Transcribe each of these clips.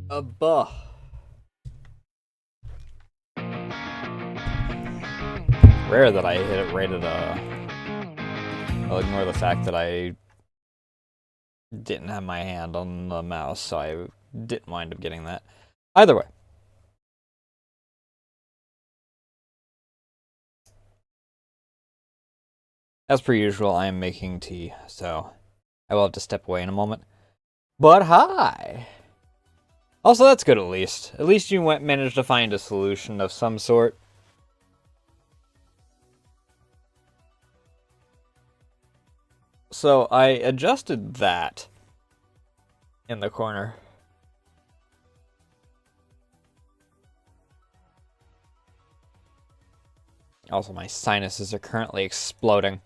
Buh. Rare that I hit it right at I'll ignore the fact that I didn't have my hand on the mouse, so I didn't wind up getting that. Either way. As per usual, I am making tea, so I will have to step away in a moment. But hi! Also, that's good at least. At least you managed to find a solution of some sort. So I adjusted that in the corner. Also, my sinuses are currently exploding.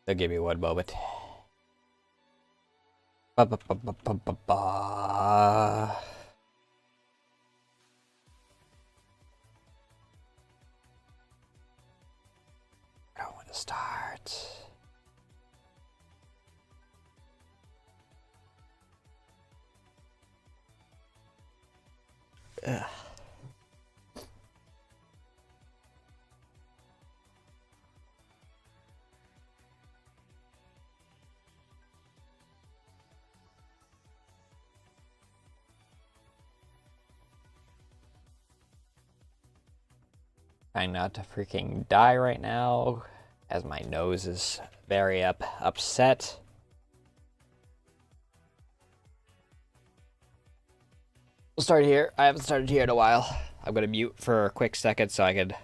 They'll give me one moment. Ba ba ba ba ba ba ba. I don't want to start. Ugh. Trying not to freaking die right now, as my nose is very upset. We'll start here. I haven't started here in a while. I'm gonna mute for a quick second so I could.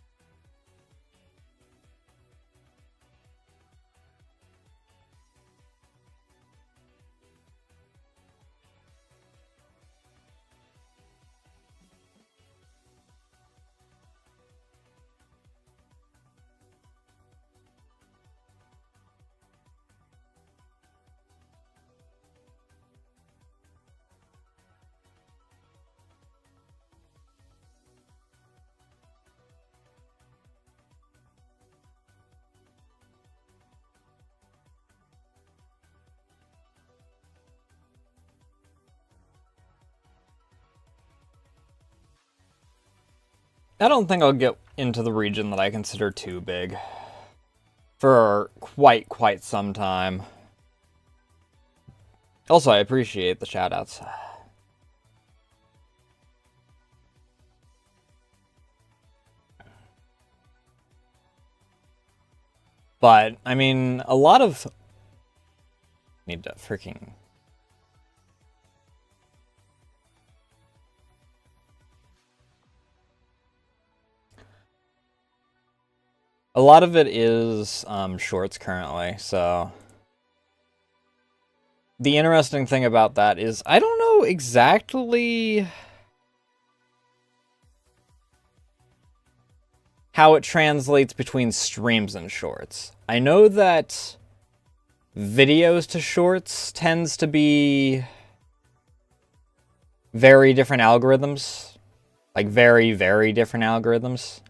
I don't think I'll get into the region that I consider too big for quite some time. Also, I appreciate the shoutouts. But, I mean, a lot of... Need to freaking... A lot of it is shorts currently, so... The interesting thing about that is, I don't know exactly how it translates between streams and shorts. I know that videos to shorts tends to be very different algorithms. Like, very, very different algorithms.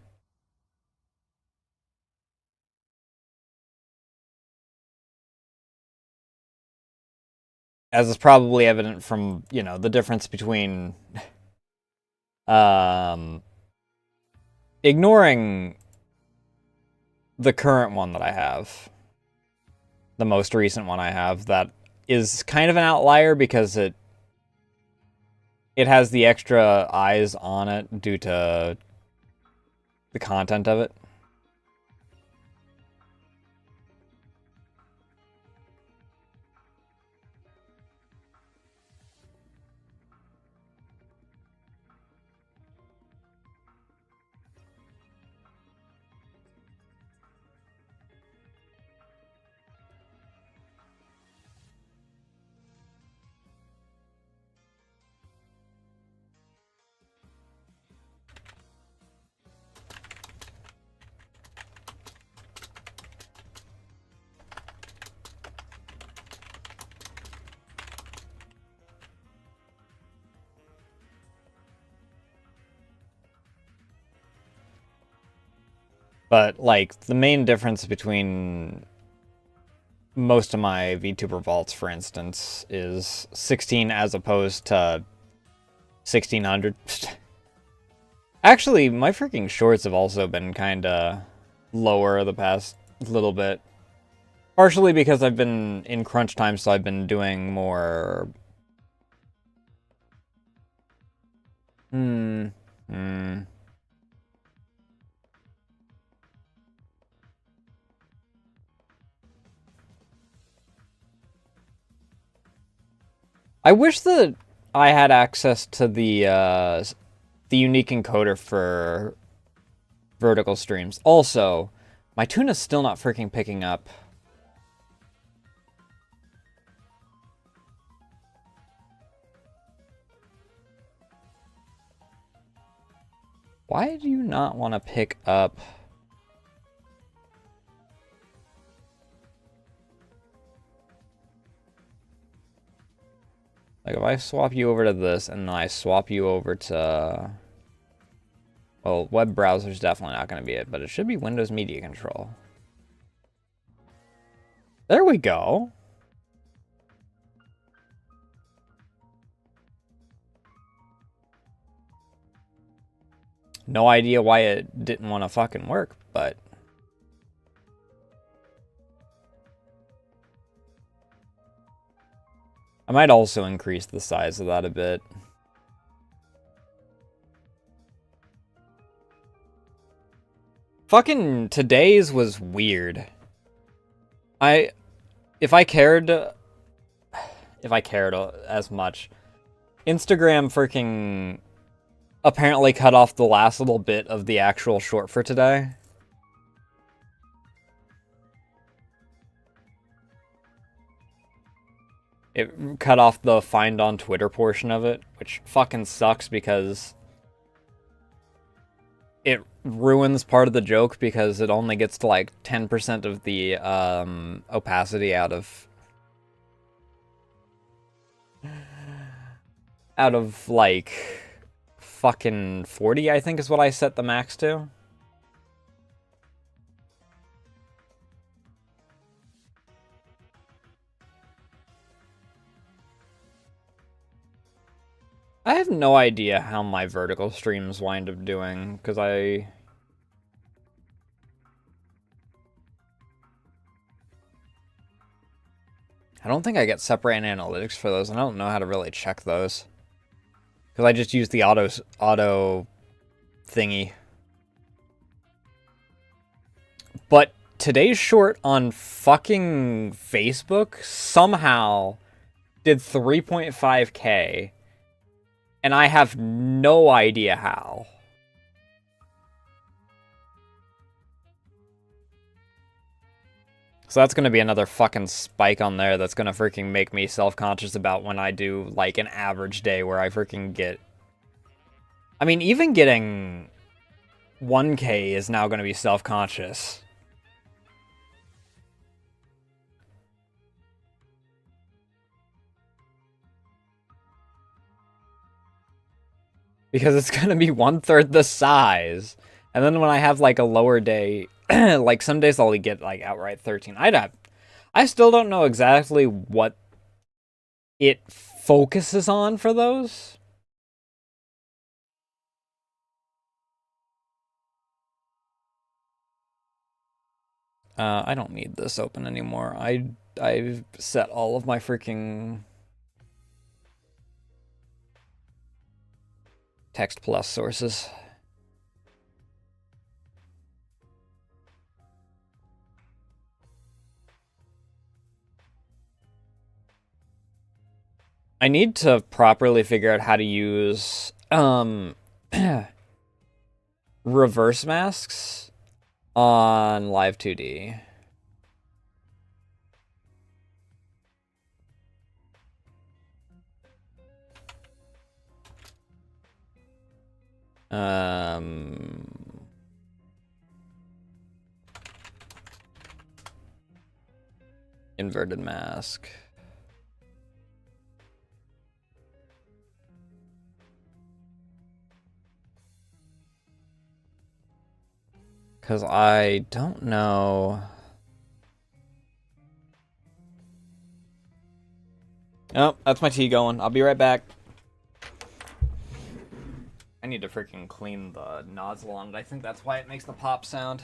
As is probably evident from, you know, the difference between ignoring the current one that I have, the most recent one I have, that is kind of an outlier because it has the extra eyes on it due to the content of it. But, like, the main difference between most of my VTuber vaults, for instance, is 16 as opposed to 1600. Actually, my freaking shorts have also been kinda lower the past little bit. Partially because I've been in crunch time, so I've been doing more... I wish that I had access to the unique encoder for vertical streams. Also, my tuna's still not freaking picking up. Why do you not want to pick up... Like, if I swap you over to this, and then I swap you over to... Well, web browser's definitely not going to be it, but it should be Windows Media Control. There we go. No idea why it didn't want to fucking work, but... I might also increase the size of that a bit. Fucking today's was weird. If I cared as much, Instagram freaking apparently cut off the last little bit of the actual short for today. It cut off the find on Twitter portion of it, which fucking sucks because it ruins part of the joke because it only gets to like 10% of the opacity out of like fucking 40, I think is what I set the max to. I have no idea how my vertical streams wind up doing, because I don't think I get separate analytics for those, and I don't know how to really check those. Because I just use the auto thingy. But today's short on fucking Facebook somehow did 3.5K. And I have no idea how. So that's going to be another fucking spike on there that's going to freaking make me self-conscious about when I do, like, an average day where I freaking get... I mean, even getting 1K is now going to be self-conscious. Because it's going to be 1/3 the size. And then when I have, like, a lower day... like, some days I'll get, like, outright 13. I still don't know exactly what it focuses on for those. I don't need this open anymore. I've set all of my freaking text plus sources. I need to properly figure out how to use reverse masks on Live 2D. Inverted mask. Because I don't know. Oh, that's my tea going. I'll be right back. I need to freaking clean the nozzle on it. I think that's why it makes the pop sound.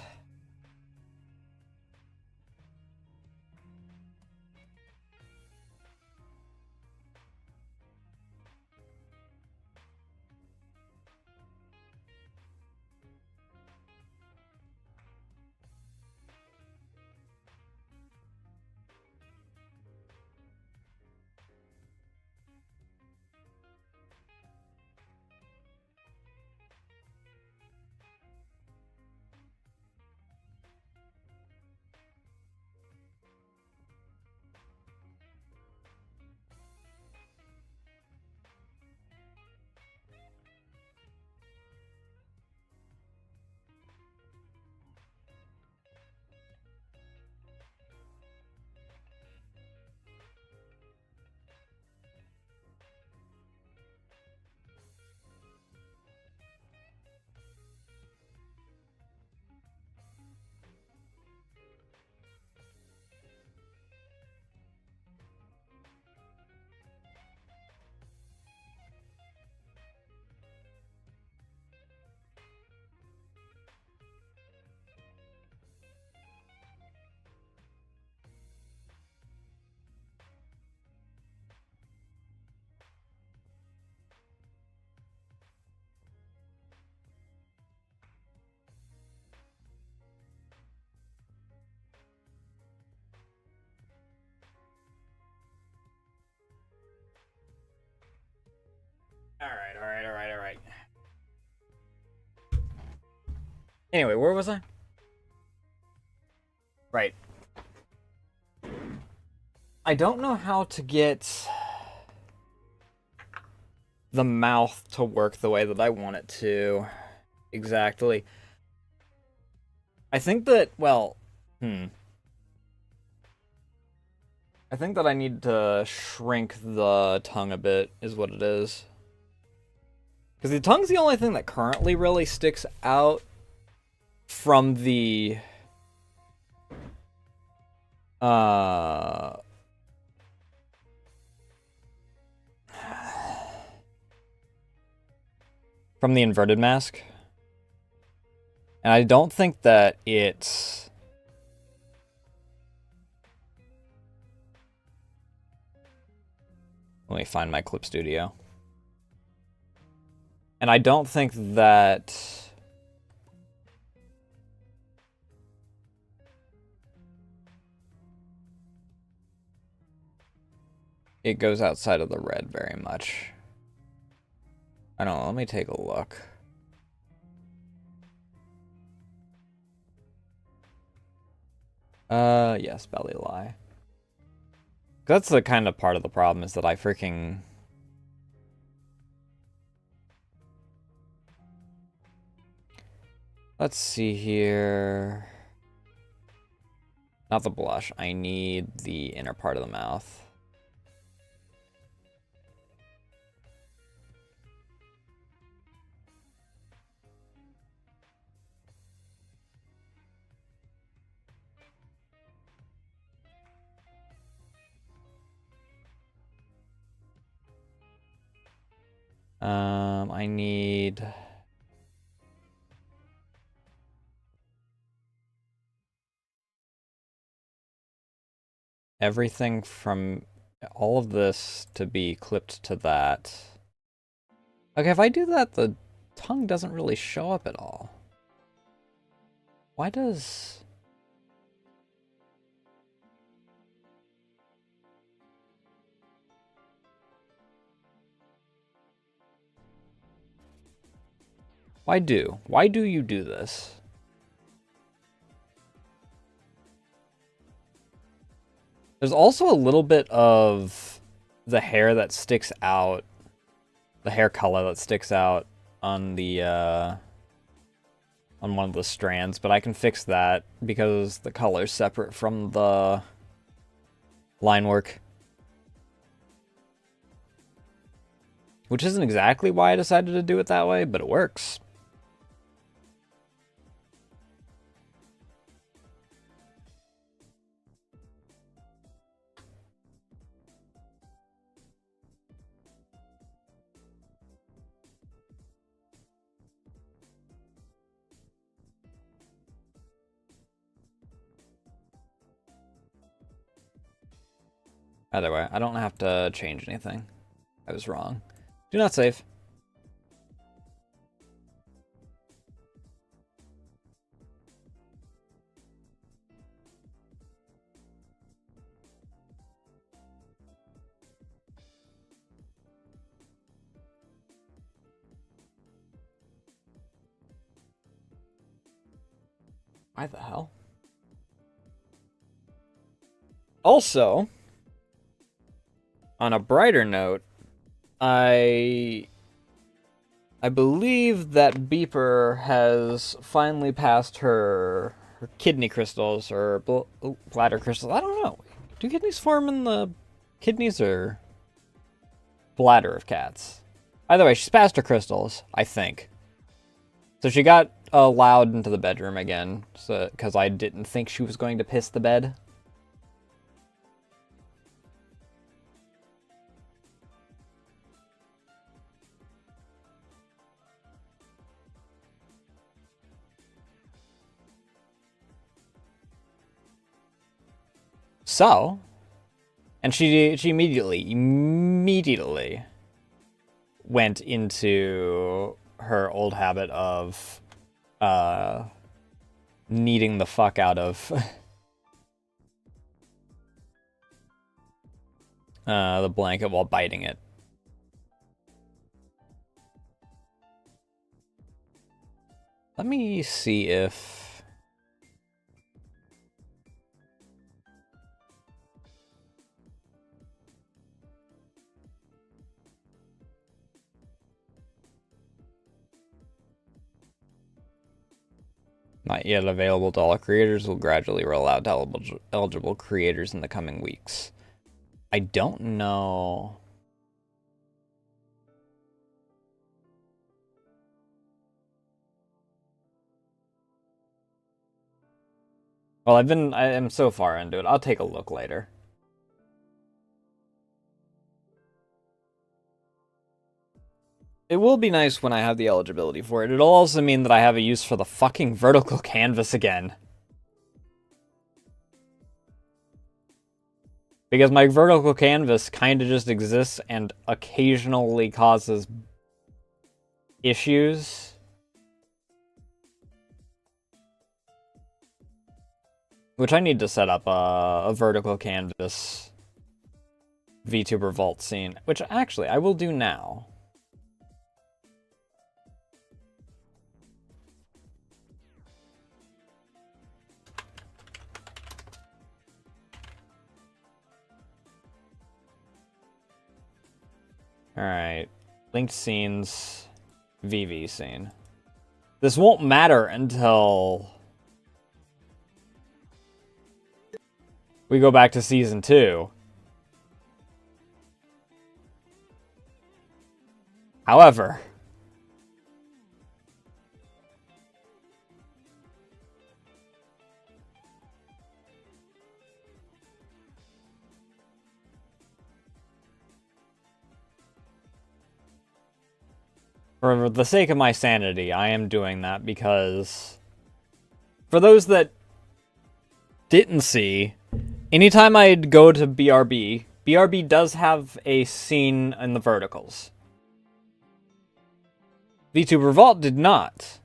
Alright. Anyway, where was I? Right. I don't know how to get the mouth to work the way that I want it to. Exactly. I think that, well, I think that I need to shrink the tongue a bit, is what it is. Because the tongue's the only thing that currently really sticks out from the... from the inverted mask. And I don't think that it's... Let me find my clip studio. And I don't think that... it goes outside of the red very much. I don't know, let me take a look. Yes, belly lie. That's the kind of part of the problem, is that I freaking... Let's see here... Not the blush, I need the inner part of the mouth. I need... everything from all of this to be clipped to that. Okay, if I do that, the tongue doesn't really show up at all. Why does... Why do you do this? There's also a little bit of the hair that sticks out, the hair color that sticks out on the, on one of the strands, but I can fix that because the color's separate from the line work. Which isn't exactly why I decided to do it that way, but it works. Either way, I don't have to change anything. I was wrong. Do not save. Why the hell? Also, on a brighter note, I believe that Beeper has finally passed her kidney crystals or bladder crystals. I don't know. Do kidneys form in the kidneys or bladder of cats? Either way, she's passed her crystals, I think. So she got allowed into the bedroom again, because I didn't think she was going to piss the bed. So, and she immediately went into her old habit of kneading the fuck out of the blanket while biting it. Let me see if... Not yet available to all creators, will gradually roll out to eligible creators in the coming weeks. I don't know. Well, I am so far into it. I'll take a look later. It will be nice when I have the eligibility for it. It'll also mean that I have a use for the fucking vertical canvas again. Because my vertical canvas kind of just exists and occasionally causes issues. Which I need to set up a vertical canvas VTuber Vault scene. Which actually I will do now. Alright, linked scenes, VV scene. This won't matter until we go back to Season 2. However, for the sake of my sanity, I am doing that because for those that didn't see, anytime I'd go to BRB, BRB does have a scene in the verticals. VTuber Vault did not.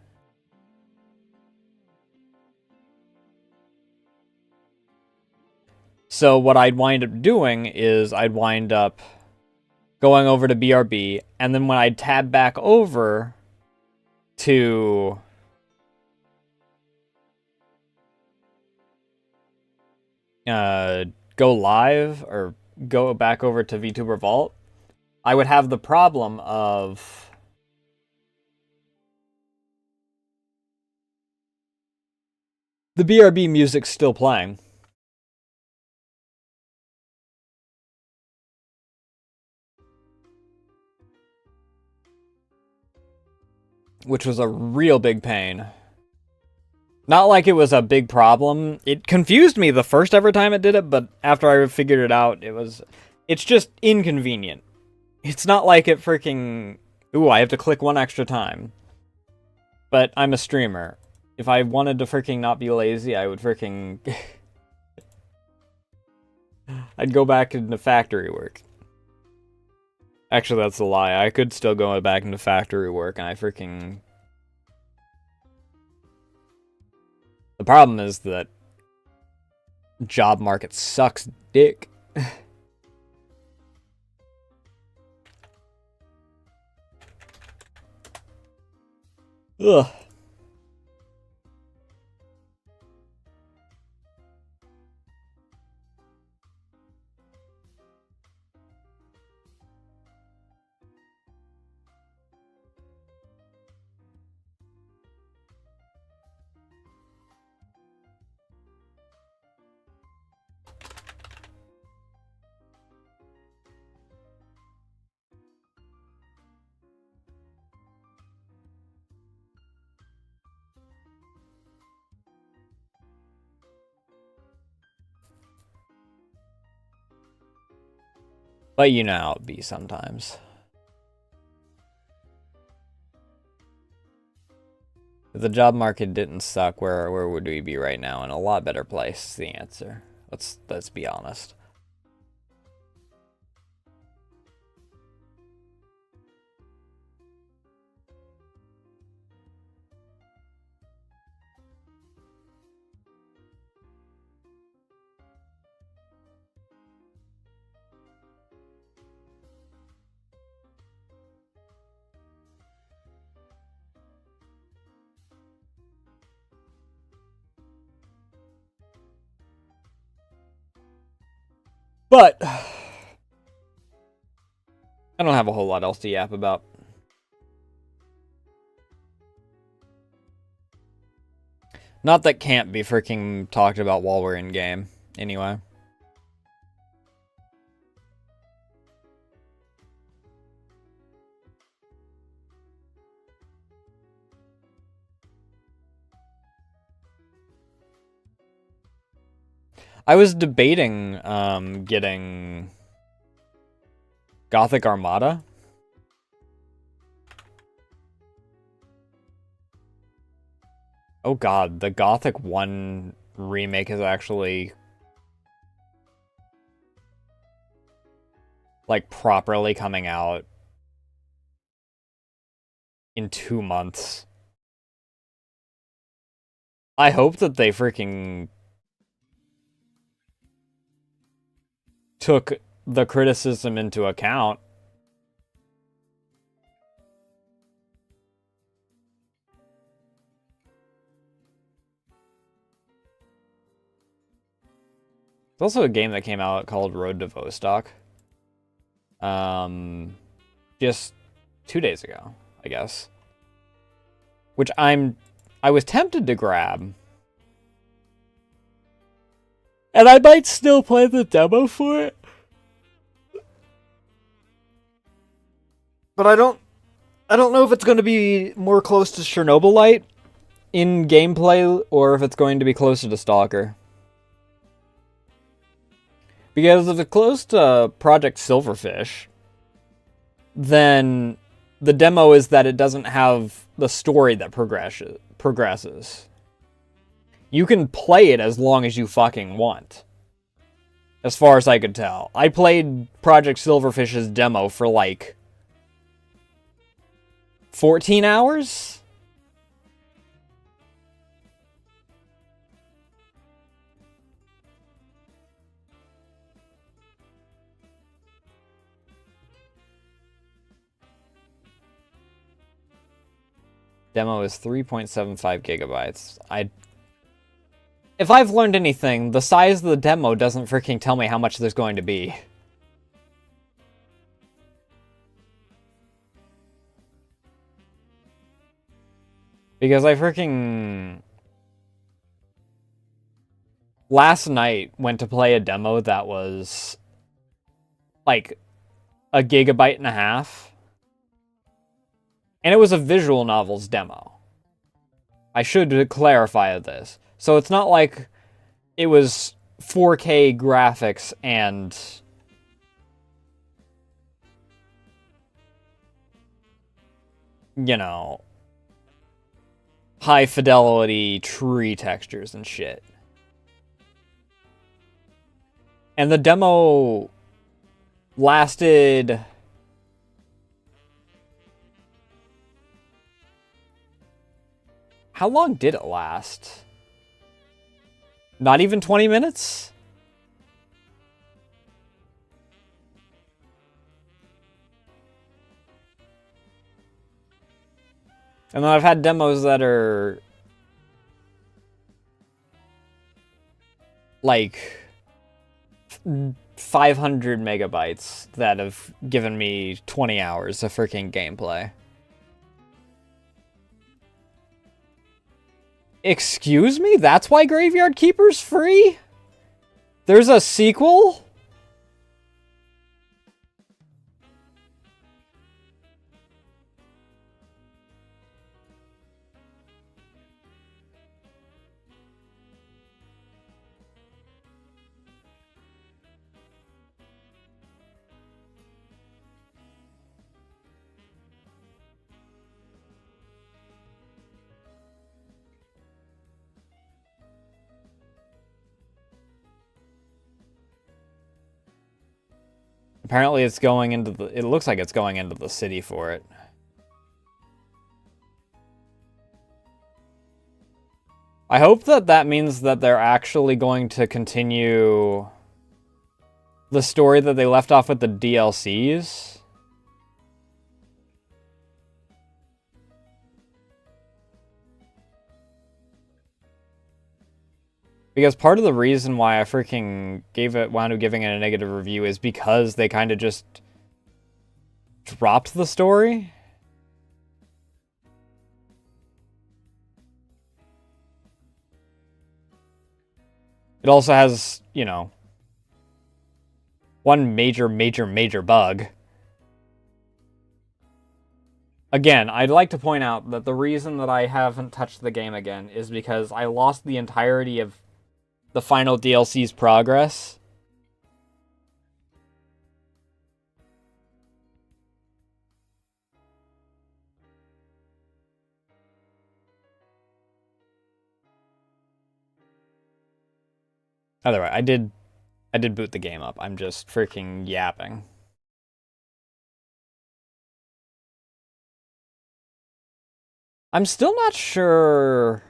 So what I'd wind up doing is I'd wind up going over to BRB, and then when I tab back over to go live or go back over to VTuber Vault, I would have the problem of the BRB music's still playing. Which was a real big pain. Not like it was a big problem. It confused me the first ever time it did it, but after I figured it out, it's just inconvenient. It's not like it freaking... Ooh, I have to click one extra time. But I'm a streamer. If I wanted to freaking not be lazy, I would freaking... I'd go back into factory work. Actually, that's a lie. I could still go back into factory work, and I freaking... The problem is that job market sucks dick. Ugh. But you know how it be sometimes. If the job market didn't suck, where would we be right now? In a lot better place is the answer. Let's be honest. But I don't have a whole lot else to yap about. Not that can't be freaking talked about while we're in game, anyway. I was debating getting Gothic Armada. Oh god, the Gothic 1 remake is actually like properly coming out in 2 months. I hope that they freaking took the criticism into account. There's also a game that came out called Road to Vostok. Just 2 days ago, I guess. Which I was tempted to grab. And I might still play the demo for it. But I don't know if it's going to be more close to Chernobylite in gameplay or if it's going to be closer to Stalker. Because if it's close to Project Silverfish, then the demo is that it doesn't have the story that progresses. You can play it as long as you fucking want. As far as I could tell. I played Project Silverfish's demo for like 14 hours? Demo is 3.75 gigabytes. If I've learned anything, the size of the demo doesn't freaking tell me how much there's going to be. Because I freaking... Last night went to play a demo that was like 1.5 gigabytes. And it was a visual novels demo. I should clarify this. So it's not like it was 4K graphics and you know, high fidelity tree textures and shit. And the demo lasted... How long did it last? Not even 20 minutes? And then I've had demos that are... like 500 megabytes that have given me 20 hours of freaking gameplay. Excuse me? That's why Graveyard Keeper's free? There's a sequel? Apparently it's going into the... It looks like it's going into the city for it. I hope that that means that they're actually going to continue the story that they left off with the DLCs. Because part of the reason why I freaking wound up giving it a negative review is because they kind of just dropped the story. It also has, you know, one major bug. Again, I'd like to point out that the reason that I haven't touched the game again is because I lost the entirety of the final DLC's progress. Either way, I did boot the game up. I'm just freaking yapping. I'm still not sure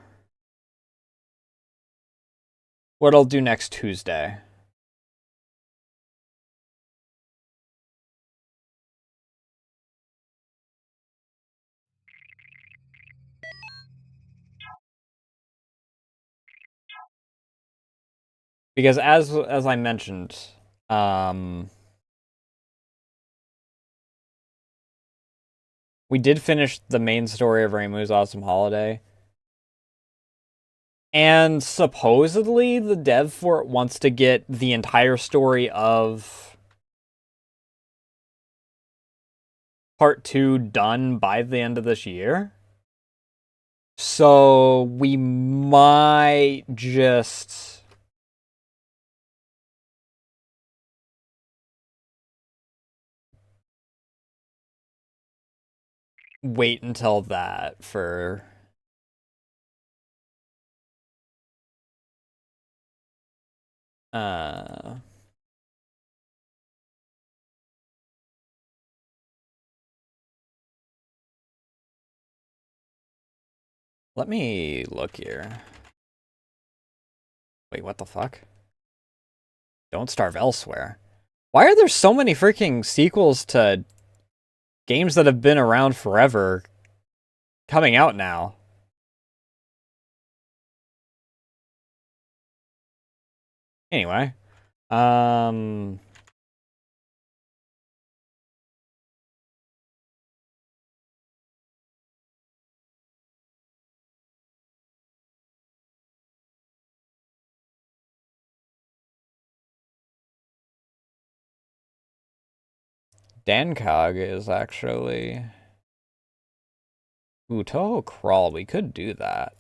what I'll do next Tuesday. Because as I mentioned, we did finish the main story of Reimu's Awesome Holiday. And supposedly the dev for it wants to get the entire story of Part 2 done by the end of this year. So we might just wait until that for... Let me look here. Wait, what the fuck? Don't Starve Elsewhere. Why are there so many freaking sequels to games that have been around forever coming out now? Anyway, Dancog is actually... Ooh, Toho Crawl, we could do that.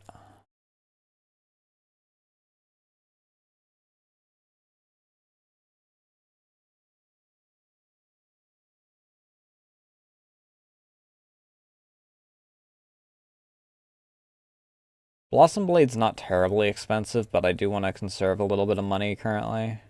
Blossom Blade's not terribly expensive, but I do want to conserve a little bit of money currently.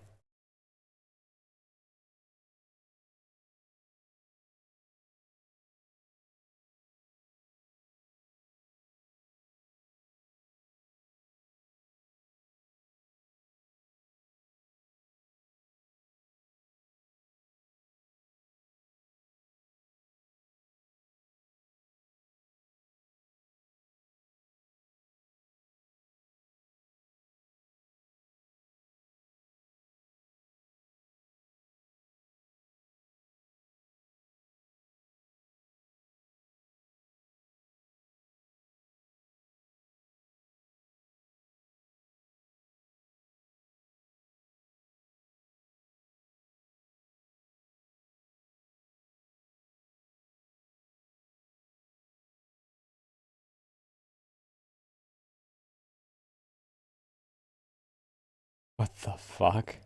What the fuck?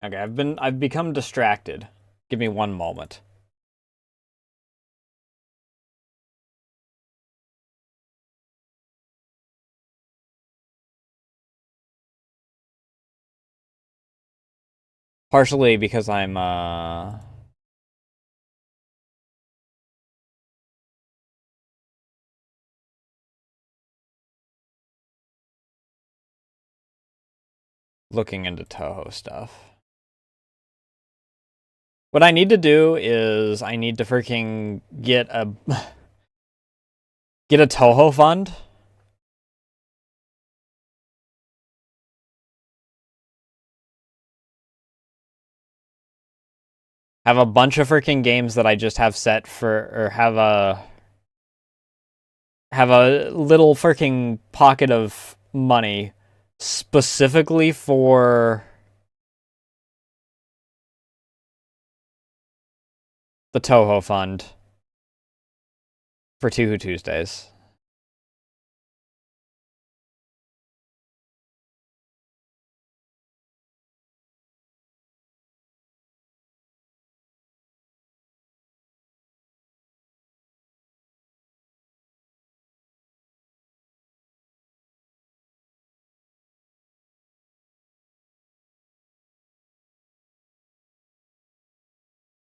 Okay, I've become distracted. Give me one moment. Partially because I'm looking into Toho stuff. What I need to do is I need to freaking get a Toho fund. Have a bunch of freaking games that I just have set for, or have a little freaking pocket of money specifically for the Toho fund for Tuhu Tuesdays.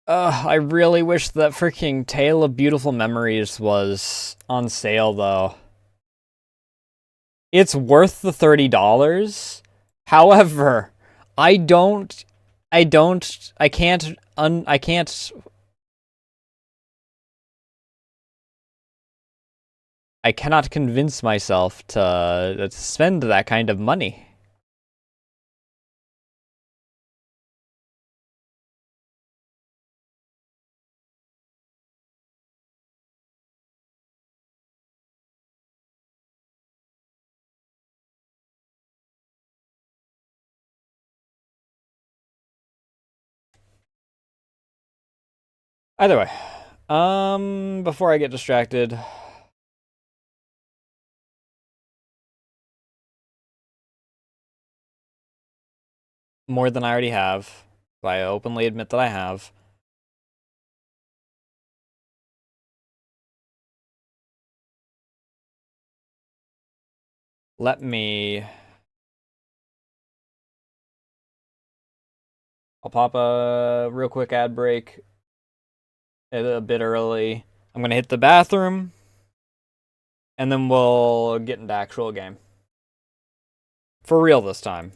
I really wish that freaking Tale of Beautiful Memories was on sale, though. It's worth the $30. However, I cannot convince myself to spend that kind of money. Either way, before I get distracted, more than I already have, I openly admit that I have. Let me... I'll pop a real quick ad break a bit early. I'm gonna hit the bathroom, and then we'll get into actual game. For real this time.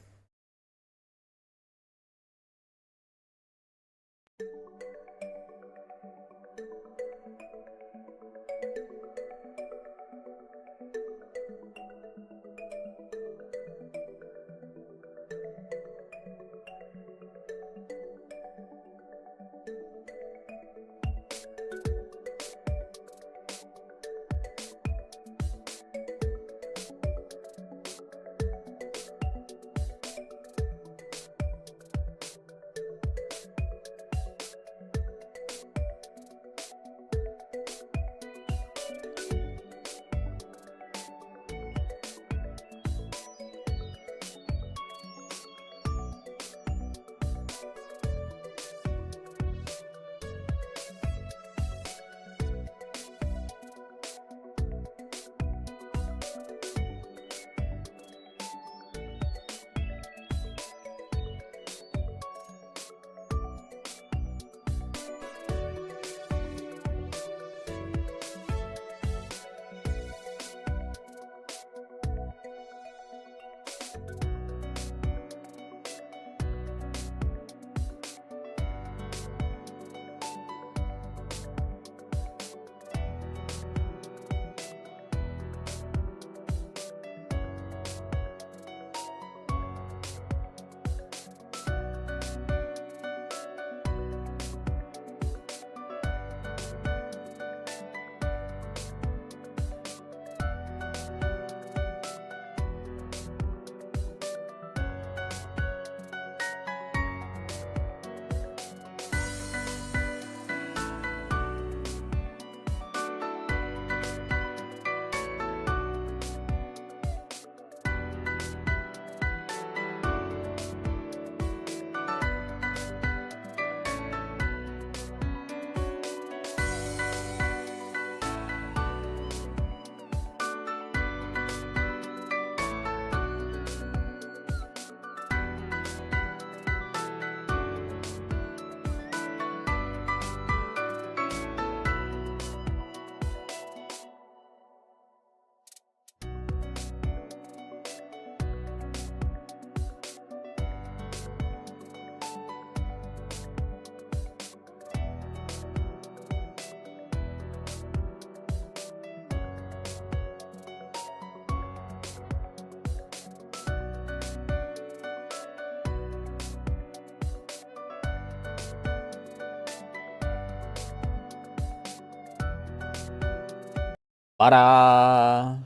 Ta-da!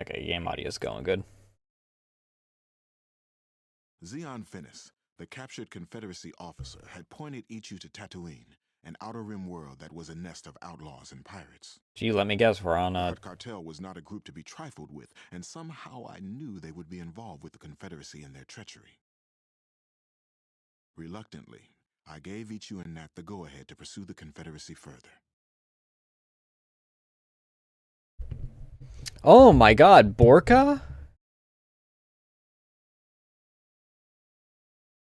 Okay, game audio's going good. Zeon Finis, the captured Confederacy officer, had pointed Ichu to Tatooine, an outer rim world that was a nest of outlaws and pirates. Gee, let me guess, we're on The Hutt cartel was not a group to be trifled with, and somehow I knew they would be involved with the Confederacy in their treachery. Reluctantly, I gave Ichu and Nat the go-ahead to pursue the Confederacy further. Oh my god, Borka?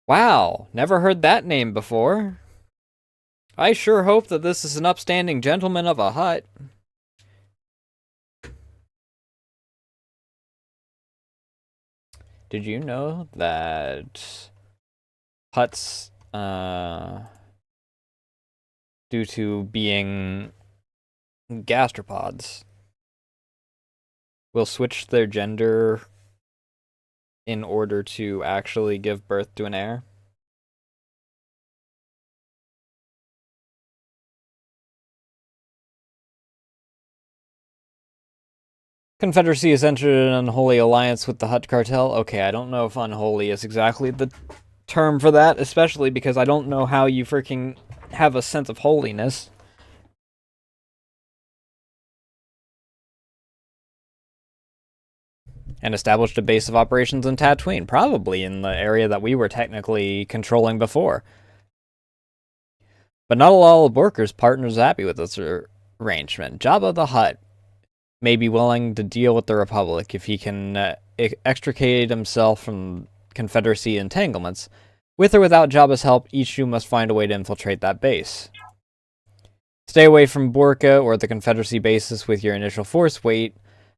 Wow, never heard that name before. I sure hope that this is an upstanding gentleman of a Hutt. Did you know that Hutts, due to being gastropods, will switch their gender in order to actually give birth to an heir? Confederacy has entered an unholy alliance with the Hutt cartel. Okay, I don't know if unholy is exactly the term for that, especially because I don't know how you freaking have a sense of holiness. And established a base of operations in Tatooine, probably in the area that we were technically controlling before. But not all of Borker's partners are happy with this arrangement. Jabba the Hutt may be willing to deal with the Republic if he can extricate himself from Confederacy entanglements. With or without Jabba's help, each you must find a way to infiltrate that base. Stay away from Borka or the Confederacy bases with your initial force. Wait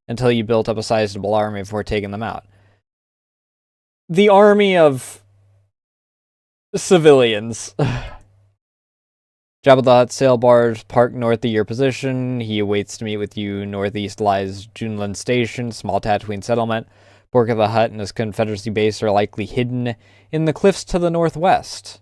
until you built up a sizable army before taking them out. The army of civilians. Jabba the Hutt sail barge parked north of your position. He awaits to meet with you. Northeast lies Junlin Station, small Tatooine settlement. Borka the Hutt and his Confederacy base are likely hidden in the cliffs to the northwest.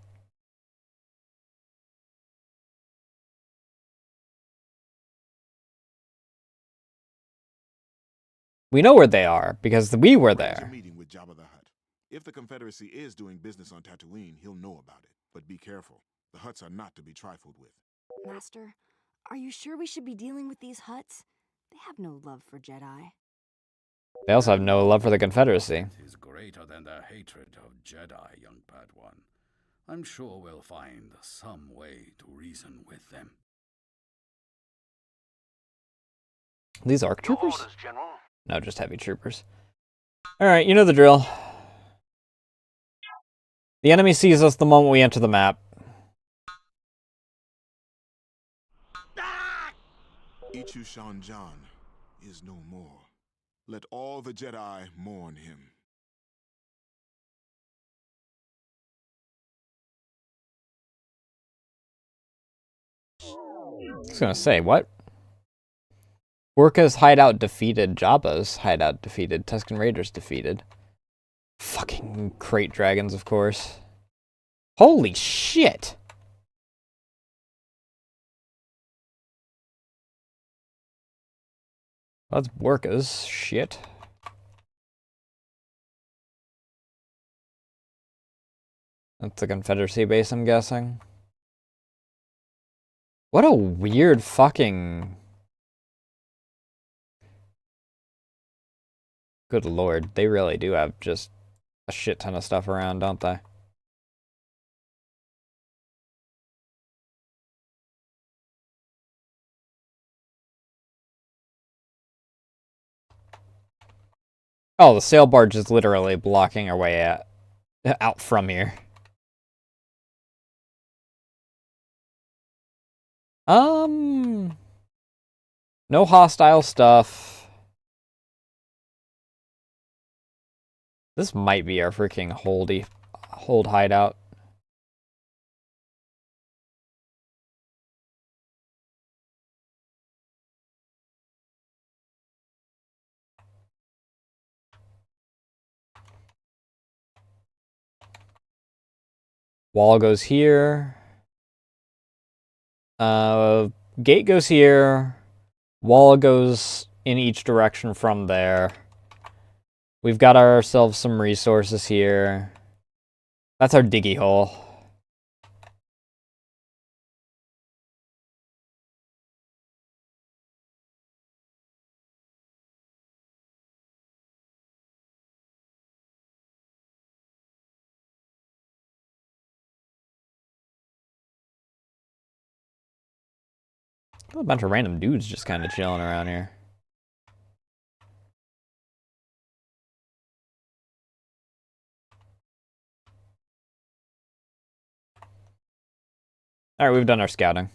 We know where they are, because we were there. Meeting with Jabba the Hutt. If the Confederacy is doing business on Tatooine, he'll know about it. But be careful. The Hutts are not to be trifled with. Master, are you sure we should be dealing with these Hutts? They have no love for Jedi. They also have no love for the Confederacy. It is greater than their hatred of Jedi, young Padawan. I'm sure we'll find some way to reason with them. These ARC troopers? No, just heavy troopers. Alright, you know the drill. The enemy sees us the moment we enter the map. Ichu Shanjan is no more. Let all the Jedi mourn him. I was gonna say, what? Borka's hideout defeated, Jabba's hideout defeated, Tusken Raiders defeated. Fucking crate dragons, of course. Holy shit! That's Borka's shit. That's the Confederacy base, I'm guessing. What a weird fucking... Good lord, they really do have just a shit ton of stuff around, don't they? Oh, the sail barge is literally blocking our way out from here. No hostile stuff. This might be our freaking hold hideout. Wall goes here. Gate goes here. Wall goes in each direction from there. We've got ourselves some resources here. That's our diggy hole. A bunch of random dudes just kind of chilling around here. Alright, we've done our scouting.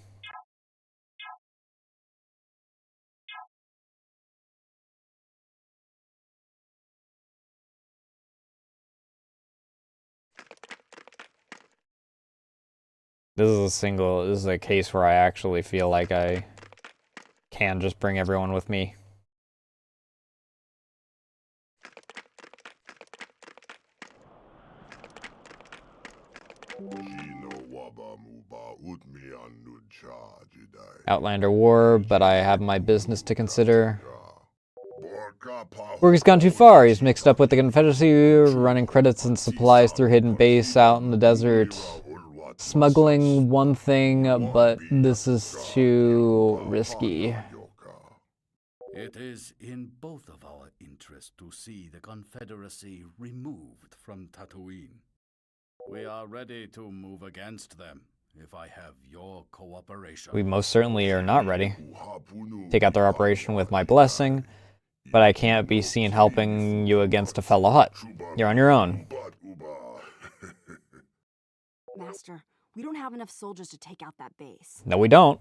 This is a case where I actually feel like I can just bring everyone with me. Outlander War, but I have my business to consider. Work has gone too far. He's mixed up with the Confederacy, running credits and supplies through hidden base out in the desert. Smuggling one thing, but this is too risky. It is in both of our interests to see the Confederacy removed from Tatooine. We are ready to move against them if I have your cooperation. We most certainly are not ready. Take out their operation with my blessing, but I can't be seen helping you against a fellow Hutt. You're on your own. Master, we don't have enough soldiers to take out that base. No, we don't.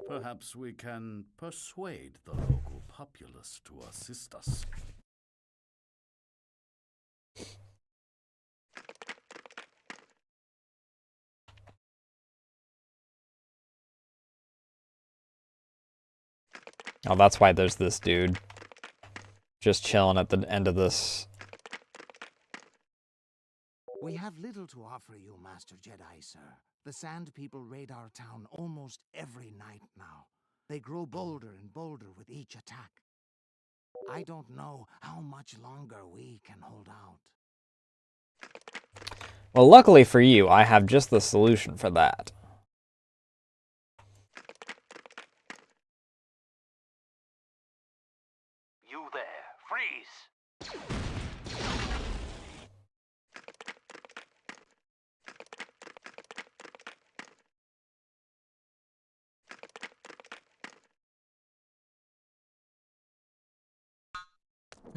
Perhaps we can persuade the local populace to assist us. Oh, that's why there's this dude just chilling at the end of this. We have little to offer you, Master Jedi, sir. The Sand People raid our town almost every night now. They grow bolder and bolder with each attack. I don't know how much longer we can hold out. Well, luckily for you, I have just the solution for that. You there, freeze!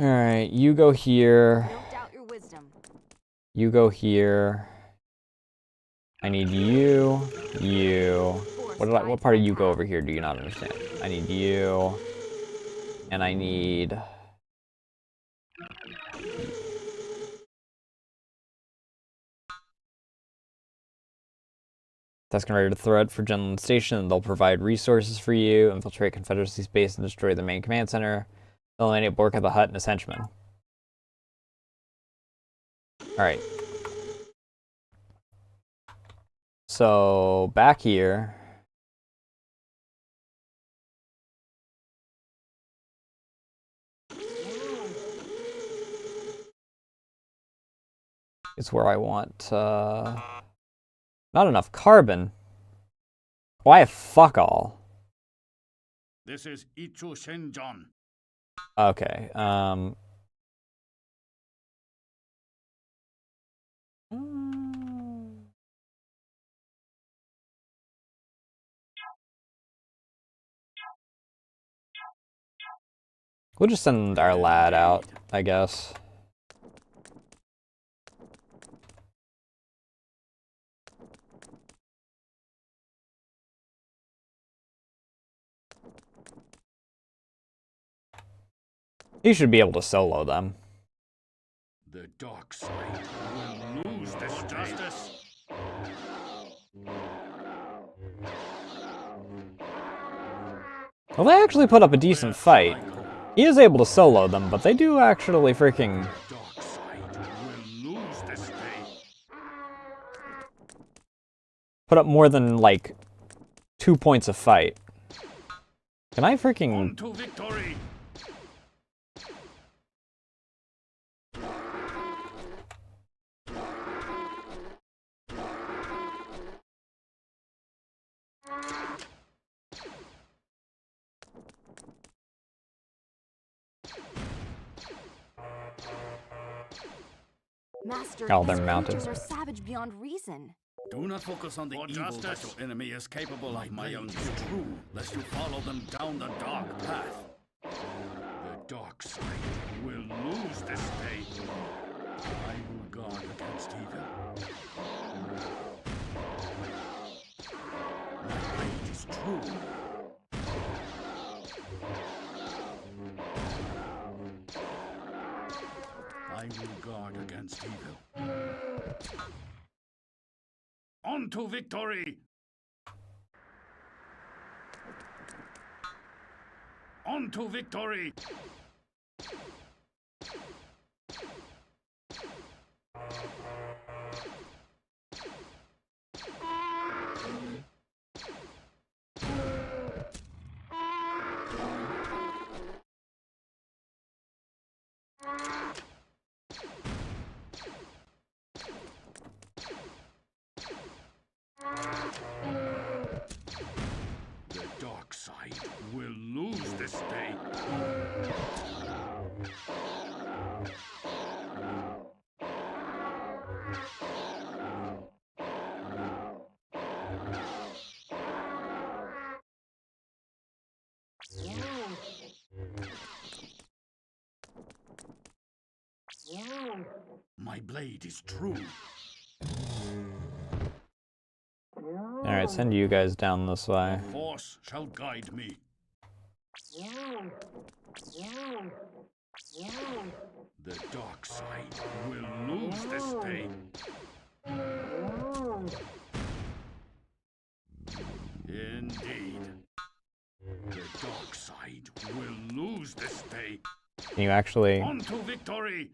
Alright, you go here. Don't doubt your wisdom. You go here. I need you. What part of you go over here? Do you not understand? I need you. And I need... That's converted to threat for Gentleman Station, and they'll provide resources for you, infiltrate Confederacy space and destroy the main command center. Eliminate Borka the Hutt and his henchmen. Alright. So, back here. Is where I want, not enough carbon. Why fuck all? This is Ichu Shenjon. Okay, we'll just send our lad out, I guess. He should be able to solo them. The dark side will lose this justice. Well, they actually put up a decent fight. He is able to solo them, but they do actually freaking... Dark side will lose this day. put up more than, like, 2 points a fight. Can I freaking... On to victory! Master, Oh, they're these mounted. creatures are savage beyond reason. Do not focus on the evil that your enemy is capable of, my young true, lest you follow them down the dark path. The dark side will lose this day. I will guard against evil. My blade is true. I will guard against evil. On to victory! On to victory! The dark side will lose this day. My blade is true. Alright, send you guys down this way. Force shall guide me. The dark side will lose this day. Indeed. The dark side will lose this day. Can you actually... On to victory!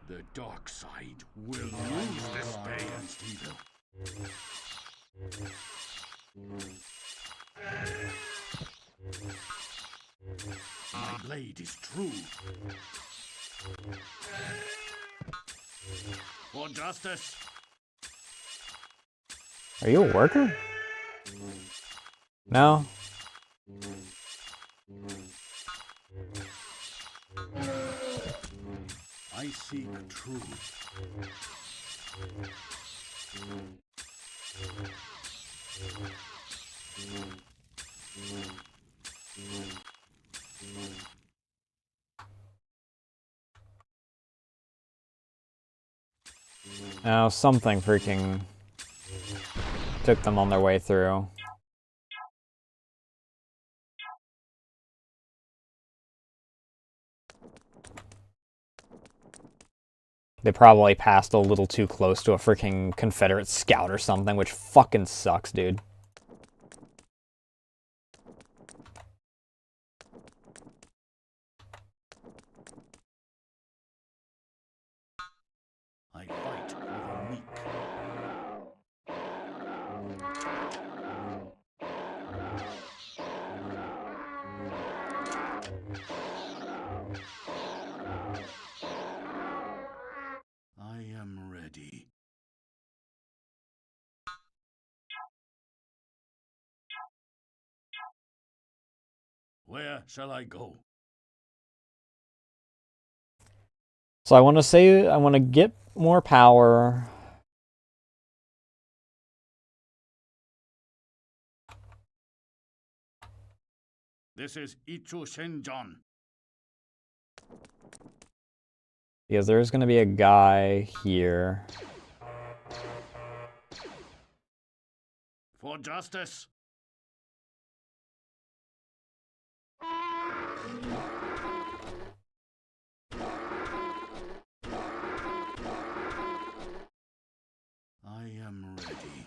The dark side will lose this day against evil. My blade is true. For justice. Are you a worker? No? I seek truth. No, something freaking took them on their way through. They probably passed a little too close to a freaking Confederate scout or something, which fucking sucks, dude. I fight for the meek. I am ready. Where shall I go? So I want to get more power. This is Ichu Shenjan. Because there's going to be a guy here. for justice. I am ready.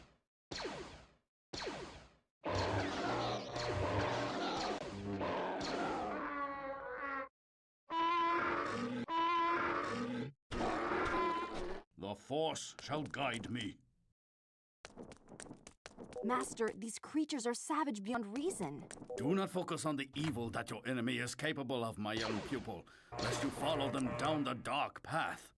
The Force shall guide me. Master, these creatures are savage beyond reason. Do not focus on the evil that your enemy is capable of, my young pupil, lest you follow them down the dark path.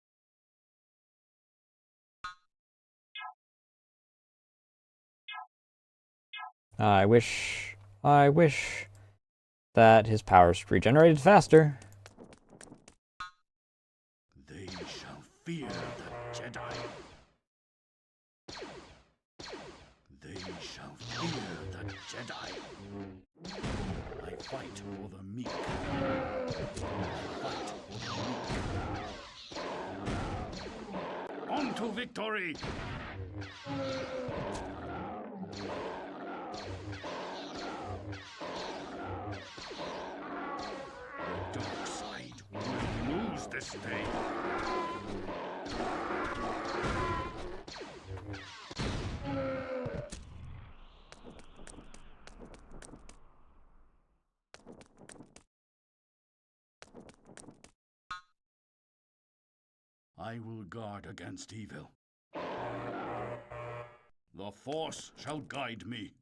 I wish that his powers regenerated faster. They shall fear the Jedi. They shall fear the Jedi. I fight for the meek. I fight for the meek. On to victory! The dark side will lose this day. I will guard against evil. The Force shall guide me.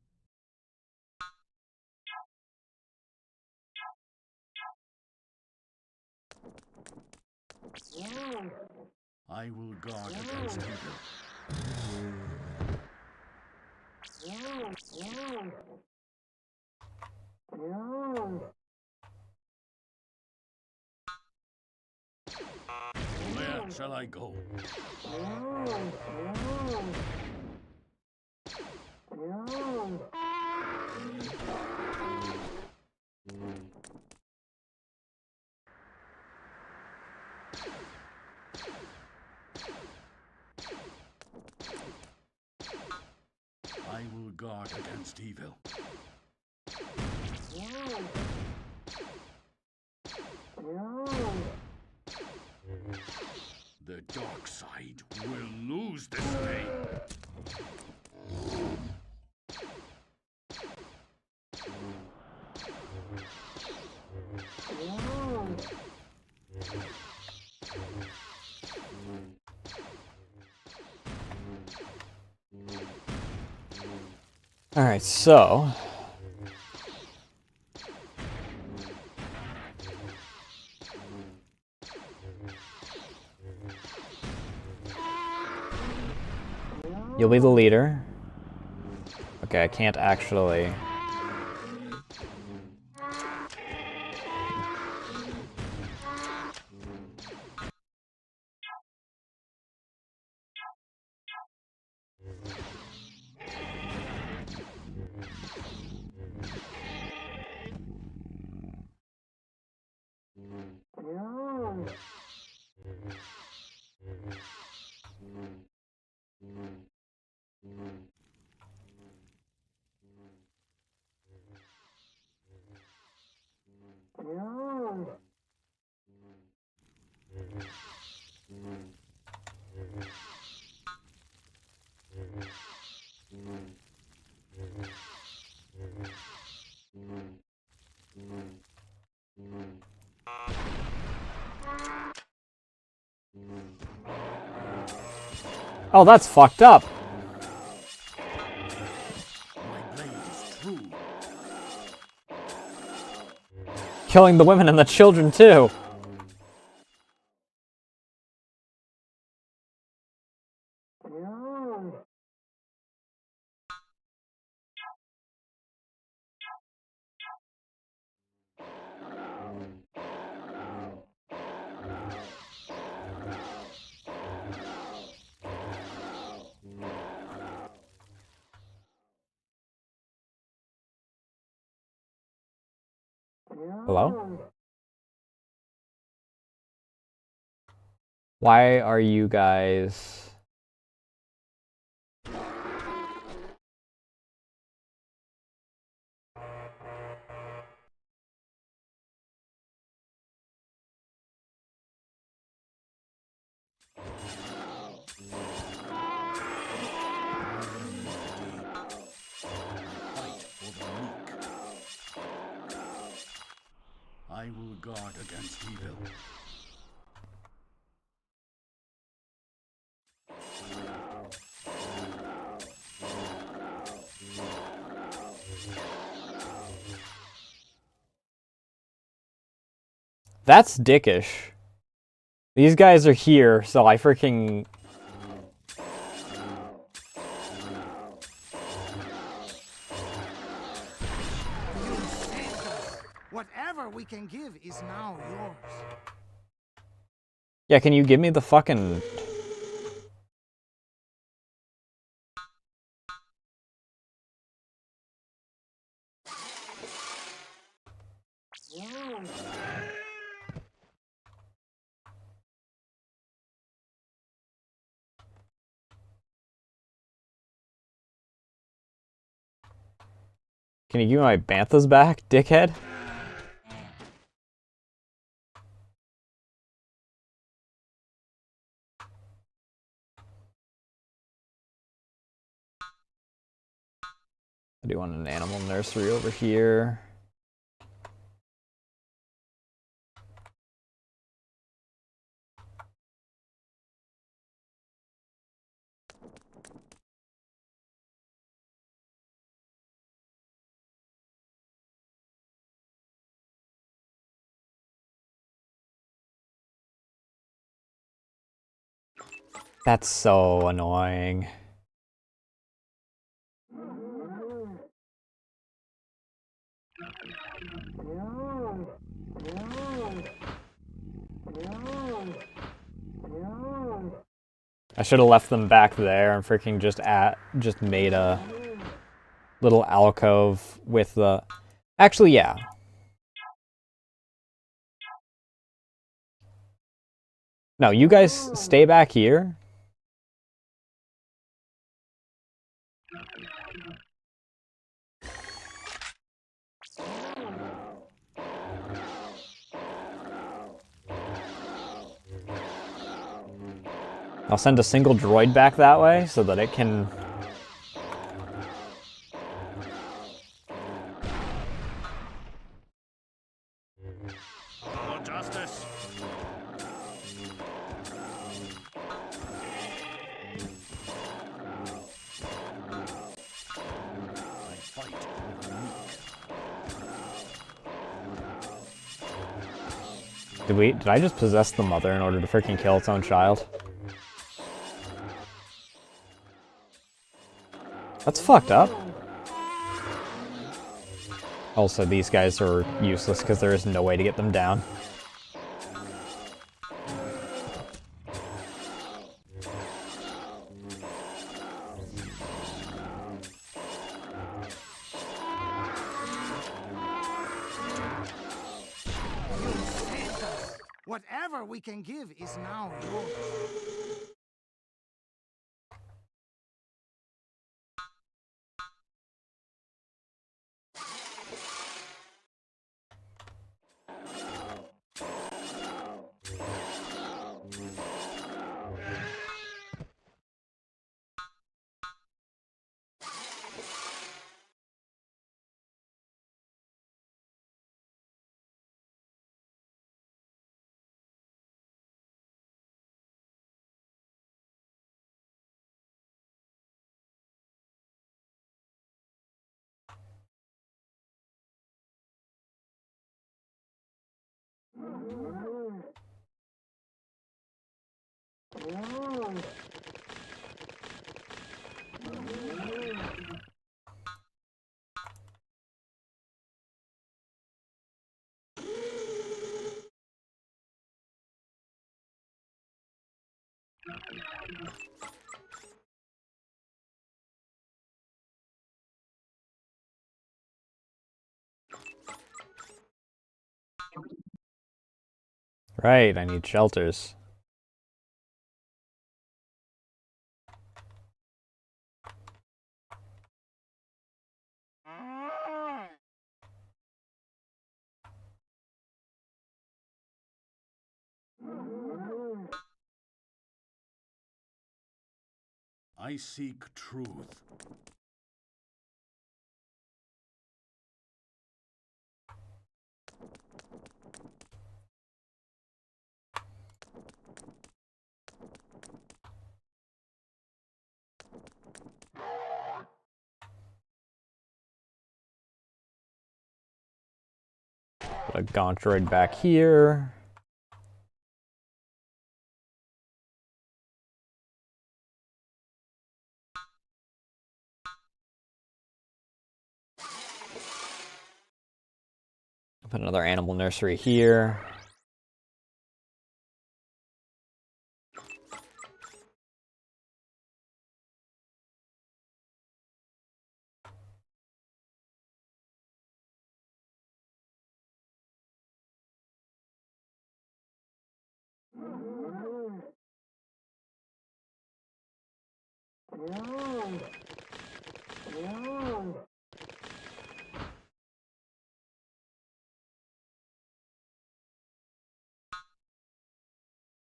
I will guard against evil. Where shall I go? I will guard against evil. The dark side will lose this day. Alright, so you'll be the leader. Okay, I can't actually. Oh, that's fucked up. My blade is true. Killing the women and the children too. Hello? Why are you guys I will guard against evil. That's dickish. These guys are here, so I freaking... Whatever we can give is now yours. Yeah, can you give me the fucking... Can you give me my banthas back, dickhead? I do want an animal nursery over here. That's so annoying. I should have left them back there and freaking just made a little alcove with the... Actually, yeah. No, you guys stay back here. I'll send a single droid back that way so that it can... For justice. I fight with the meek. Did I just possess the mother in order to freaking kill its own child? That's fucked up. Also, these guys are useless because there is no way to get them down. Whatever we can give is now yours. Right, I need shelters. I seek truth. Put a gaunt droid back here. Put another animal nursery here.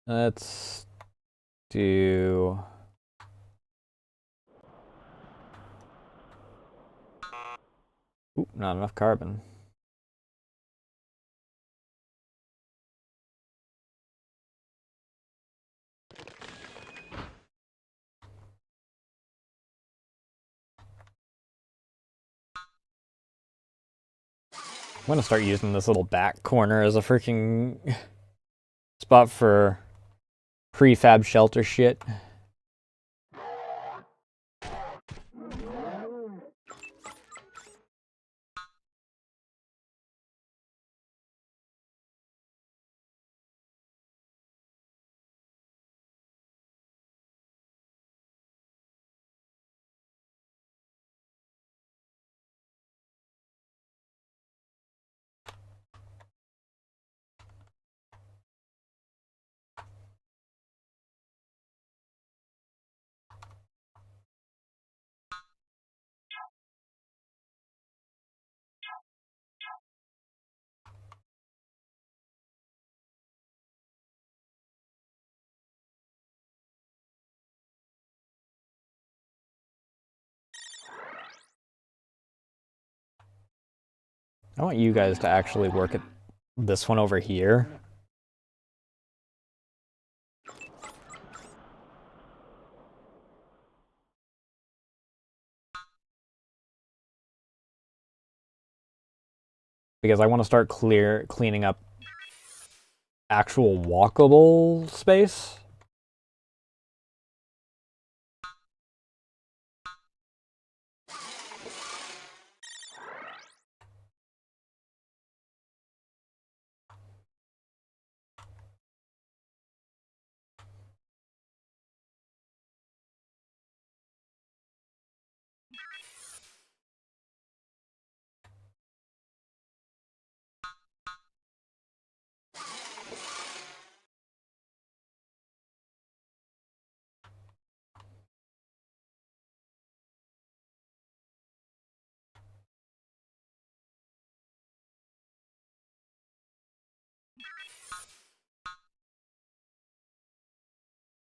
Let's do... Oop, not enough carbon. I'm gonna start using this little back corner as a freaking spot for prefab shelter shit. I want you guys to actually work at this one over here. Because I want to start cleaning up actual walkable space.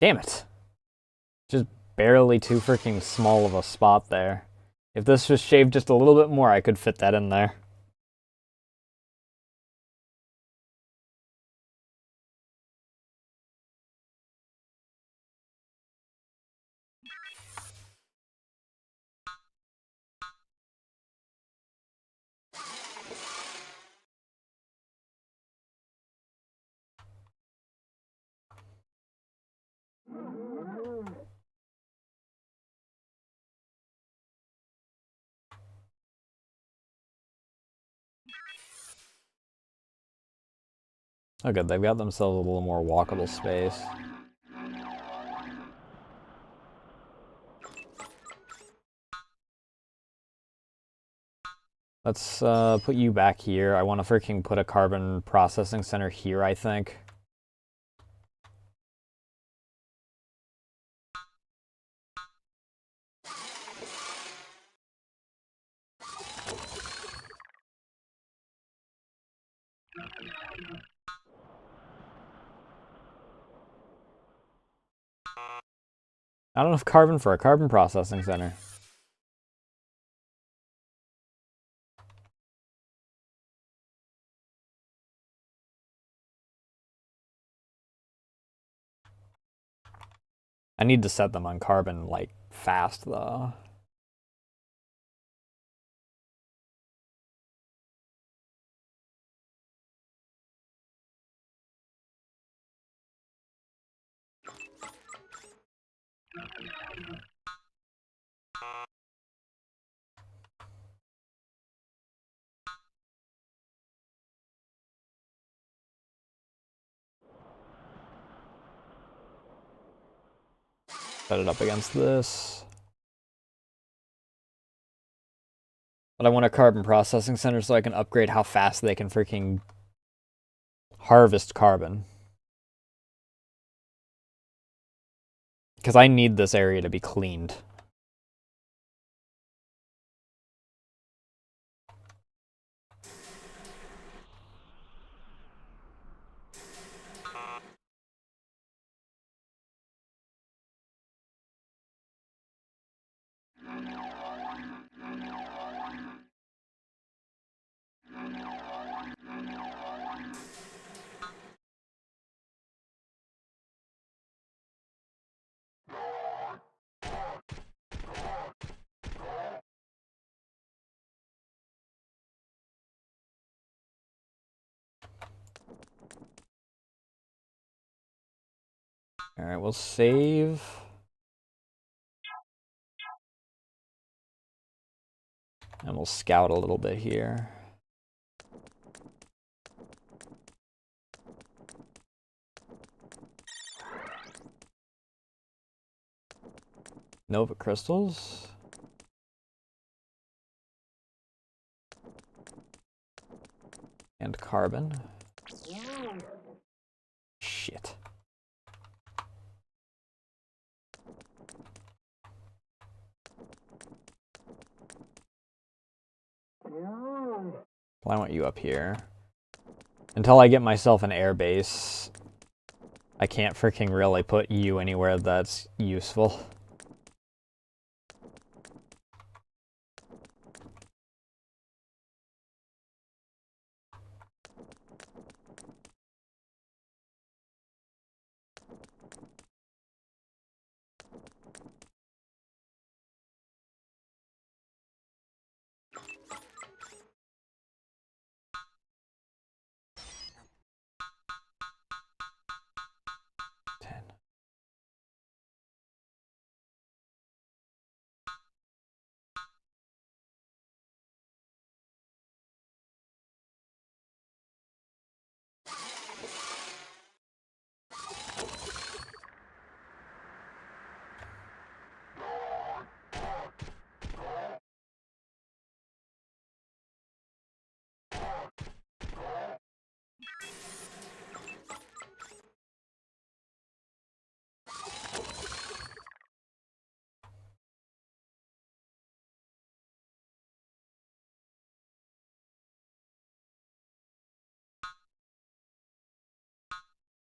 Damn it. Just barely too freaking small of a spot there. If this was shaved just a little bit more, I could fit that in there. Oh good, they've got themselves a little more walkable space. Let's put you back here. I want to freaking put a carbon processing center here, I think. Not enough carbon for a carbon processing center. I need to set them on carbon, like, fast, though. Set it up against this. But I want a carbon processing center so I can upgrade how fast they can freaking harvest carbon. Because I need this area to be cleaned. Alright, we'll save. And we'll scout a little bit here. Nova crystals. And carbon. Shit. Well, I want you up here. Until I get myself an air base, I can't freaking really put you anywhere that's useful.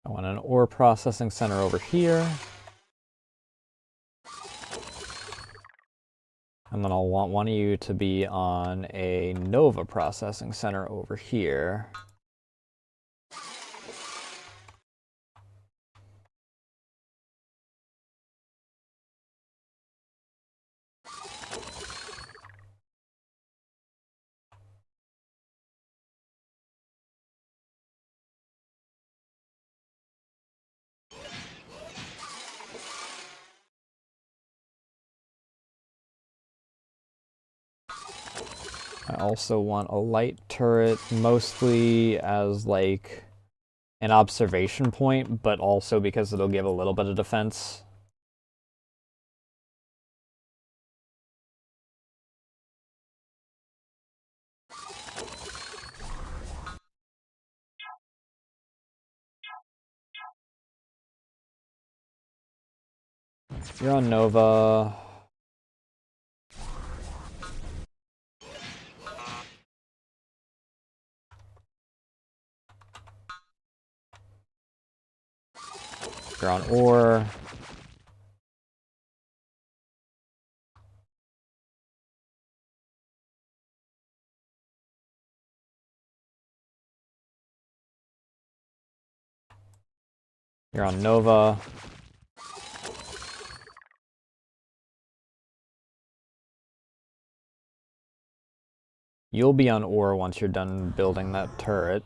I want an ore processing center over here. And then I'll want one of you to be on a Nova processing center over here. I also want a light turret, mostly as like an observation point, but also because it'll give a little bit of defense. You're on Nova. You're on ore. You're on Nova. You'll be on ore once you're done building that turret.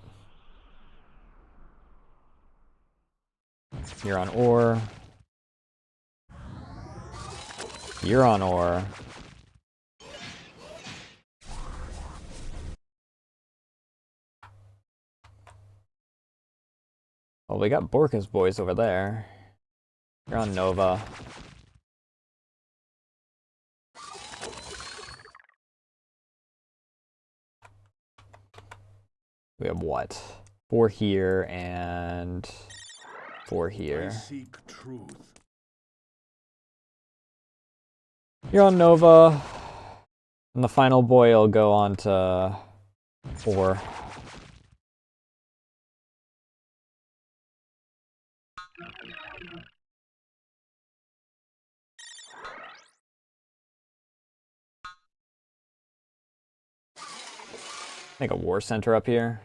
You're on ore. You're on ore. Well, we got Borka's boys over there. You're on Nova. We have what? 4 here and 4 I here. seek truth. You're on Nova. And the final boy will go on to 4. Make a war center up here.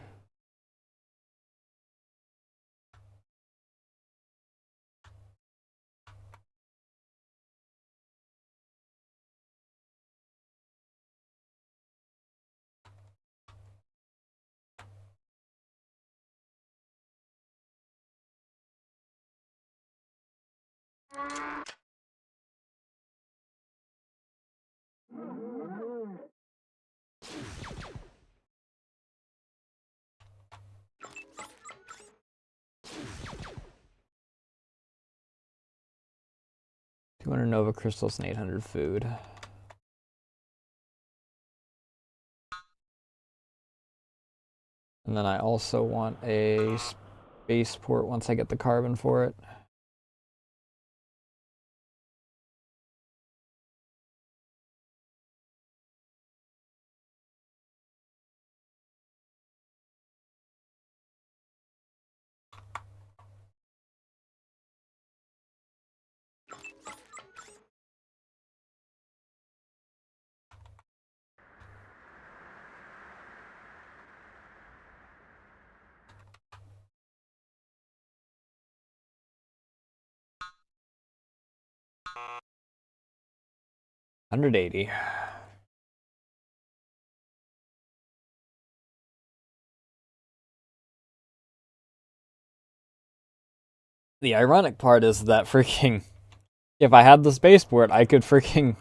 $200 Nova crystals and 800 food. And then I also want a spaceport once I get the carbon for it. $180. The ironic part is that freaking, if I had the spaceport, I could freaking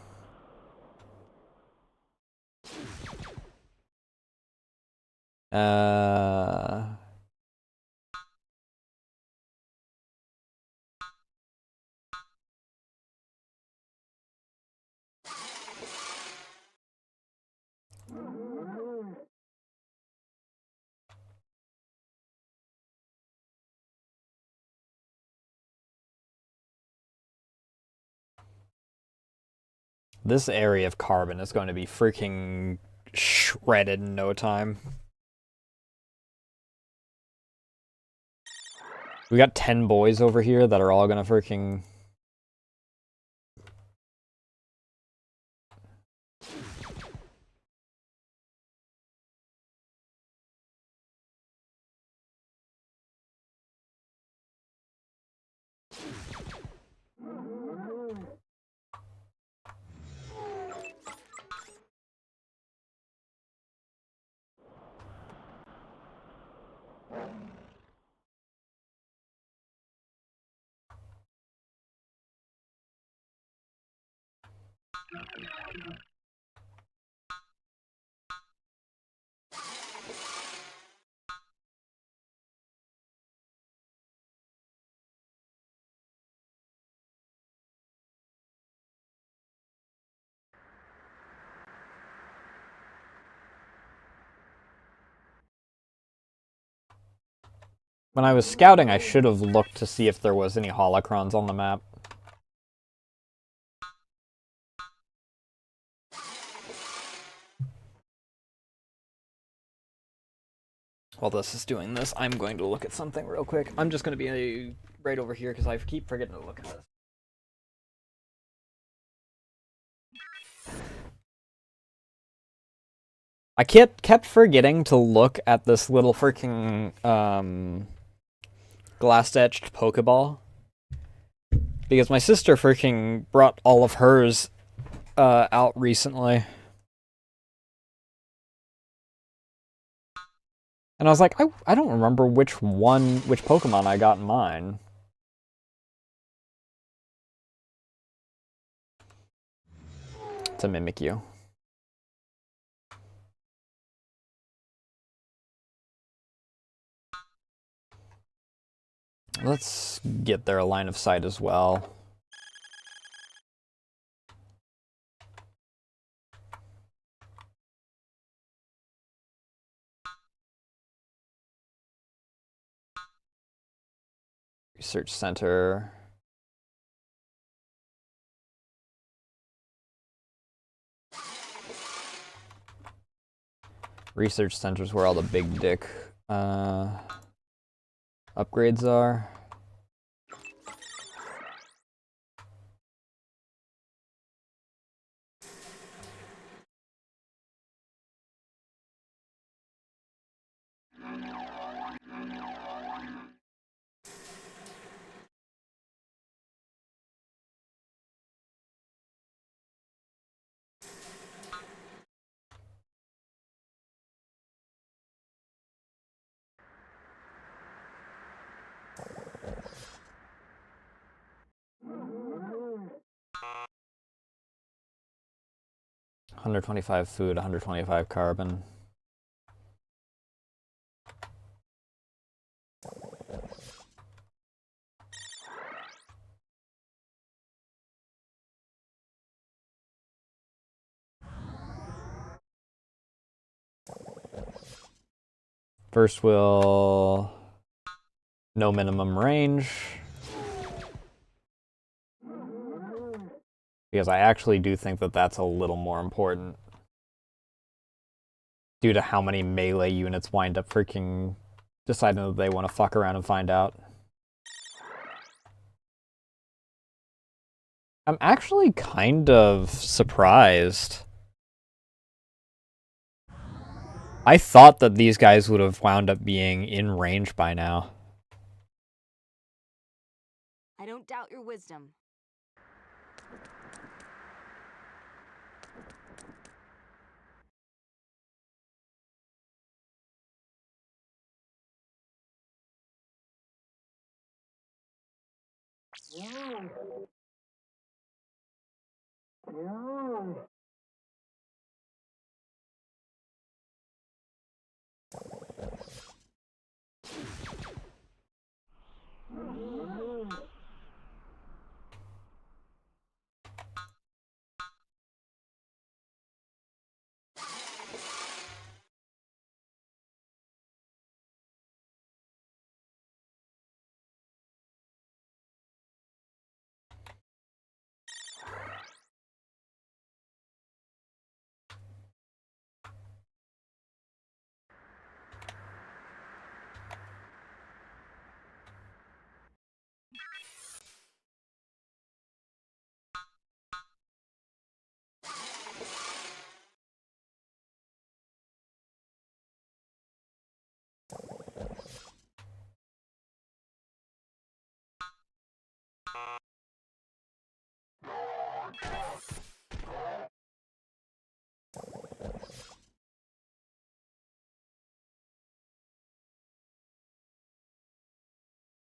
this area of carbon is going to be freaking shredded in no time. We got 10 boys over here that are all gonna freaking... When I was scouting, I should have looked to see if there was any holocrons on the map. While this is doing this, I'm going to look at something real quick. I'm just going to be right over here because I keep forgetting to look at this. I kept forgetting to look at this little freaking glass-etched Pokeball. Because my sister freaking brought all of hers out recently. And I was like, I don't remember which Pokemon I got in mine. to mimic you. Let's get their line of sight as well. Research center. Research center is where all the big dick upgrades are. $125 food, $125 carbon. First will no minimum range. Because I actually do think that that's a little more important. Due to how many melee units wind up freaking deciding that they want to fuck around and find out. I'm actually kind of surprised. I thought that these guys would have wound up being in range by now. I don't doubt your wisdom.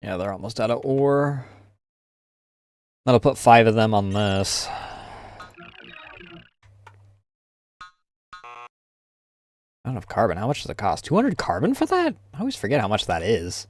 Yeah, they're almost out of ore. That'll put 5 of them on this. I don't have carbon. How much does it cost? 200 carbon for that? I always forget how much that is.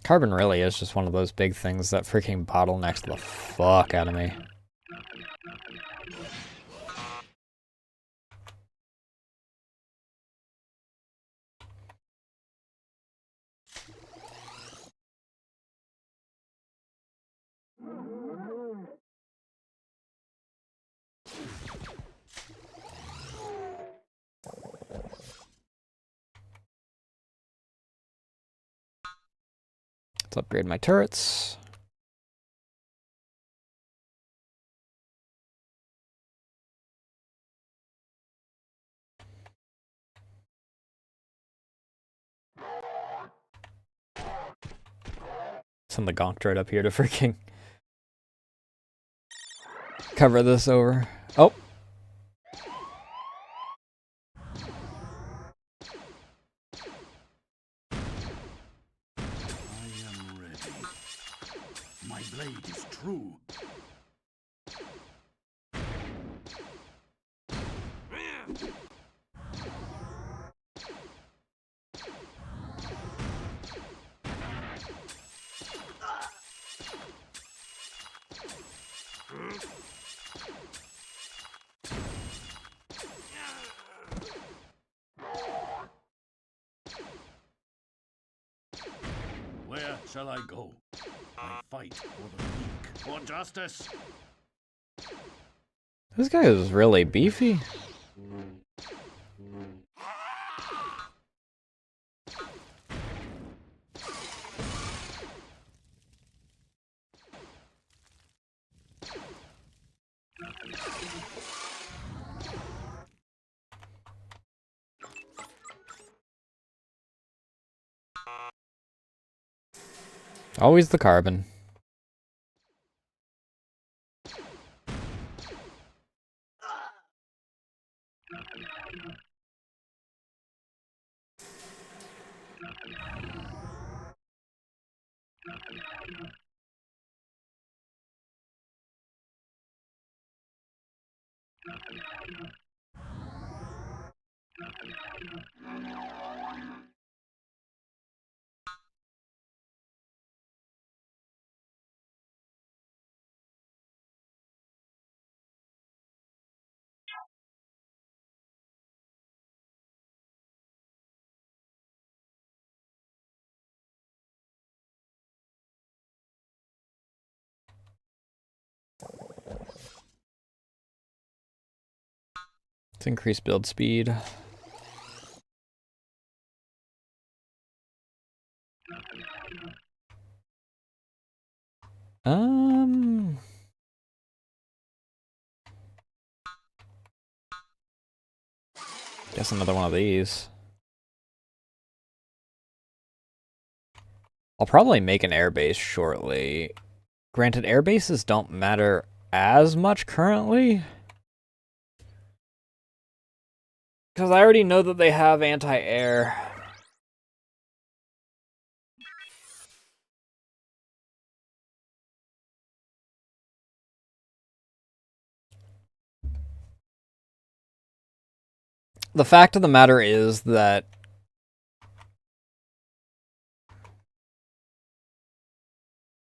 Carbon really is just one of those big things that freaking bottlenecks the fuck out of me. Let's upgrade my turrets. Send the gonk droid up here to freaking cover this over. Oh. I am ready. My blade is true. Where shall I go? I fight for the weak, for justice. This guy is really beefy. Always the carbon. Let's increase build speed. Guess another one of these. I'll probably make an airbase shortly. Granted, airbases don't matter as much currently, because I already know that they have anti-air. The fact of the matter is that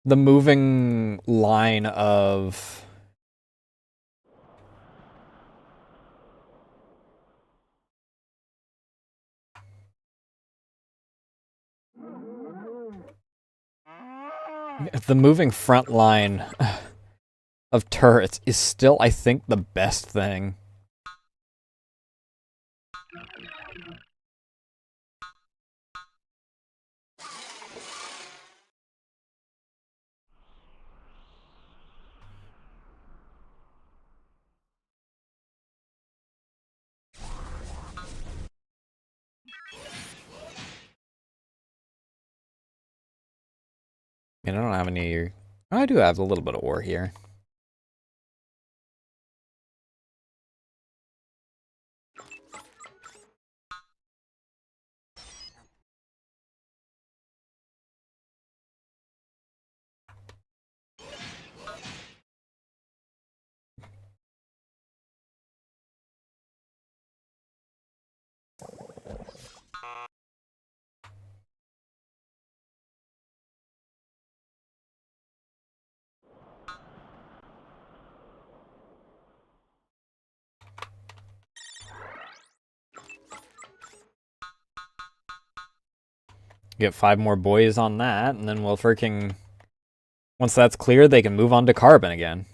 the moving line of the moving front line of turrets is still, I think, the best thing. And I don't have any... I do have a little bit of ore here. Get 5 more boys on that, and then we'll freaking... Once that's clear, they can move on to carbon again.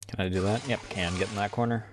Can I do that? Yep, can get in that corner.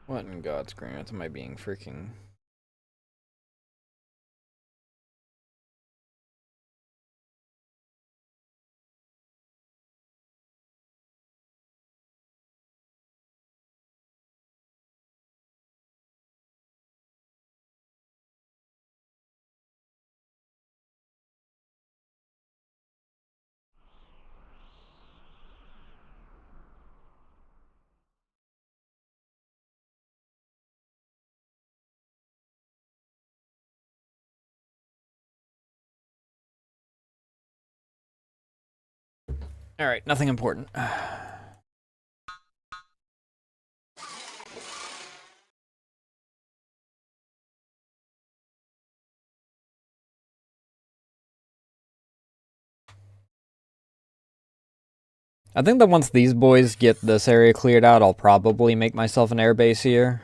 What in God's grant am I being freaking... Alright, nothing important. I think that once these boys get this area cleared out, I'll probably make myself an airbase here.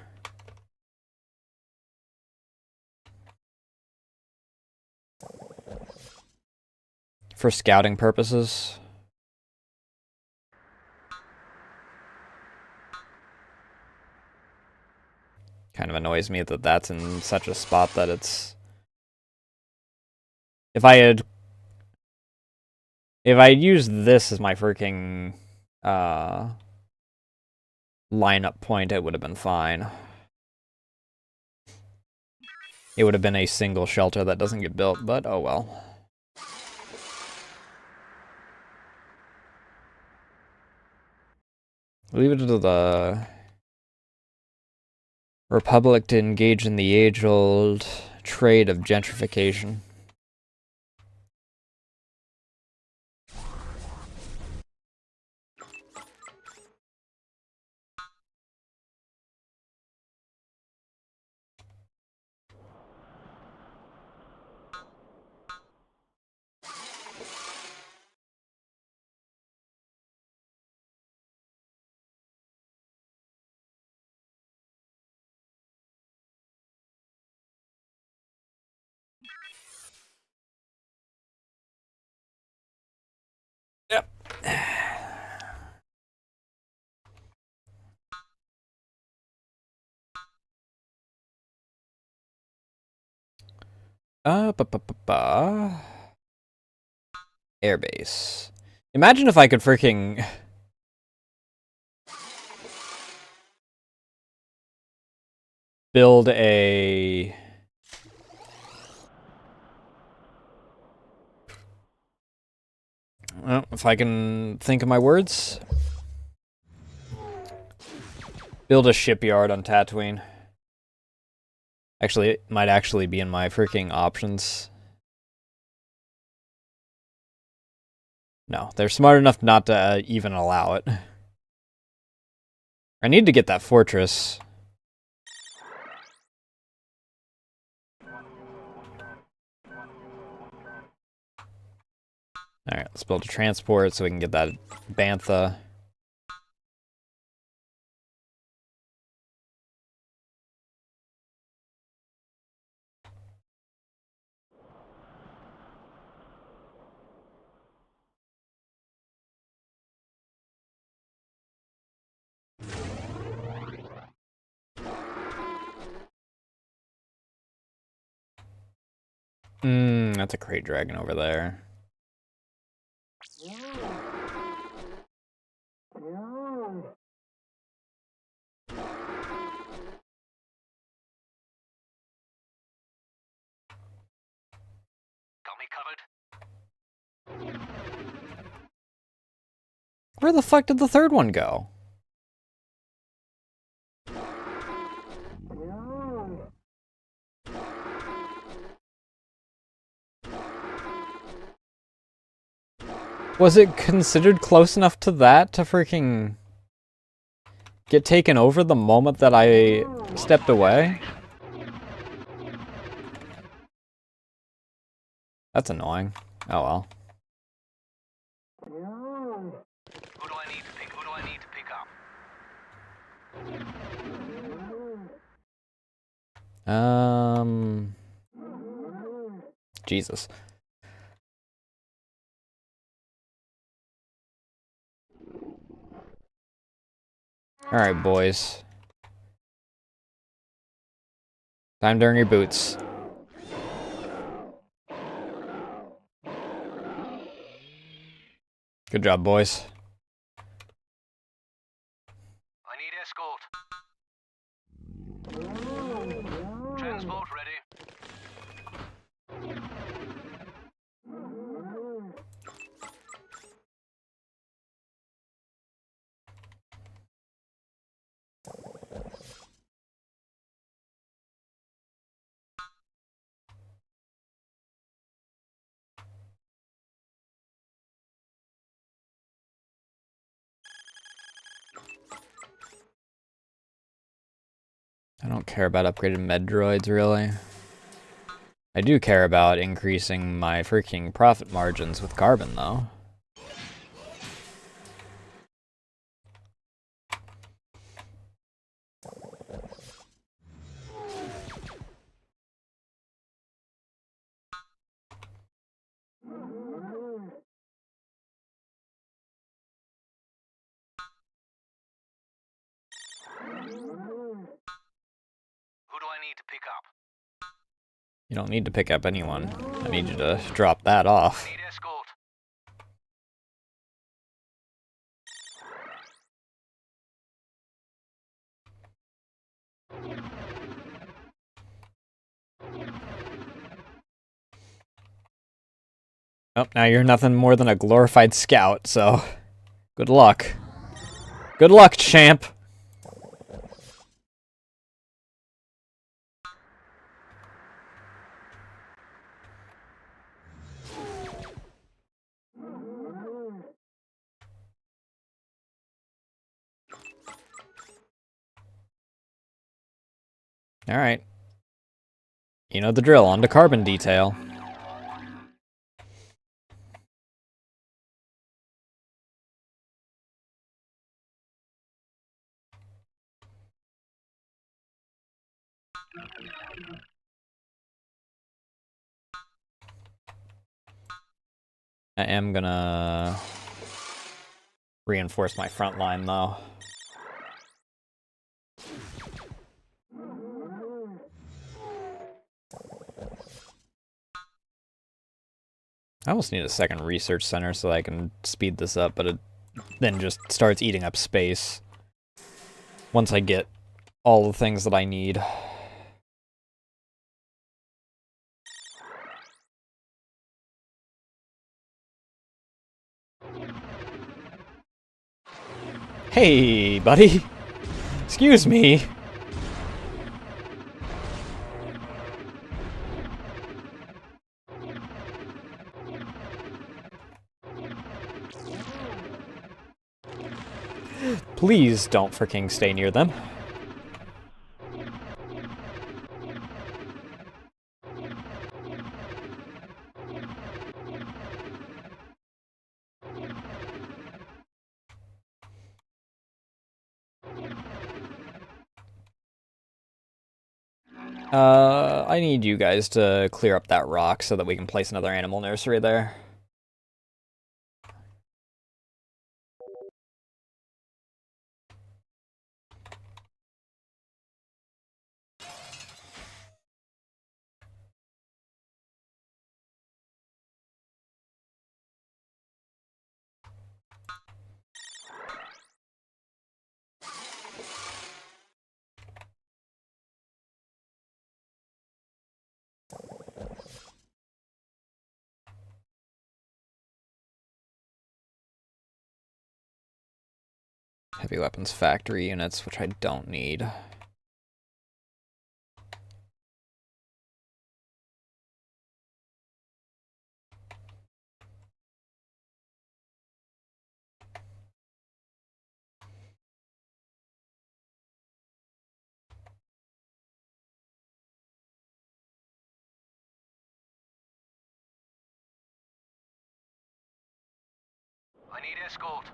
For scouting purposes. Kind of annoys me that that's in such a spot that it's... If I had used this as my freaking lineup point, it would have been fine. It would have been a single shelter that doesn't get built, but oh well. Leave it to the Republic to engage in the age-old trade of gentrification. Yep. Airbase. Imagine if I could freaking... build a... Well, if I can think of my words. Build a shipyard on Tatooine. Actually, it might actually be in my freaking options. No, they're smart enough not to even allow it. I need to get that fortress. Alright, let's build a transport so we can get that bantha. That's a crate dragon over there. Got me covered? Where the fuck did the third one go? Was it considered close enough to that to freaking get taken over the moment that I stepped away? That's annoying. Oh well. Who do I need to pick? Who do I need to pick up? Jesus. Alright, boys. Time to earn your boots. Good job, boys. I need escort. Transport ready. I don't care about upgraded med droids, really. I do care about increasing my freaking profit margins with carbon, though. Who do I need to pick up? You don't need to pick up anyone. I need you to drop that off. Need escort. Oh, now you're nothing more than a glorified scout, so good luck. Good luck, champ! Alright. You know the drill, on to carbon detail. I am gonna reinforce my front line, though. I almost need a second research center so I can speed this up, but it then just starts eating up space once I get all the things that I need. Hey, buddy! Excuse me! Please don't freaking stay near them. I need you guys to clear up that rock so that we can place another animal nursery there. Heavy weapons factory units, which I don't need. I need escort.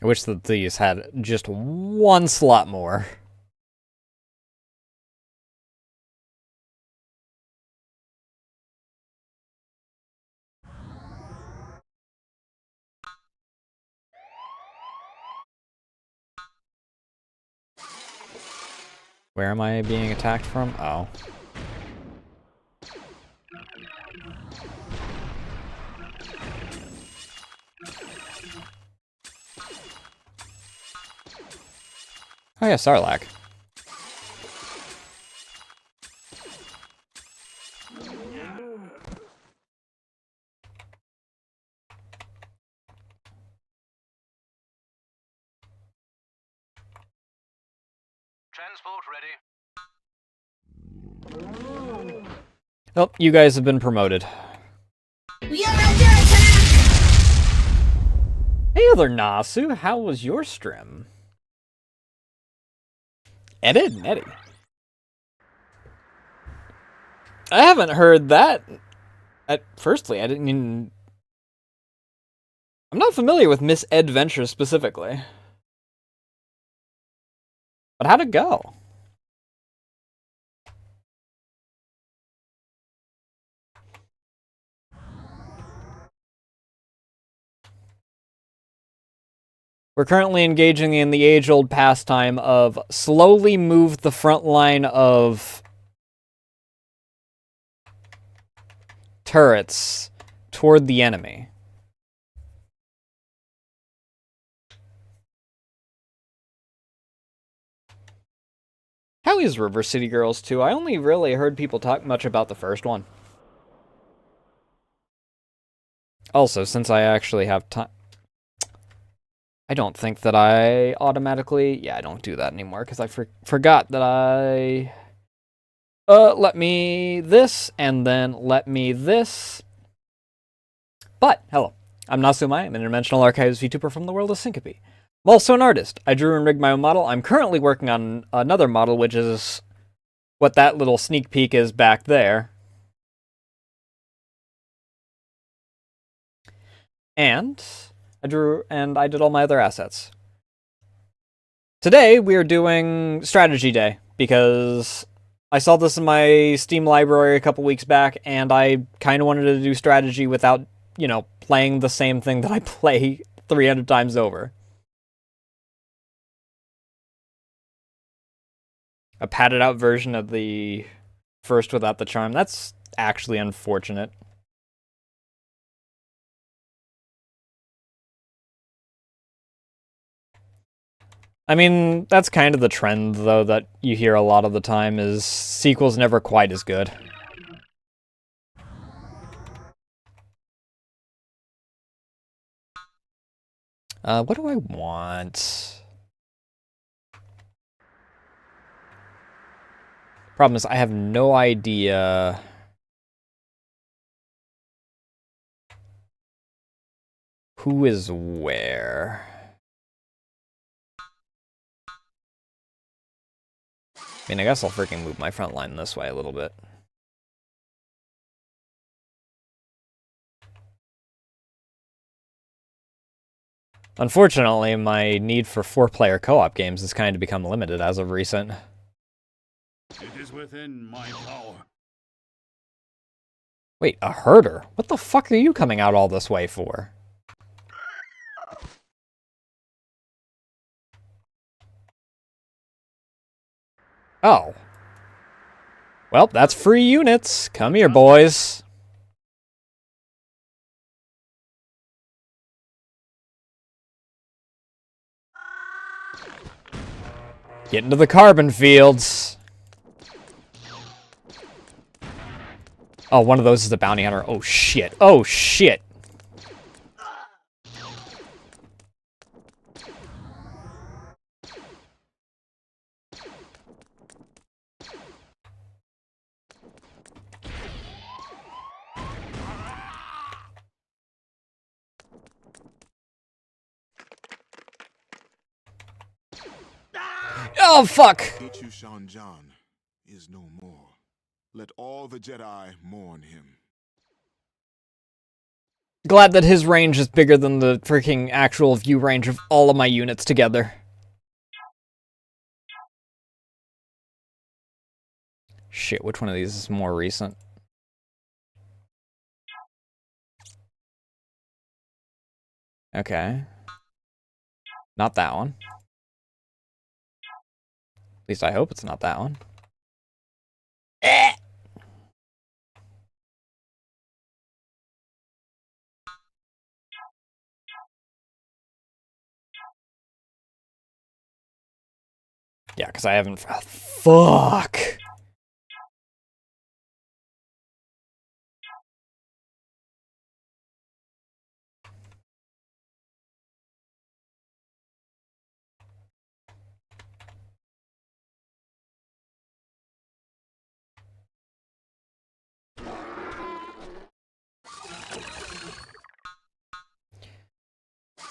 I wish that these had just one slot more. Where am I being attacked from? Oh. Oh yeah, Sarlacc. Transport ready. Oh, you guys have been promoted. We are under attack! Hey there, Nasu. How was your stream? Edit and Eddie. I haven't heard that. Firstly, I didn't even... I'm not familiar with Miss Adventure specifically. But how'd it go? We're currently engaging in the age-old pastime of slowly move the front line of turrets toward the enemy. How is River City Girls 2? I only really heard people talk much about the first one. Also, since I actually have time... I don't think that I automatically... Yeah, I don't do that anymore, because I forgot that I... let me this, and then let me this. But, hello. I'm Nasu, Amaya. I'm an Interdimensional Archives VTuber from the world of Syncope. I'm also an artist. I drew and rigged my own model. I'm currently working on another model, which is what that little sneak peek is back there. And I drew and I did all my other assets. Today, we are doing Strategy Day, because I saw this in my Steam library a couple weeks back, and I kind of wanted to do strategy without, you know, playing the same thing that I play 300 times over. A padded out version of the first without the charm. That's actually unfortunate. I mean, that's kind of the trend, though, that you hear a lot of the time, is sequels never quite as good. What do I want? Problem is, I have no idea... who is where. I mean, I guess I'll freaking move my front line this way a little bit. Unfortunately, my need for 4-player co-op games has kind of become limited as of recent. It is within my power. Wait, a herder? What the fuck are you coming out all this way for? Oh. Well, that's free units. Come here, boys. Get into the carbon fields. Oh, one of those is a bounty hunter. Oh, shit. Oh, shit. Oh, fuck! Ichu Shanjan is no more. Let all the Jedi mourn him. Glad that his range is bigger than the freaking actual view range of all of my units together. Shit, which one of these is more recent? Okay. Not that one. At least I hope it's not that one. Yeah, because I haven't... fuck!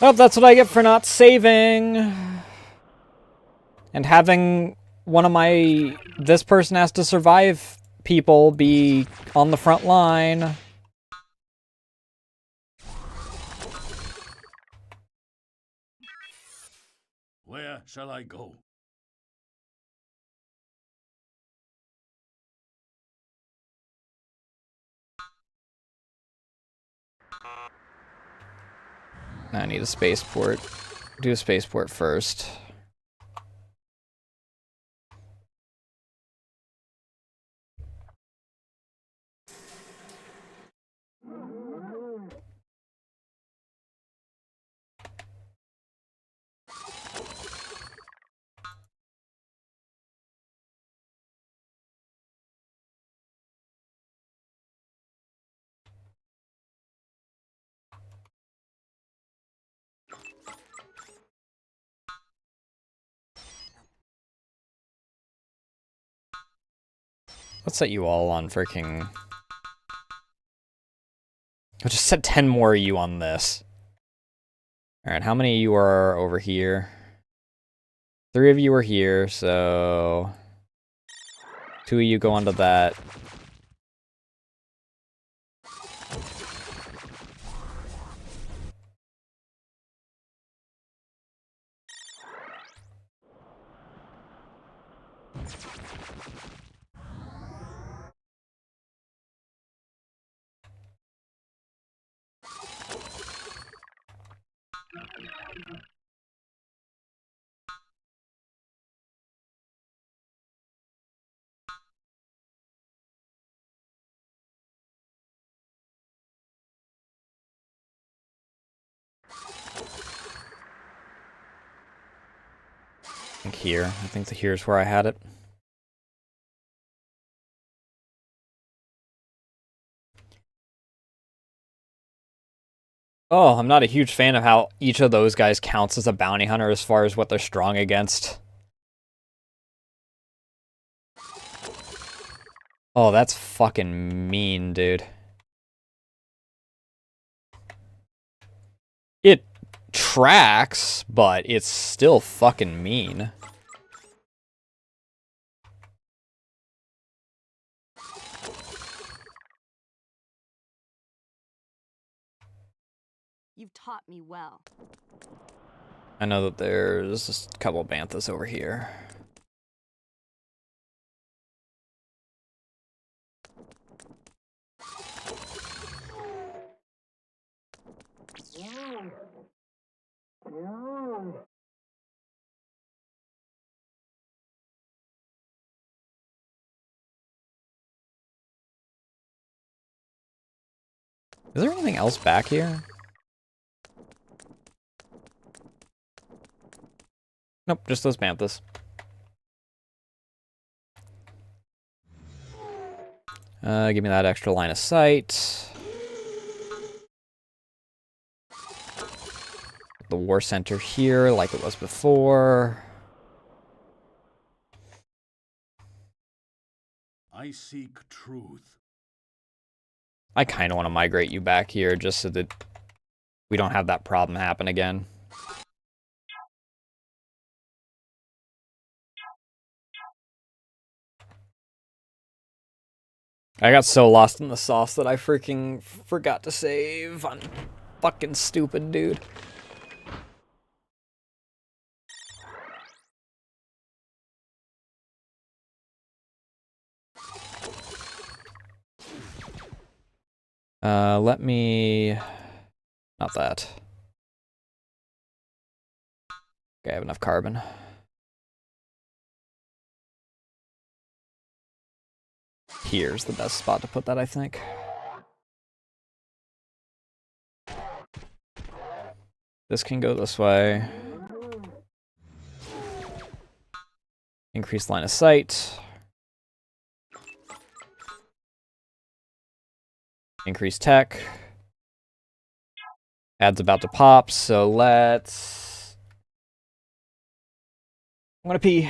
Oh, that's what I get for not saving. And having one of my... this person has to survive people be on the front line. Where shall I go? I need a spaceport. Do a spaceport first. Let's set you all on freaking... I'll just set 10 more of you on this. Alright, how many of you are over here? 3 of you are here, so... 2 of you go onto that. I think here. I think here's where I had it. Oh, I'm not a huge fan of how each of those guys counts as a bounty hunter as far as what they're strong against. Oh, that's fucking mean, dude. It tracks, but it's still fucking mean. You've taught me well. I know that there's a couple banthas over here. Is there anything else back here? Nope, just those banthas. Give me that extra line of sight. The war center here, like it was before. I seek truth. I kind of want to migrate you back here just so that we don't have that problem happen again. I got so lost in the sauce that I freaking forgot to save. I'm fucking stupid, dude. Let me... Not that. Okay, I have enough carbon. Here's the best spot to put that, I think. This can go this way. Increase line of sight. Increase tech. Ad's about to pop, so let's... I'm gonna pee.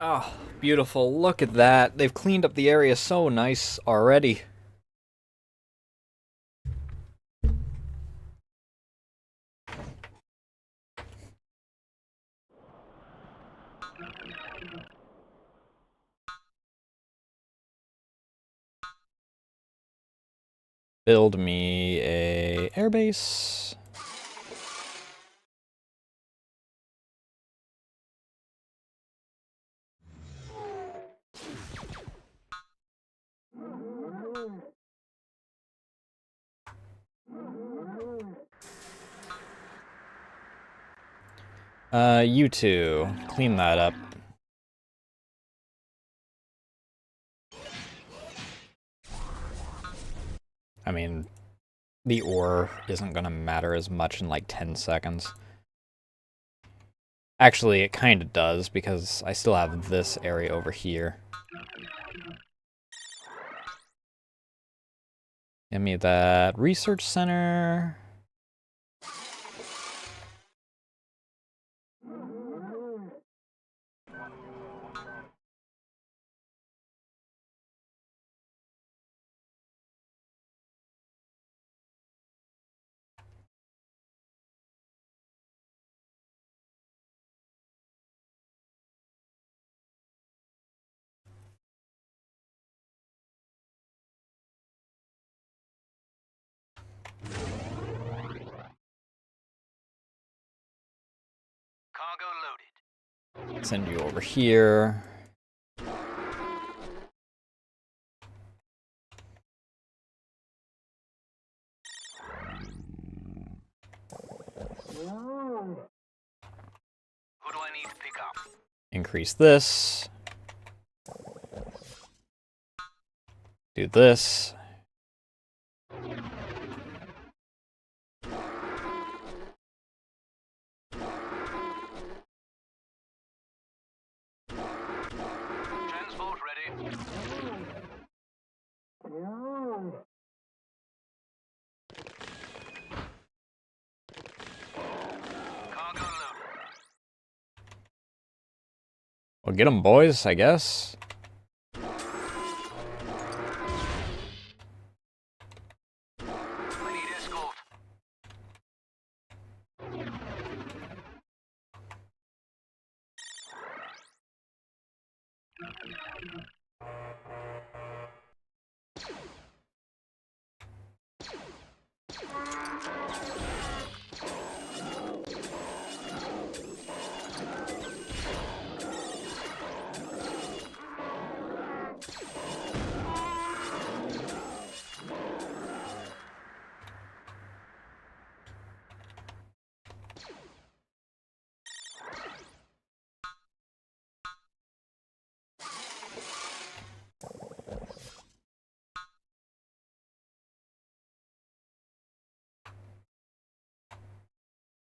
Oh, beautiful. Look at that. They've cleaned up the area so nice already. Build me a airbase. You two, clean that up. I mean, the ore isn't gonna matter as much in like 10 seconds. Actually, it kind of does, because I still have this area over here. Give me that research center. Cargo loaded. Send you over here. Who do I need to pick up? Increase this. Do this. Transport ready. Cargo loaded. Well, get them, boys, I guess. I need escort.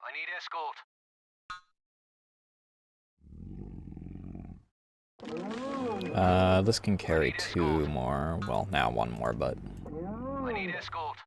I need escort. This can carry 2 more. Well, now 1 more, but... I need escort.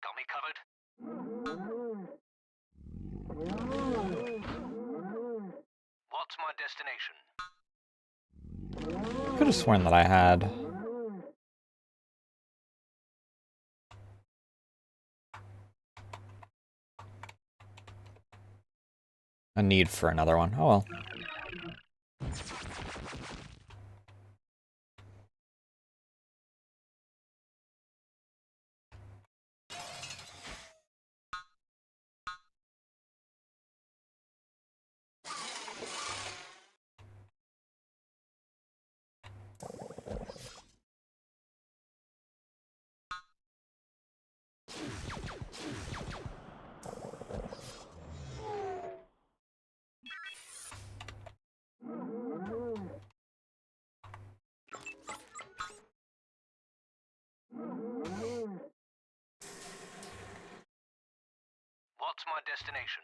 Got me covered. What's my destination? Could have sworn that I had. A need for another one. Oh well. What's my destination?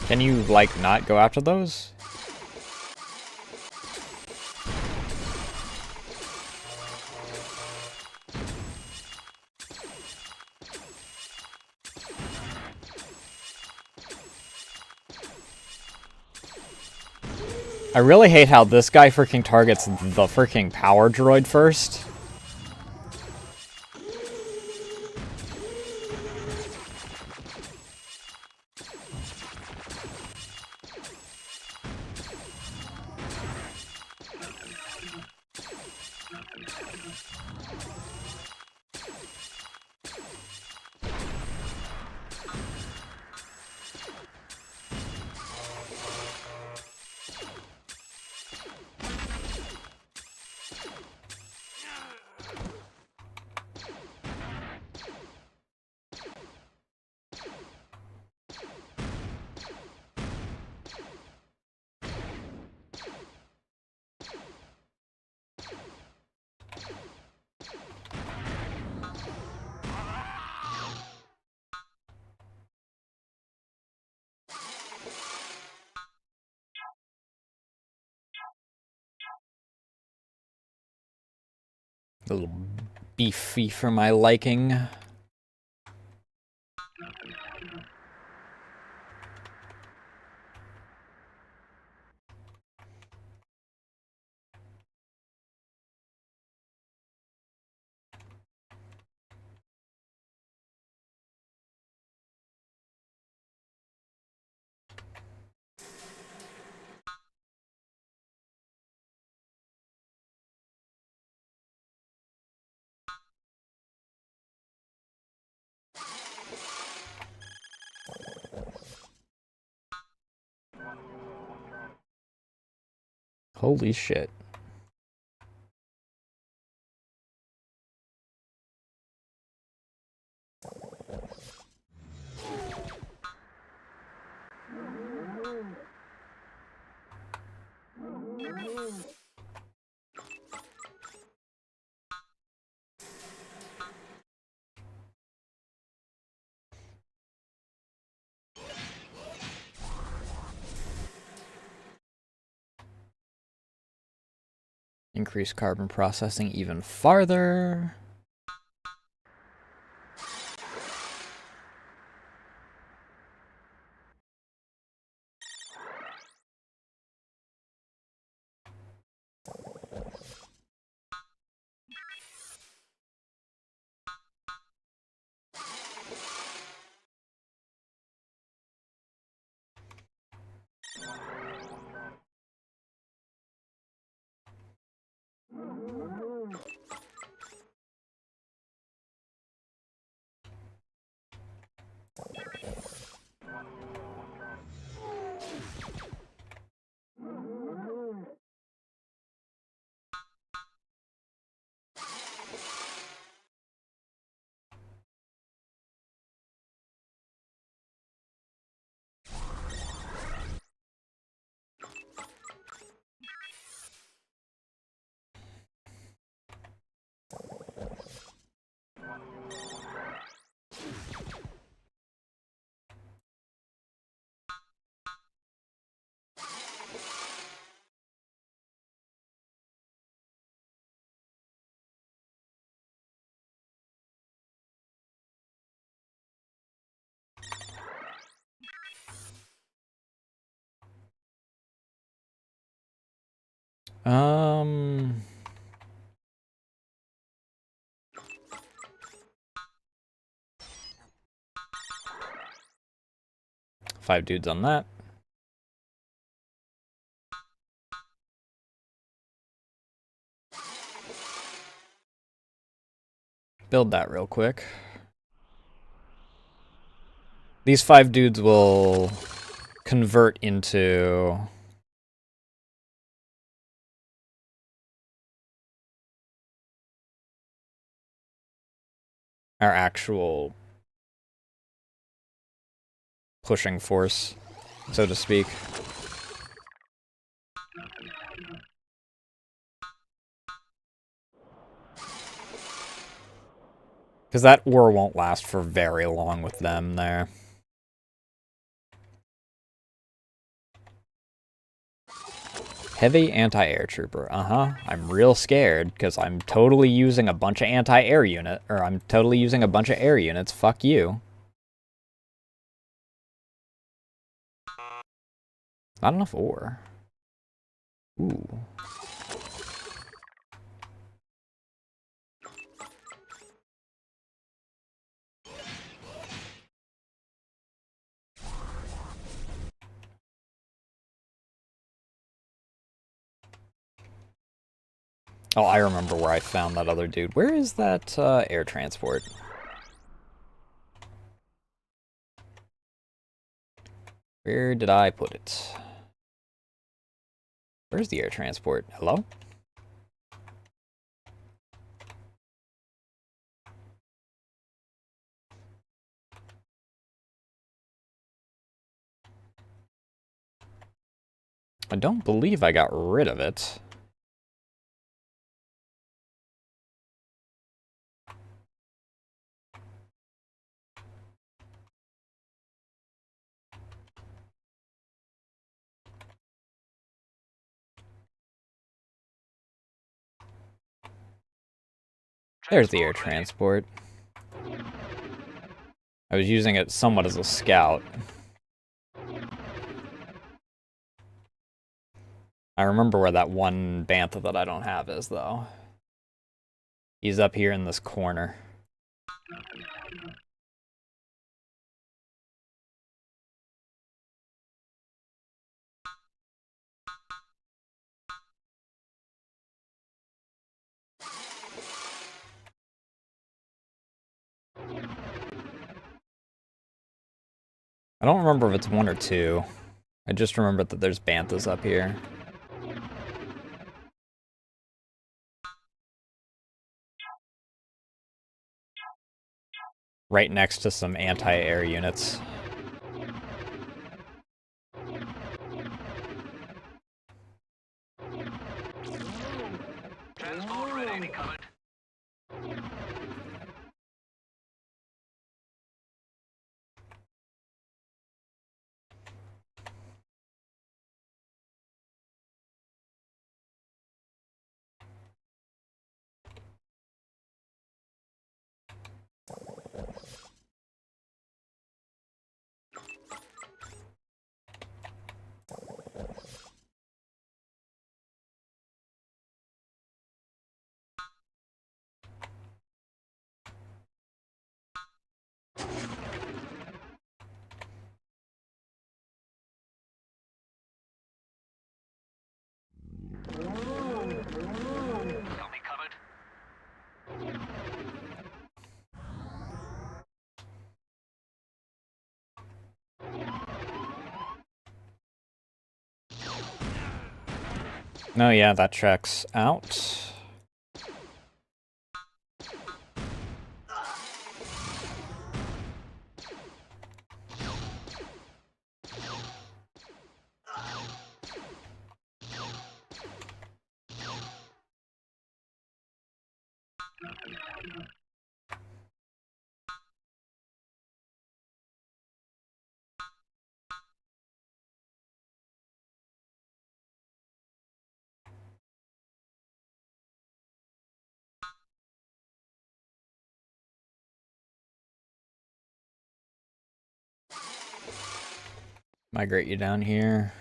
Can you, like, not go after those? I really hate how this guy freaking targets the freaking power droid first. A little beefy for my liking. Holy shit. Increase carbon processing even farther. Um... 5 dudes on that. Build that real quick. These 5 dudes will convert into our actual pushing force. so to speak. Because that war won't last for very long with them there. Heavy anti-air trooper. I'm real scared because I'm totally using a bunch of anti-air unit, or I'm totally using a bunch of air units. Fuck you. Not enough ore. Ooh. Oh, I remember where I found that other dude. Where is that air transport? Where did I put it? Where's the air transport? Hello? I don't believe I got rid of it. There's the air transport. I was using it somewhat as a scout. I remember where that one bantha that I don't have is, though. He's up here in this corner. I don't remember if it's one or two. I just remember that there's banthas up here. Right next to some anti-air units. Transport ready to cover. Got me covered. No, yeah, that checks out. Migrate you down here.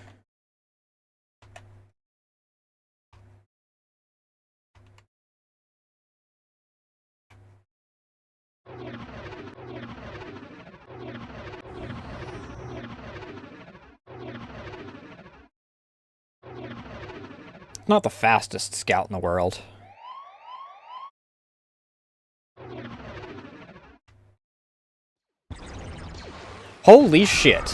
Not the fastest scout in the world. Holy shit.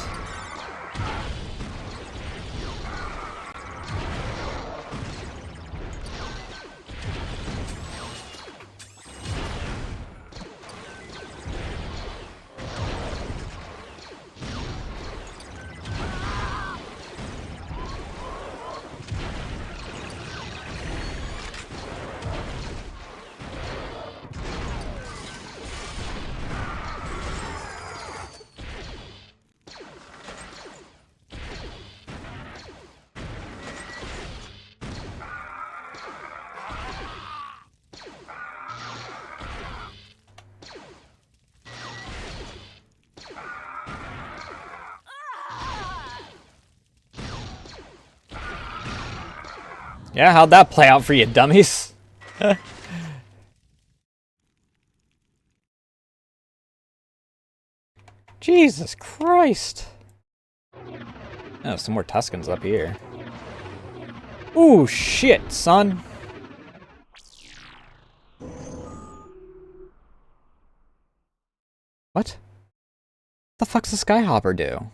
Yeah, how'd that play out for you, dummies? Jesus Christ. Oh, some more Tuscans up here. Ooh, shit, son. What? The fuck's the Skyhopper do?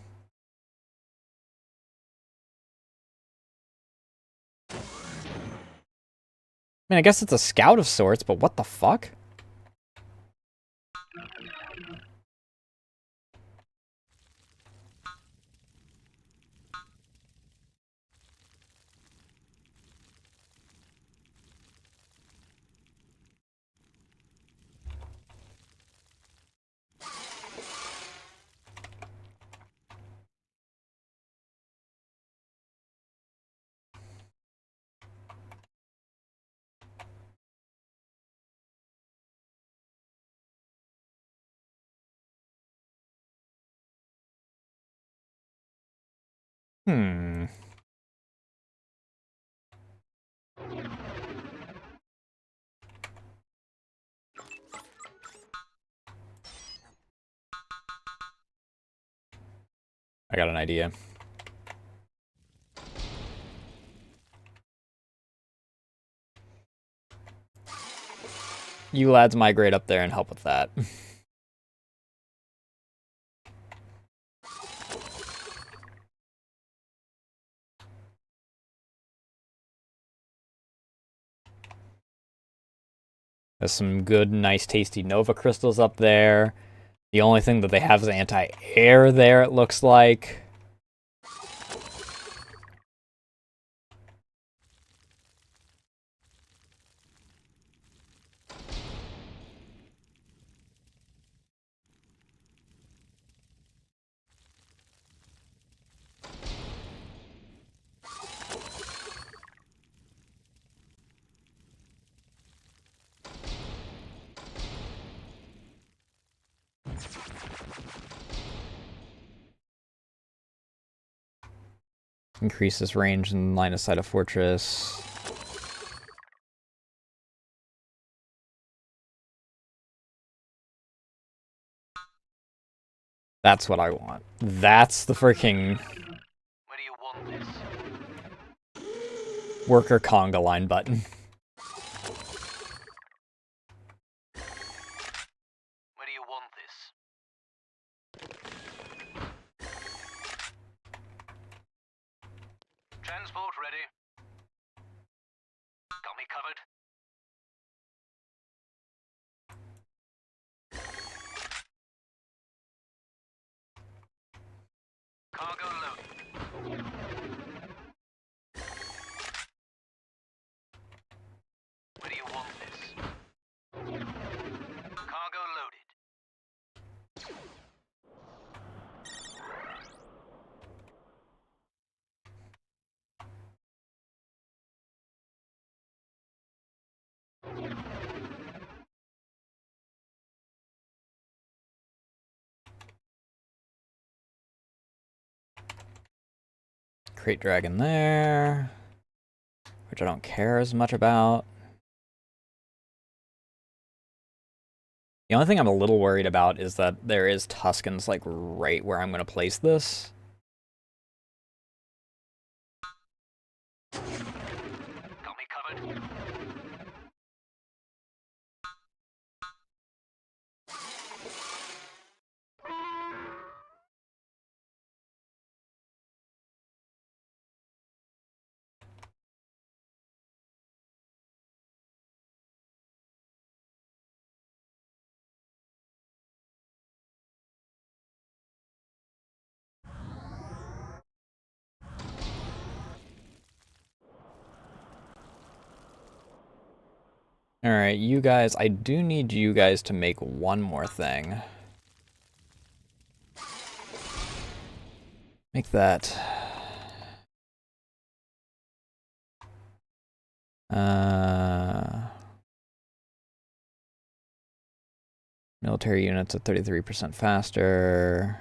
I mean, I guess it's a scout of sorts, but what the fuck? Hmm. I got an idea. You lads migrate up there and help with that. There's some good, nice, tasty Nova crystals up there. The only thing that they have is anti-air there, it looks like. Increases range and line of sight of fortress. That's what I want. That's the freaking Where do you want this? worker conga line button. Where do you want this? Transport ready. Got me covered. Cargo loaded. Where do you want this? Cargo loaded. Crate dragon there, which I don't care as much about. The only thing I'm a little worried about is that there is Tuscans like right where I'm going to place this. Got me covered. Alright, you guys, I do need you guys to make one more thing. Make that... military units at 33% faster.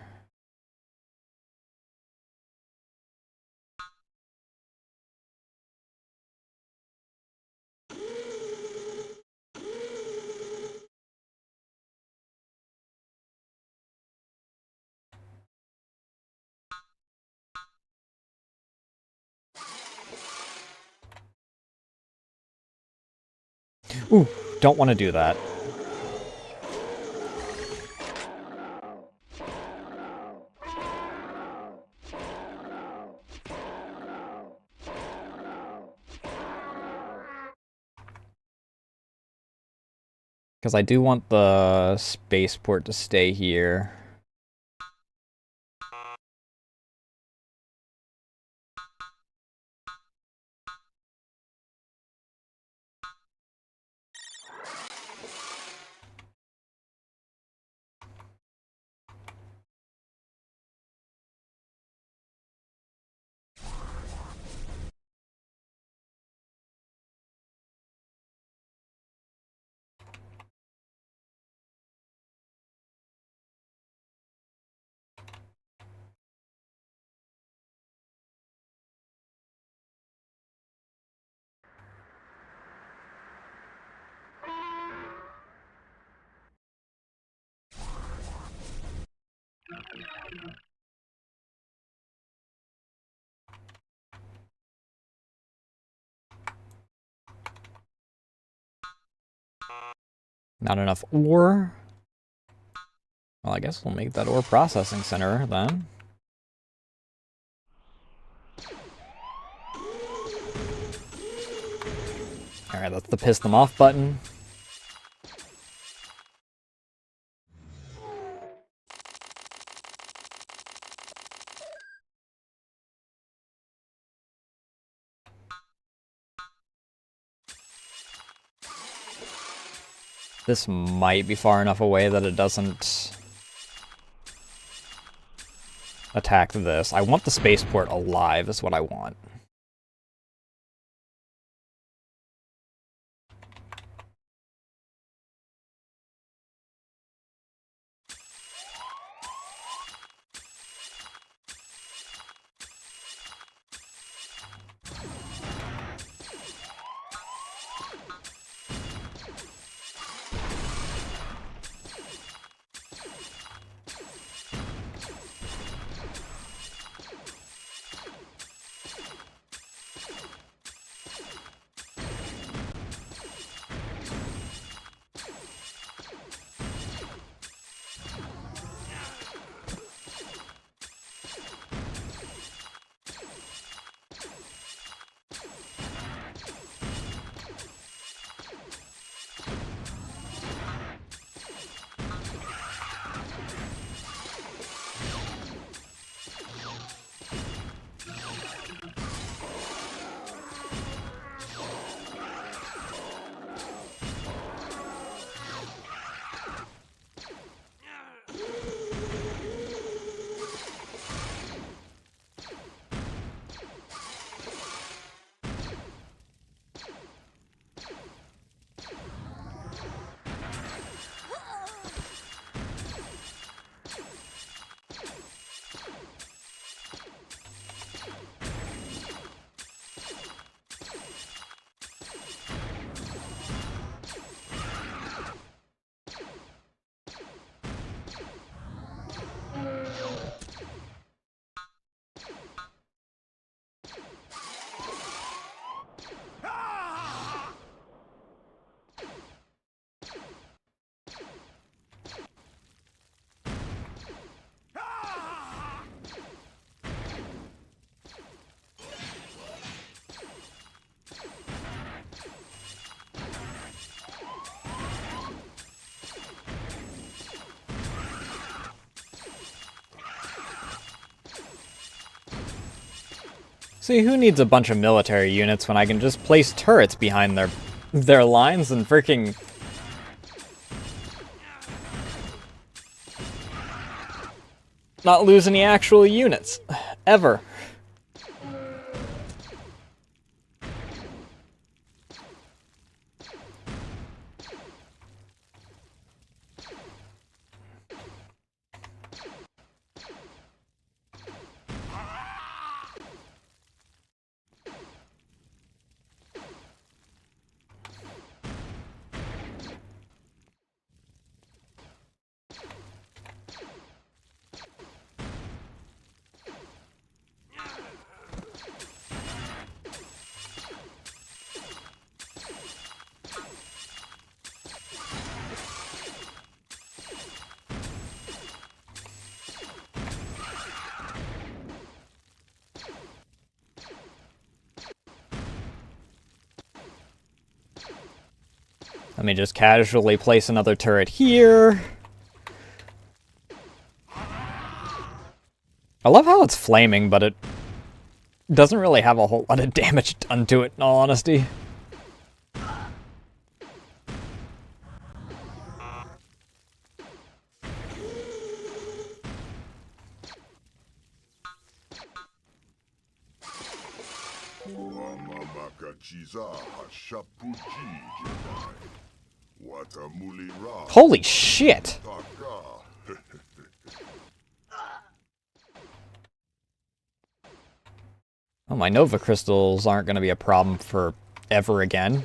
Ooh, don't want to do that. Because I do want the spaceport to stay here. Not enough ore. Well, I guess we'll make that ore processing center then. Alright, that's the piss them off button. This might be far enough away that it doesn't attack this. I want the spaceport alive is what I want. See, who needs a bunch of military units when I can just place turrets behind their lines and freaking... not lose any actual units. Ever. Let me just casually place another turret here. I love how it's flaming, but it doesn't really have a whole lot of damage done to it, in all honesty. Holy shit! Oh, my Nova Crystals aren't going to be a problem for ever again.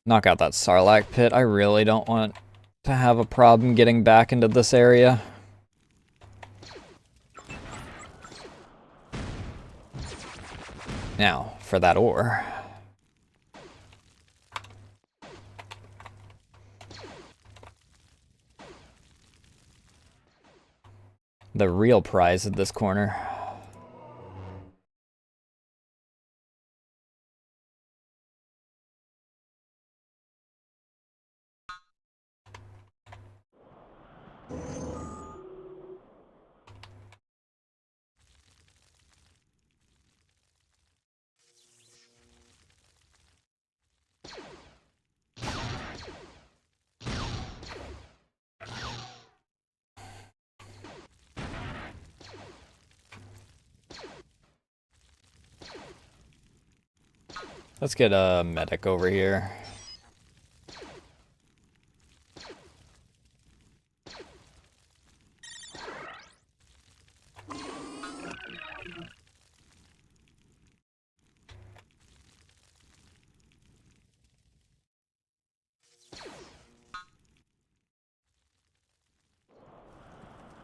Knock out that Sarlacc pit. I really don't want to have a problem getting back into this area. Now, for that ore. The real prize at this corner. Let's get a medic over here.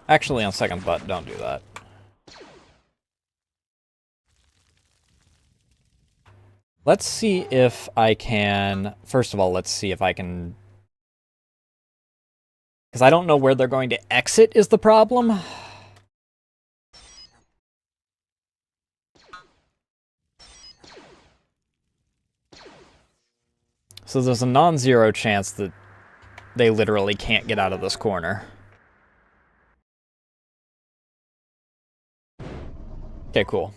Actually, on second thought, don't do that. Let's see if I can... First of all, let's see if I can... Because I don't know where they're going to exit is the problem. So there's a non-zero chance that they literally can't get out of this corner. Okay, cool.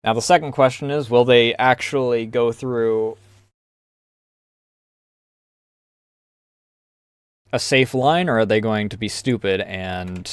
Now the second question is, will they actually go through a safe line, or are they going to be stupid and...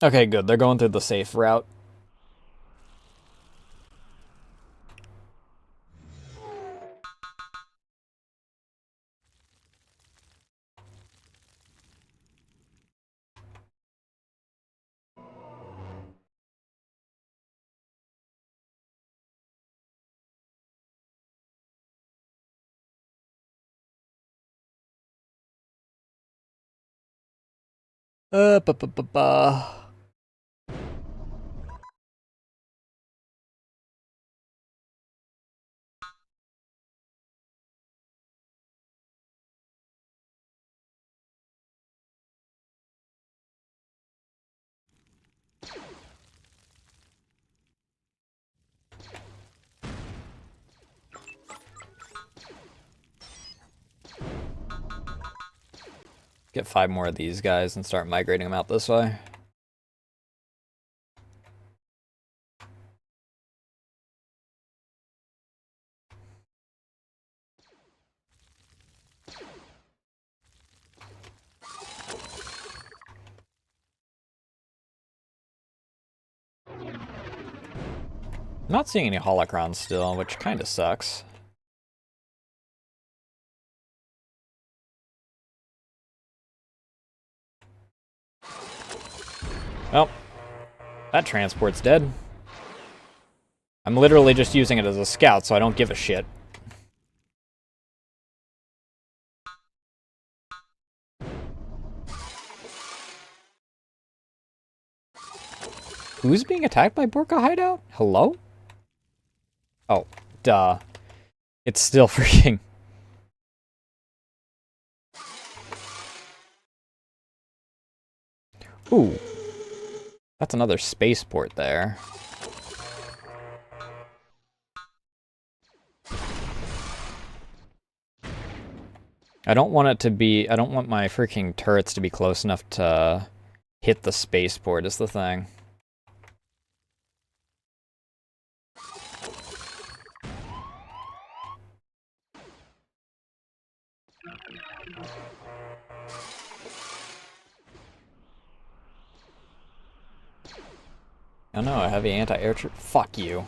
Okay, good. They're going through the safe route. Ba-ba-ba-ba. Get 5 more of these guys and start migrating them out this way. I'm not seeing any holocrons still, which kind of sucks. Well, that transport's dead. I'm literally just using it as a scout, so I don't give a shit. Who's being attacked by Borka Hideout? Hello? Oh, duh. It's still freaking... Ooh. That's another spaceport there. I don't want it to be... I don't want my freaking turrets to be close enough to hit the spaceport is the thing. Oh no, a heavy anti-air troop. Fuck you.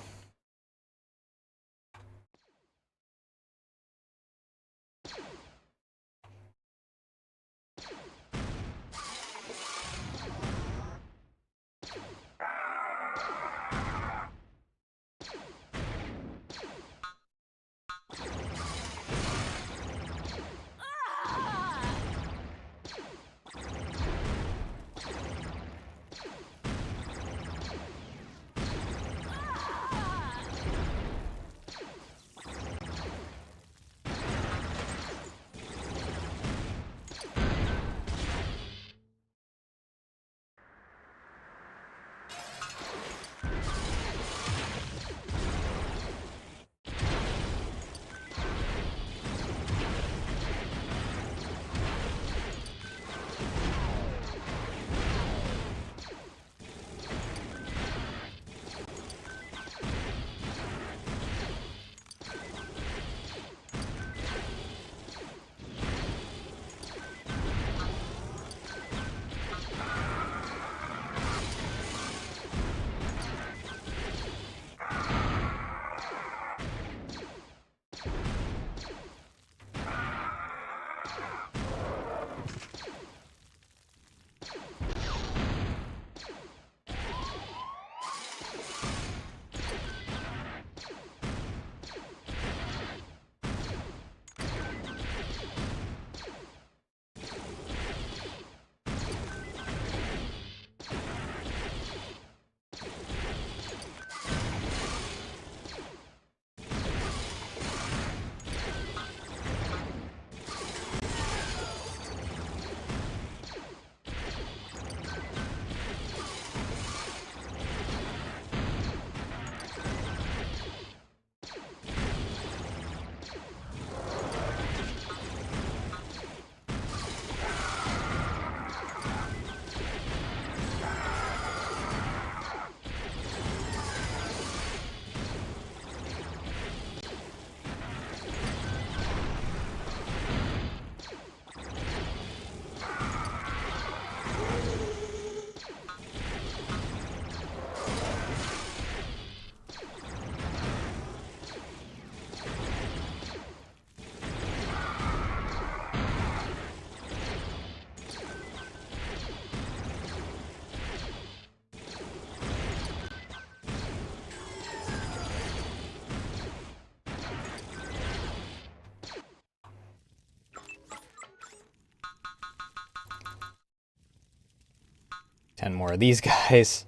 Ten more of these guys.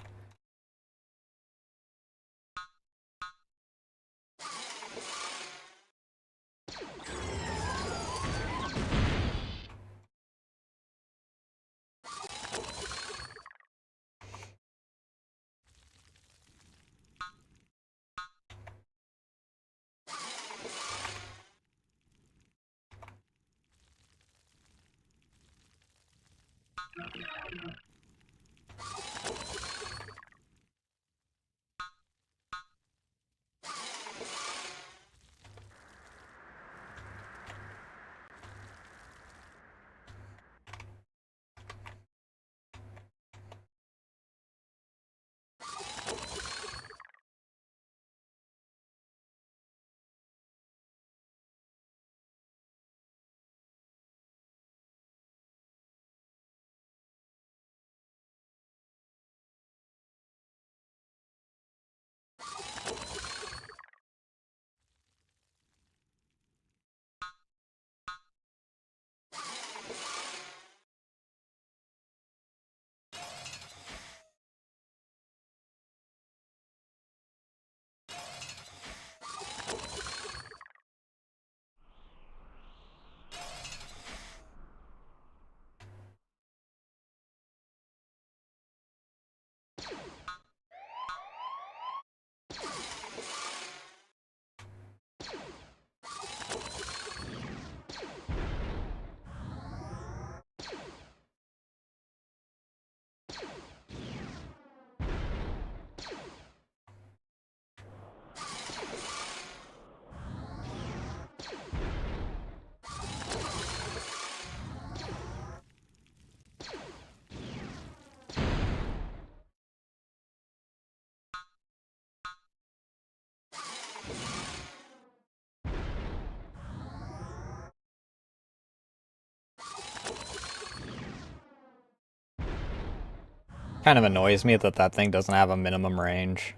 Kind of annoys me that that thing doesn't have a minimum range.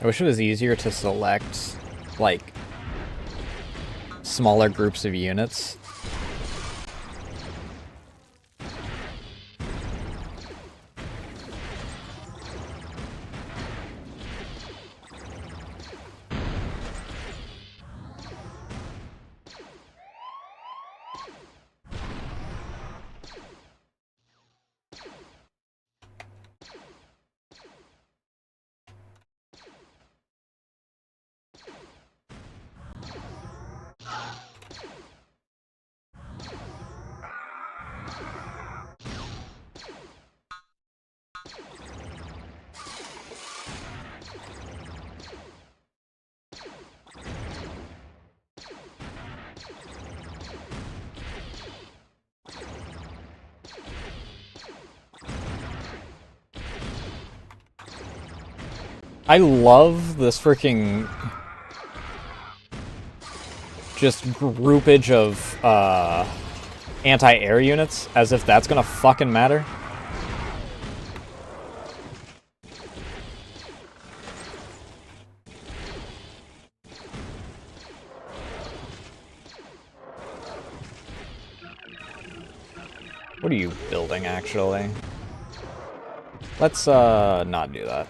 I wish it was easier to select, like, smaller groups of units. I love this freaking just groupage of anti-air units, as if that's gonna fucking matter. What are you building, actually? Let's not do that.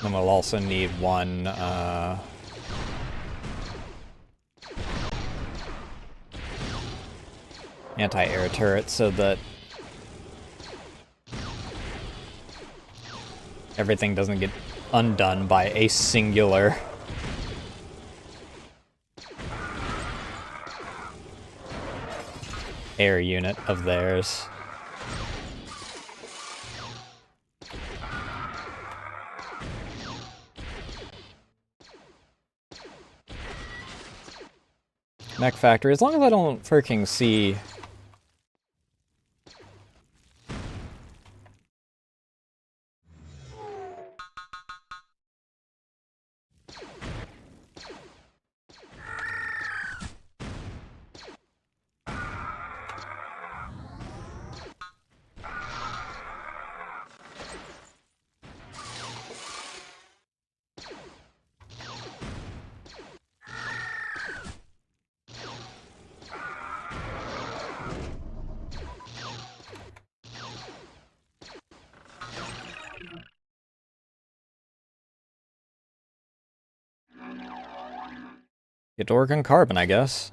And we'll also need one, anti-air turret so that everything doesn't get undone by a singular air unit of theirs. Mech factory, as long as I don't freaking see Get to work on carbon, I guess.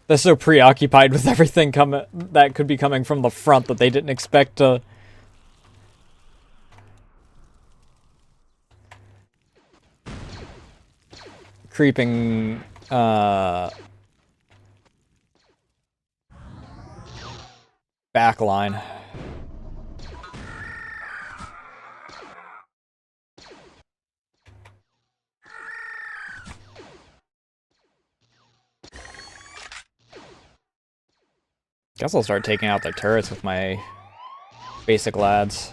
They're so preoccupied with everything that could be coming from the front that they didn't expect to... Creeping, backline. Guess I'll start taking out their turrets with my basic lads.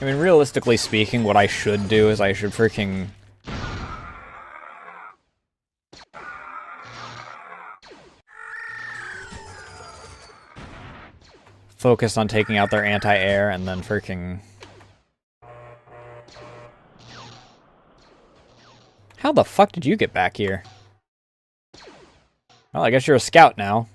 I mean, realistically speaking, what I should do is I should freaking... focus on taking out their anti-air and then freaking... How the fuck did you get back here? Well, I guess you're a scout now.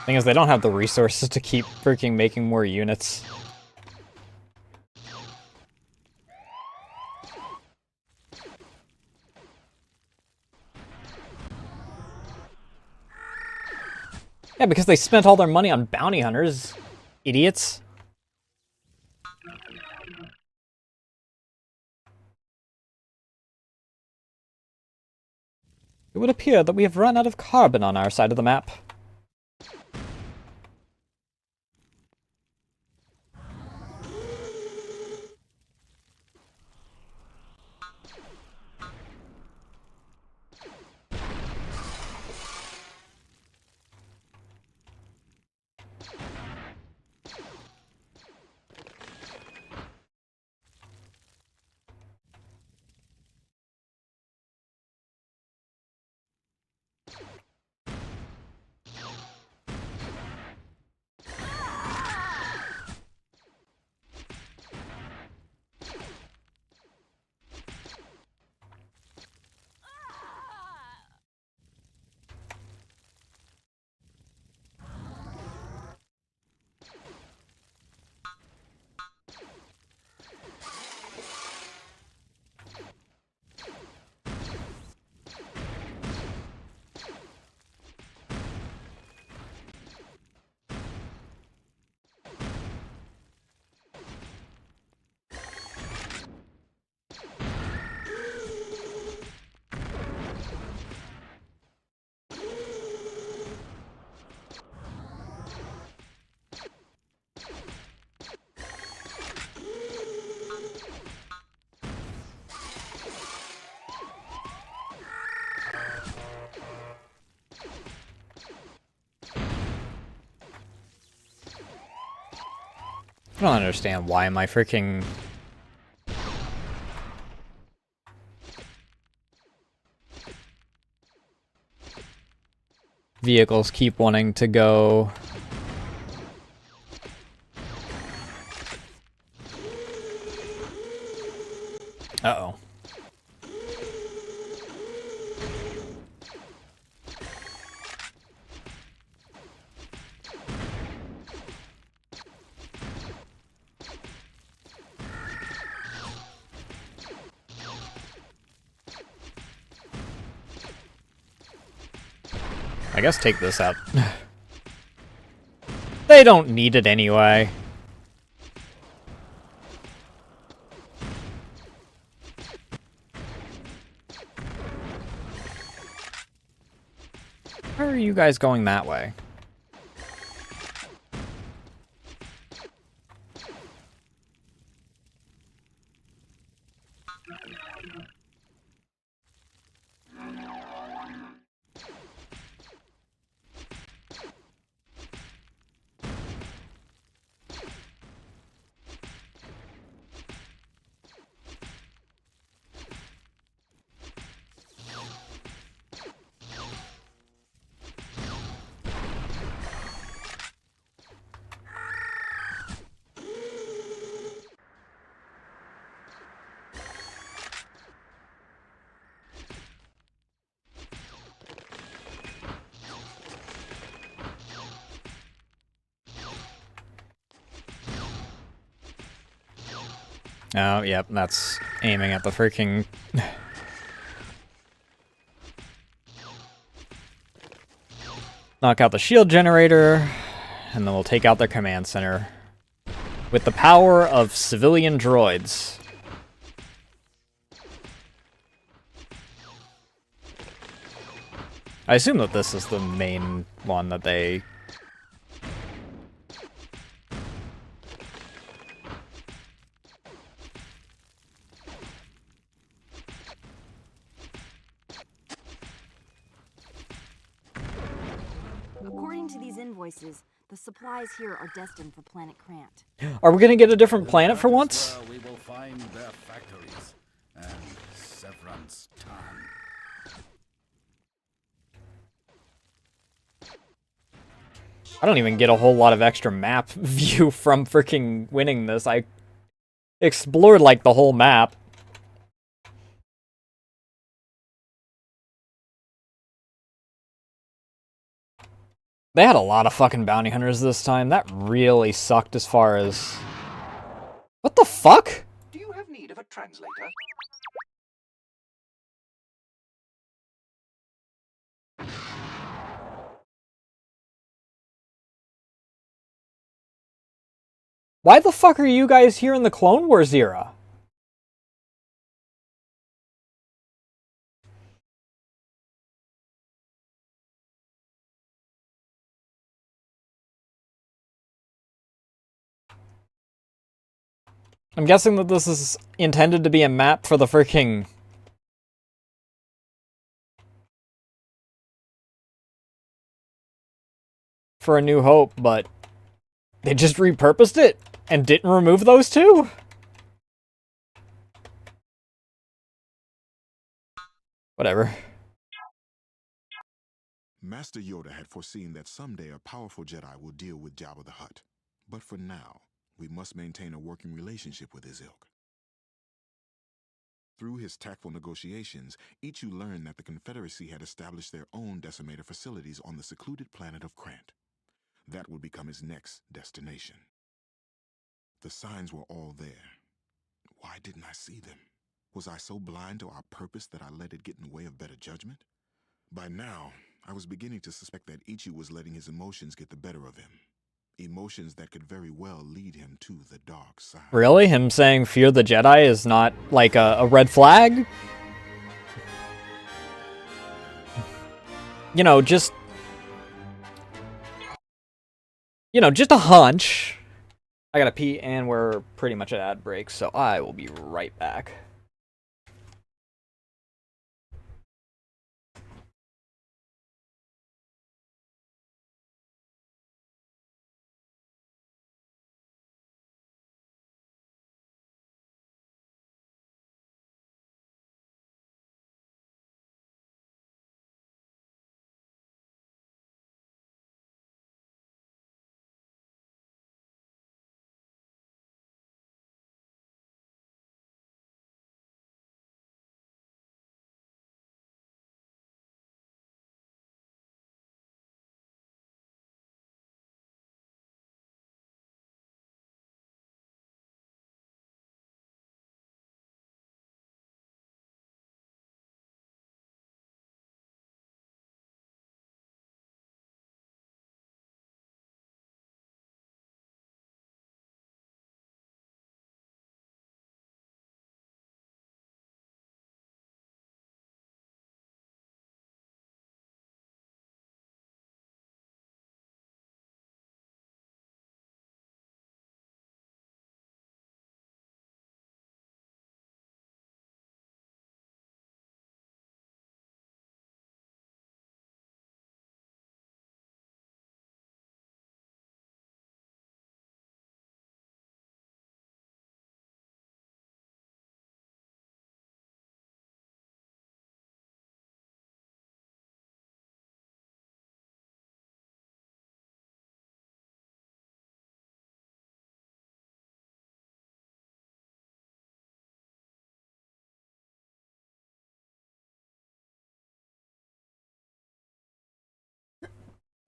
Thing is, they don't have the resources to keep freaking making more units. Yeah, because they spent all their money on bounty hunters. Idiots. It would appear that we have run out of carbon on our side of the map. I don't understand why my freaking vehicles keep wanting to go. Uh-oh. I guess take this out. They don't need it anyway. Why are you guys going that way? Oh, yep, that's aiming at the freaking... Knock out the shield generator, and then we'll take out their command center. With the power of civilian droids. I assume that this is the main one that they... According to these invoices, the supplies here are destined for planet Krant. Are we gonna get a different planet for once? We will find their factories and Severance Tan. I don't even get a whole lot of extra map view from freaking winning this. I explored like the whole map. They had a lot of fucking bounty hunters this time. That really sucked as far as... What the fuck? Do you have need of a translator? Why the fuck are you guys here in the Clone Wars era? I'm guessing that this is intended to be a map for the freaking... For A New Hope, but... They just repurposed it and didn't remove those two? Whatever. Master Yoda had foreseen that someday a powerful Jedi will deal with Jabba the Hutt. But for now, we must maintain a working relationship with his ilk. Through his tactful negotiations, Ichu learned that the Confederacy had established their own decimator facilities on the secluded planet of Krant. That would become his next destination. The signs were all there. Why didn't I see them? Was I so blind to our purpose that I let it get in the way of better judgment? By now, I was beginning to suspect that Ichu was letting his emotions get the better of him. Emotions that could very well lead him to the dark side. Really? Him saying fear the Jedi is not, like, a red flag? You know, just... You know, just a hunch. I gotta pee, and we're pretty much at ad break, so I will be right back.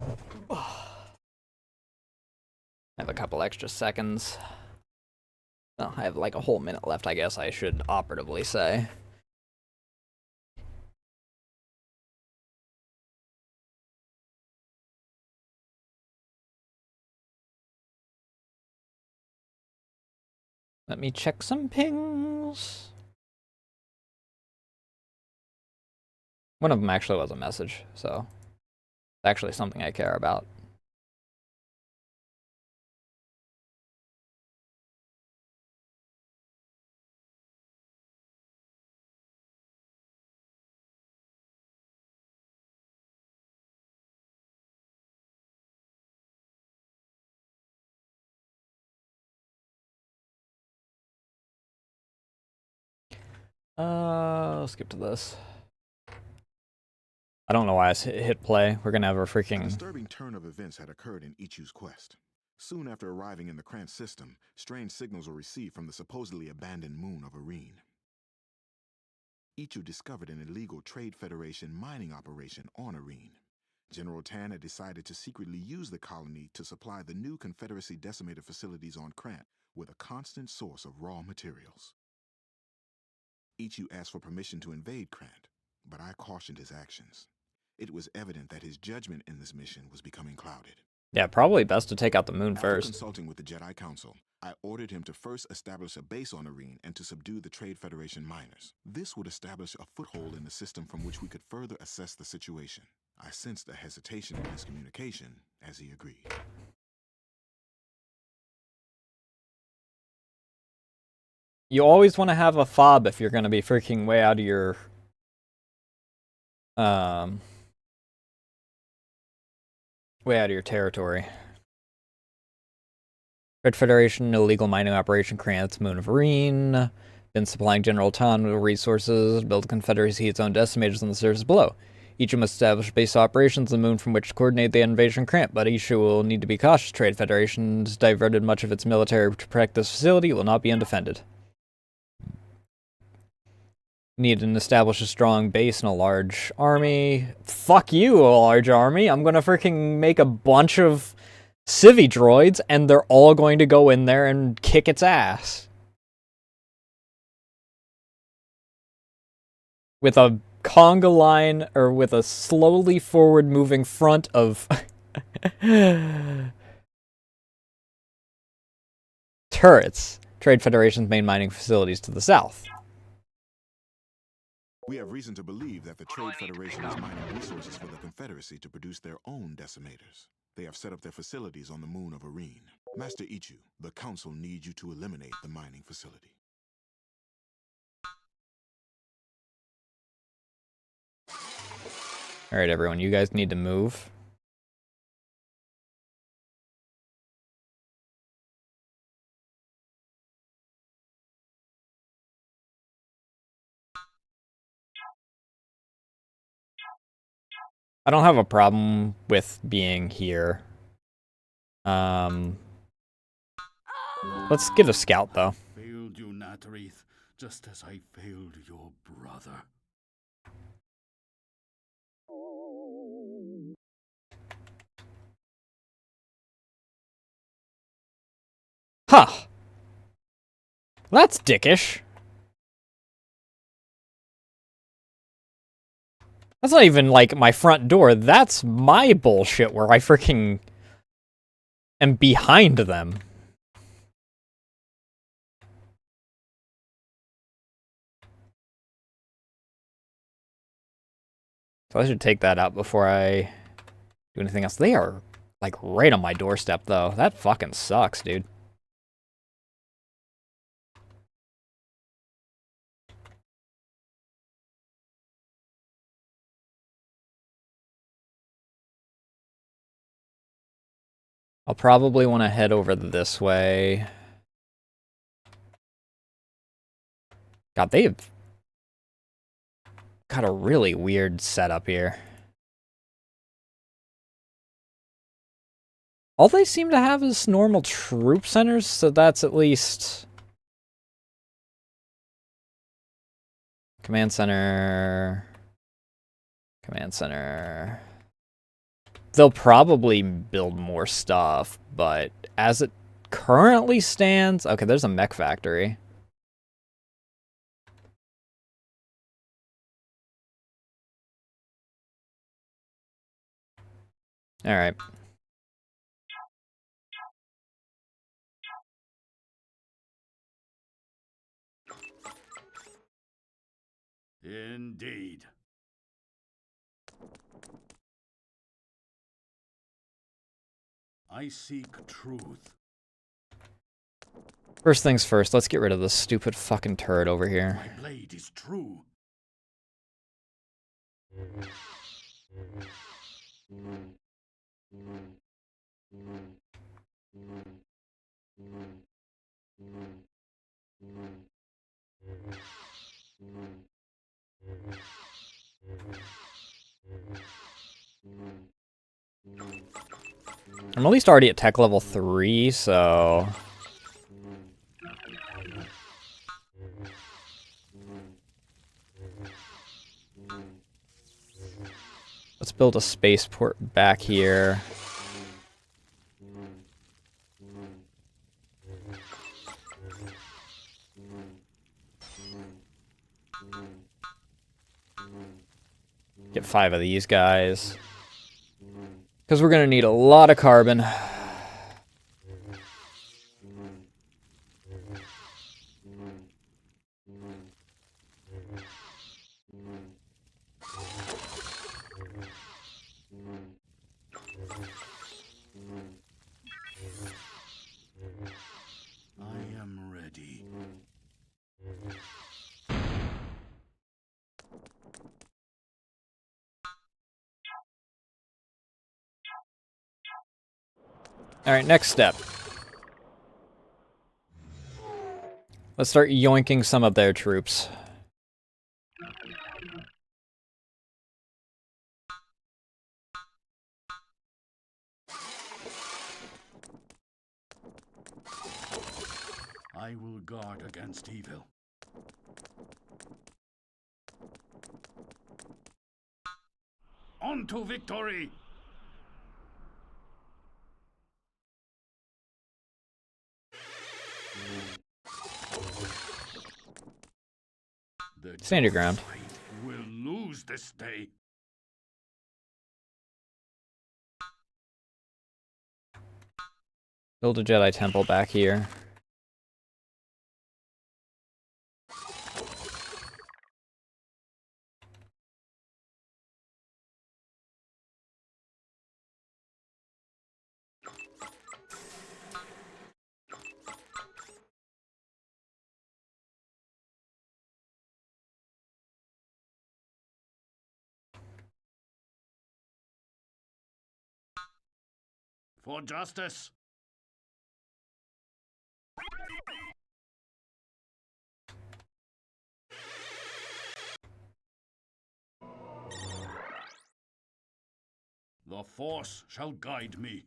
I have a couple extra seconds. Oh, I have like a whole minute left, I guess I should operatively say. Let me check some pings. One of them actually was a message, so it's actually something I care about. Let's skip to this. I don't know why I hit play. We're gonna have a A freaking... disturbing turn of events had occurred in Ichu's quest. Soon after arriving in the Krant system, strange signals were received from the supposedly abandoned moon of Arene. Ichu discovered an illegal Trade Federation mining operation on Arene. General Tan had decided to secretly use the colony to supply the new Confederacy decimator facilities on Krant with a constant source of raw materials. Ichu asked for permission to invade Krant, but I cautioned his actions. It was evident that his judgment in this mission was becoming clouded. Yeah, probably best to take out the moon After first. consulting with the Jedi Council, I ordered him to first establish a base on Arene and to subdue the Trade Federation miners. This would establish a foothold in the system from which we could further assess the situation. I sensed a hesitation in his communication as he agreed. You always want to have a fob if you're going to be freaking way out of your... way out of your territory. Red Federation, illegal mining operation, Krant's Moon of Arene. Been supplying General Tan with resources, build a confederacy its own decimators on the surface below. Each must establish base operations on the moon from which to coordinate the invasion of Krant, but each will need to be cautious. Trade Federation's diverted much of its military to protect this facility. It will not be undefended. Need to establish a strong base and a large army. Fuck you, a large army. I'm gonna freaking make a bunch of civvy droids, and they're all going to go in there and kick its ass. With a conga line, or with a slowly forward-moving front of... turrets. Trade Federation's main mining facilities to the south. We have reason to believe that the Trade Federation is mining resources for the Confederacy to produce their own decimators. They have set up their facilities on the moon of Arene. Master Ichu, the Council needs you to eliminate the mining facility. Alright, everyone, you guys need to move. I don't have a problem with being here. Let's get a scout, though. Failed you, Natareth, just as I failed your brother. Huh. That's dickish. That's not even, like, my front door. That's my bullshit where I freaking am behind them. So I should take that out before I do anything else. They are, like, right on my doorstep, though. That fucking sucks, dude. I'll probably want to head over this way. God, they've got a really weird setup here. All they seem to have is normal troop centers, so that's at least... Command center... Command center... they'll probably build more stuff, but as it currently stands... Okay, there's a mech factory. Alright. Indeed. I seek truth. First things first, let's get rid of this stupid fucking turret over here. My blade is true. I'm at least already at tech level 3, so... Let's build a spaceport back here. Get 5 of these guys. Because we're going to need a lot of carbon. I am ready. Alright, next step. Let's start yoinking some of their troops. I will guard against evil. On to victory! The Stand your ground. fight will lose this day. Build a Jedi temple back here. For justice. The Force shall guide me.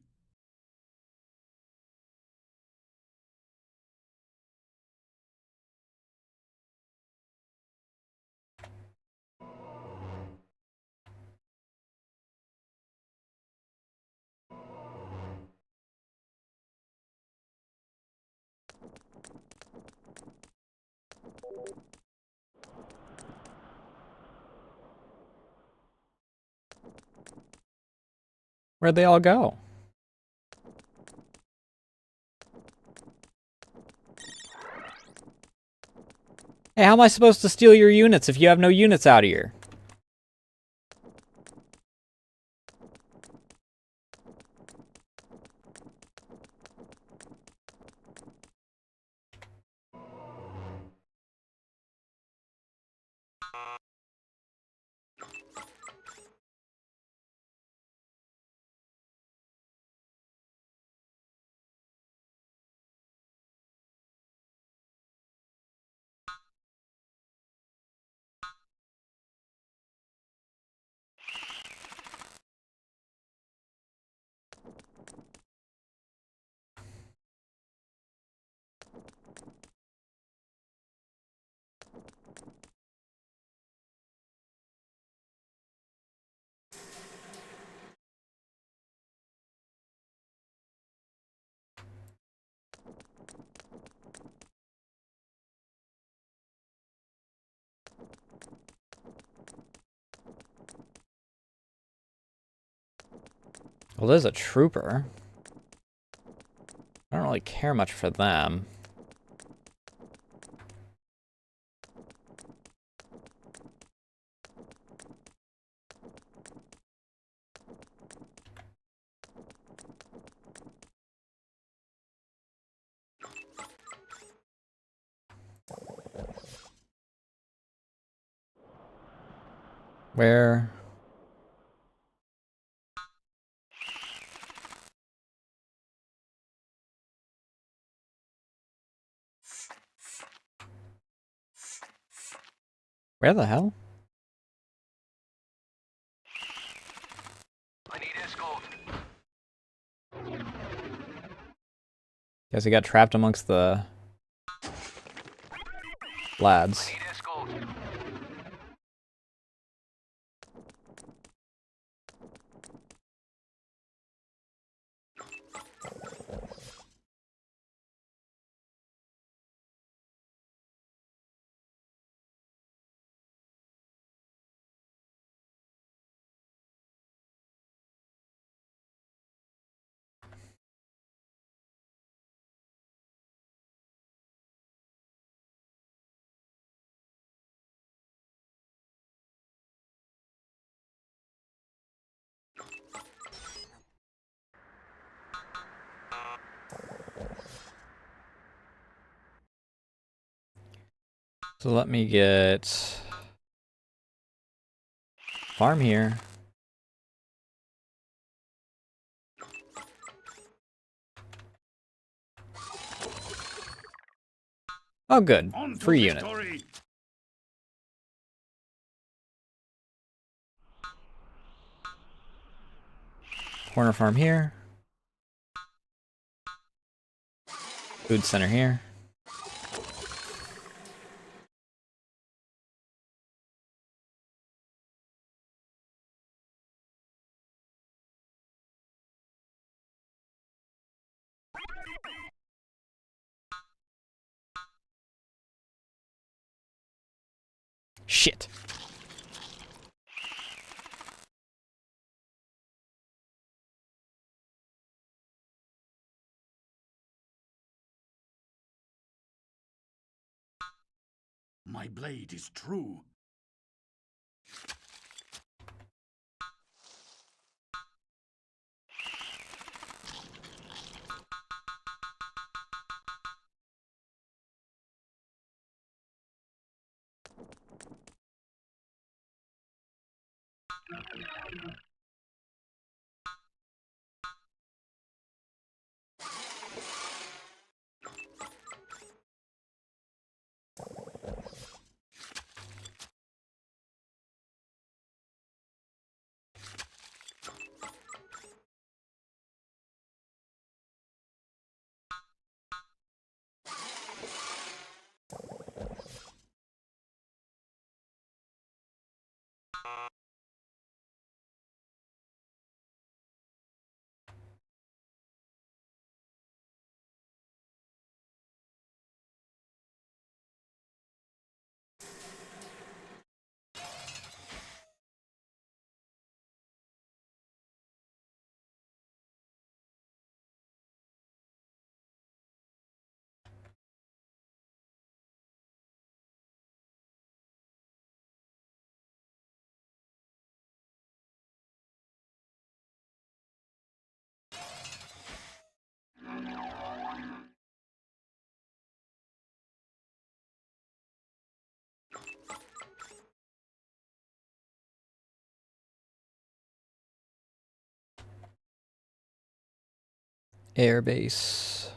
Where'd they all go? Hey, how am I supposed to steal your units if you have no units out here? Well, there's a trooper. I don't really care much for them. Where? Where the hell? I need escort. Guess he got trapped amongst the lads. I need escort. So let me get farm here. Oh, good. On to Free unit. victory! Corner farm here. Food center here. Shit. My blade is true. Airbase.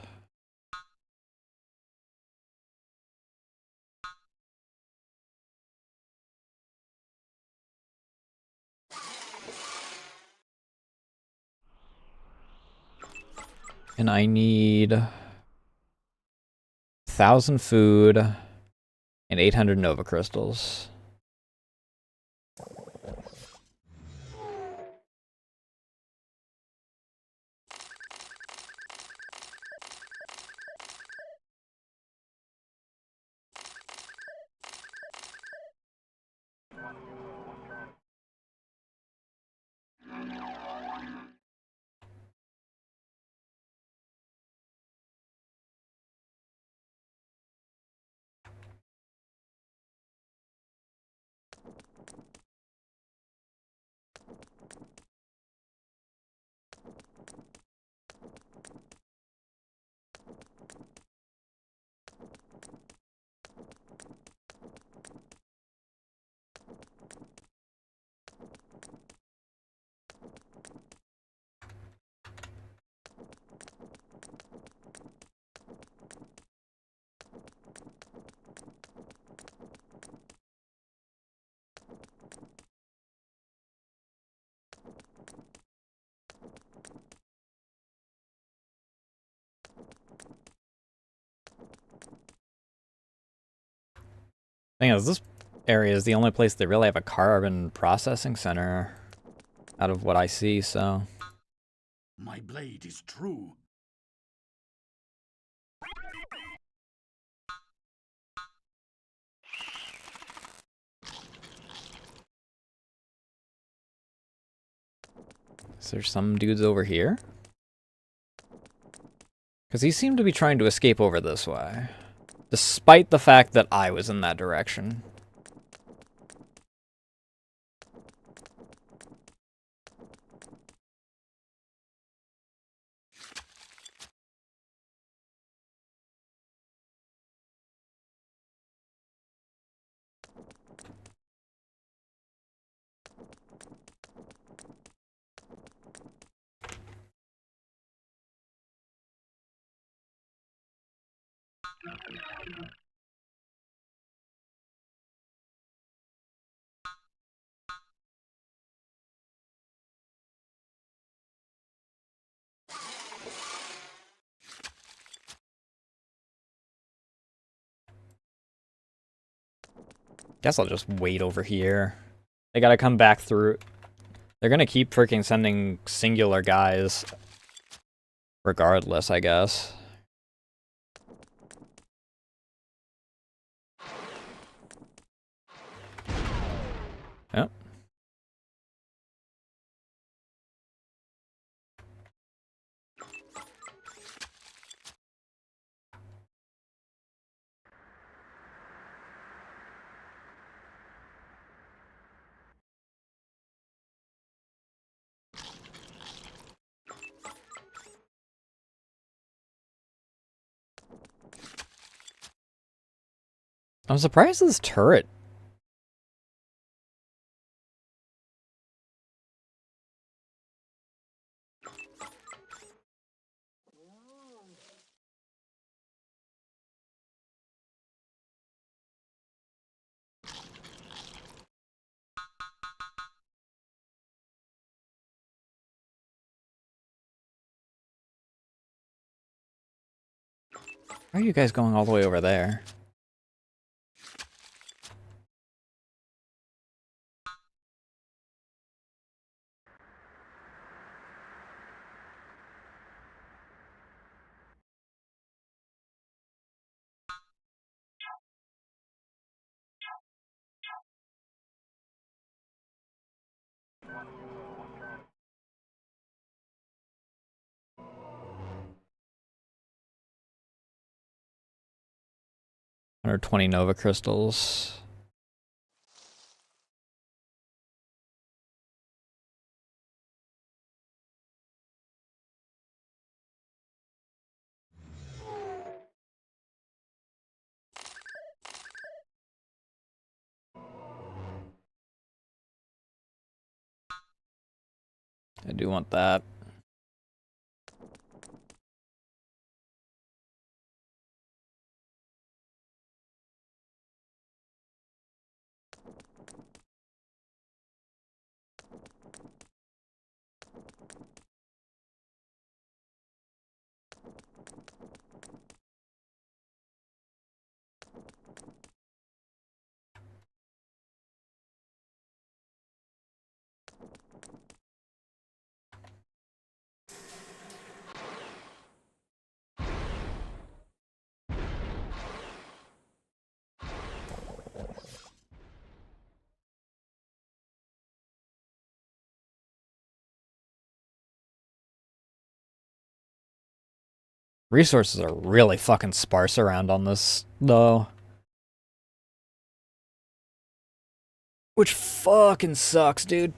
And I need 1,000 food and 800 Nova crystals. Thing is, this area is the only place they really have a carbon processing center out of what I see, so... My blade is true. Is there some dudes over here? Because he seemed to be trying to escape over this way. Despite the fact that I was in that direction. Guess I'll just wait over here. They gotta come back through. They're gonna keep freaking sending singular guys. Regardless, I guess. Yep. I'm surprised this turret. Why are you guys going all the way over there? Or 20 Nova crystals. I do want that. Resources are really fucking sparse around on this, though. Which fucking sucks, dude.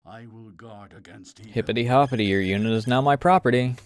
I will guard against evil. Hippity hoppity, your unit is now my property.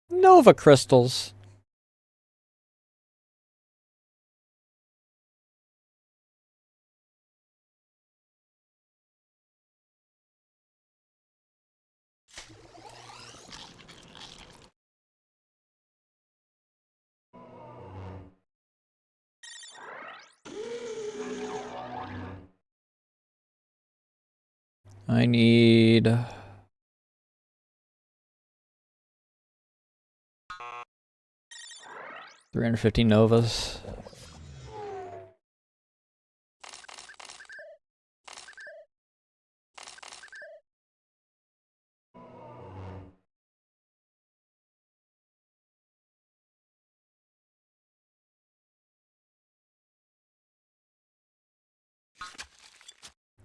Nova crystals. I need 350 novas.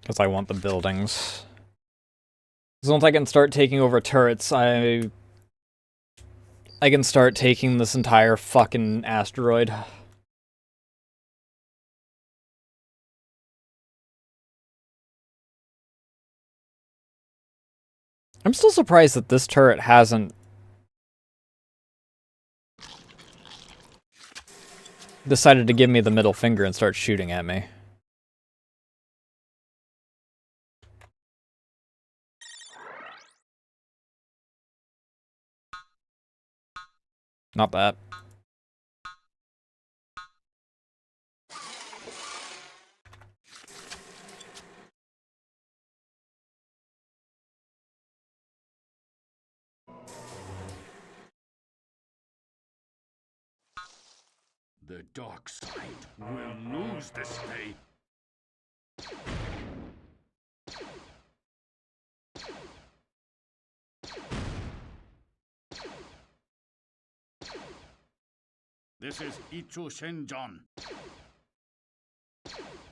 Because I want the buildings. Because once I can start taking over turrets, I can start taking this entire fucking asteroid. I'm still surprised that this turret hasn't decided to give me the middle finger and start shooting at me. Not that. The dark side will lose this day. This is Ichu Shenjan.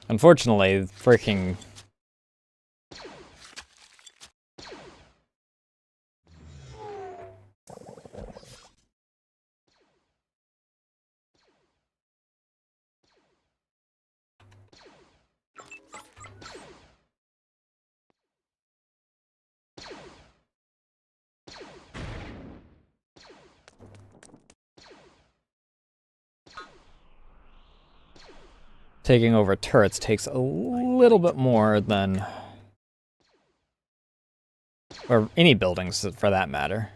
Unfortunately, freaking... taking over turrets takes a little bit more than... or any buildings, for that matter.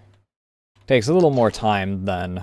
Takes a little more time than...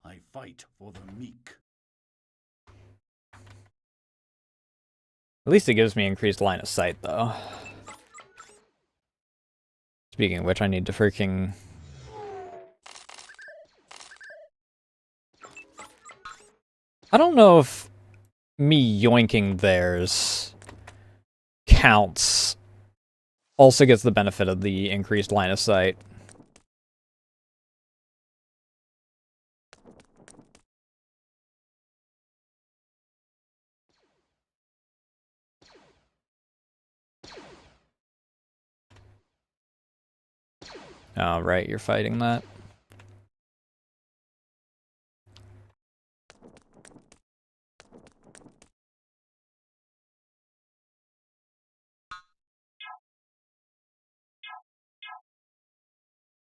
I fight for the meek. At least it gives me increased line of sight, though. Speaking of which, I need to freaking... I don't know if me yoinking theirs counts. Also gets the benefit of the increased line of sight. Oh, right, you're fighting that.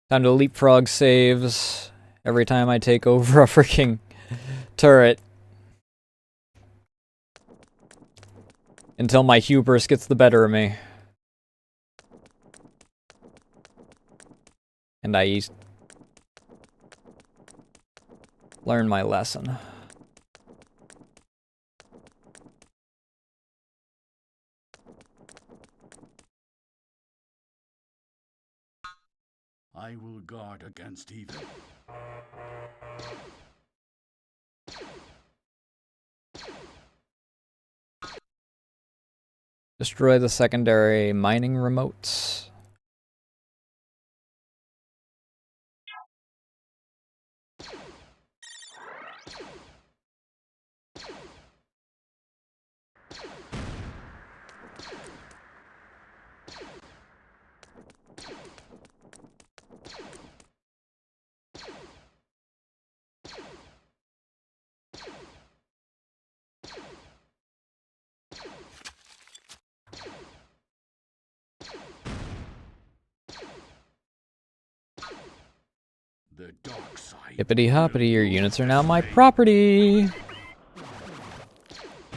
Time to leapfrog saves every time I take over a freaking turret. Until my hubris gets the better of me. And I learn my lesson. I will guard against evil. Destroy the secondary mining remotes. The dark side. Hippity hoppity, your units are now my property.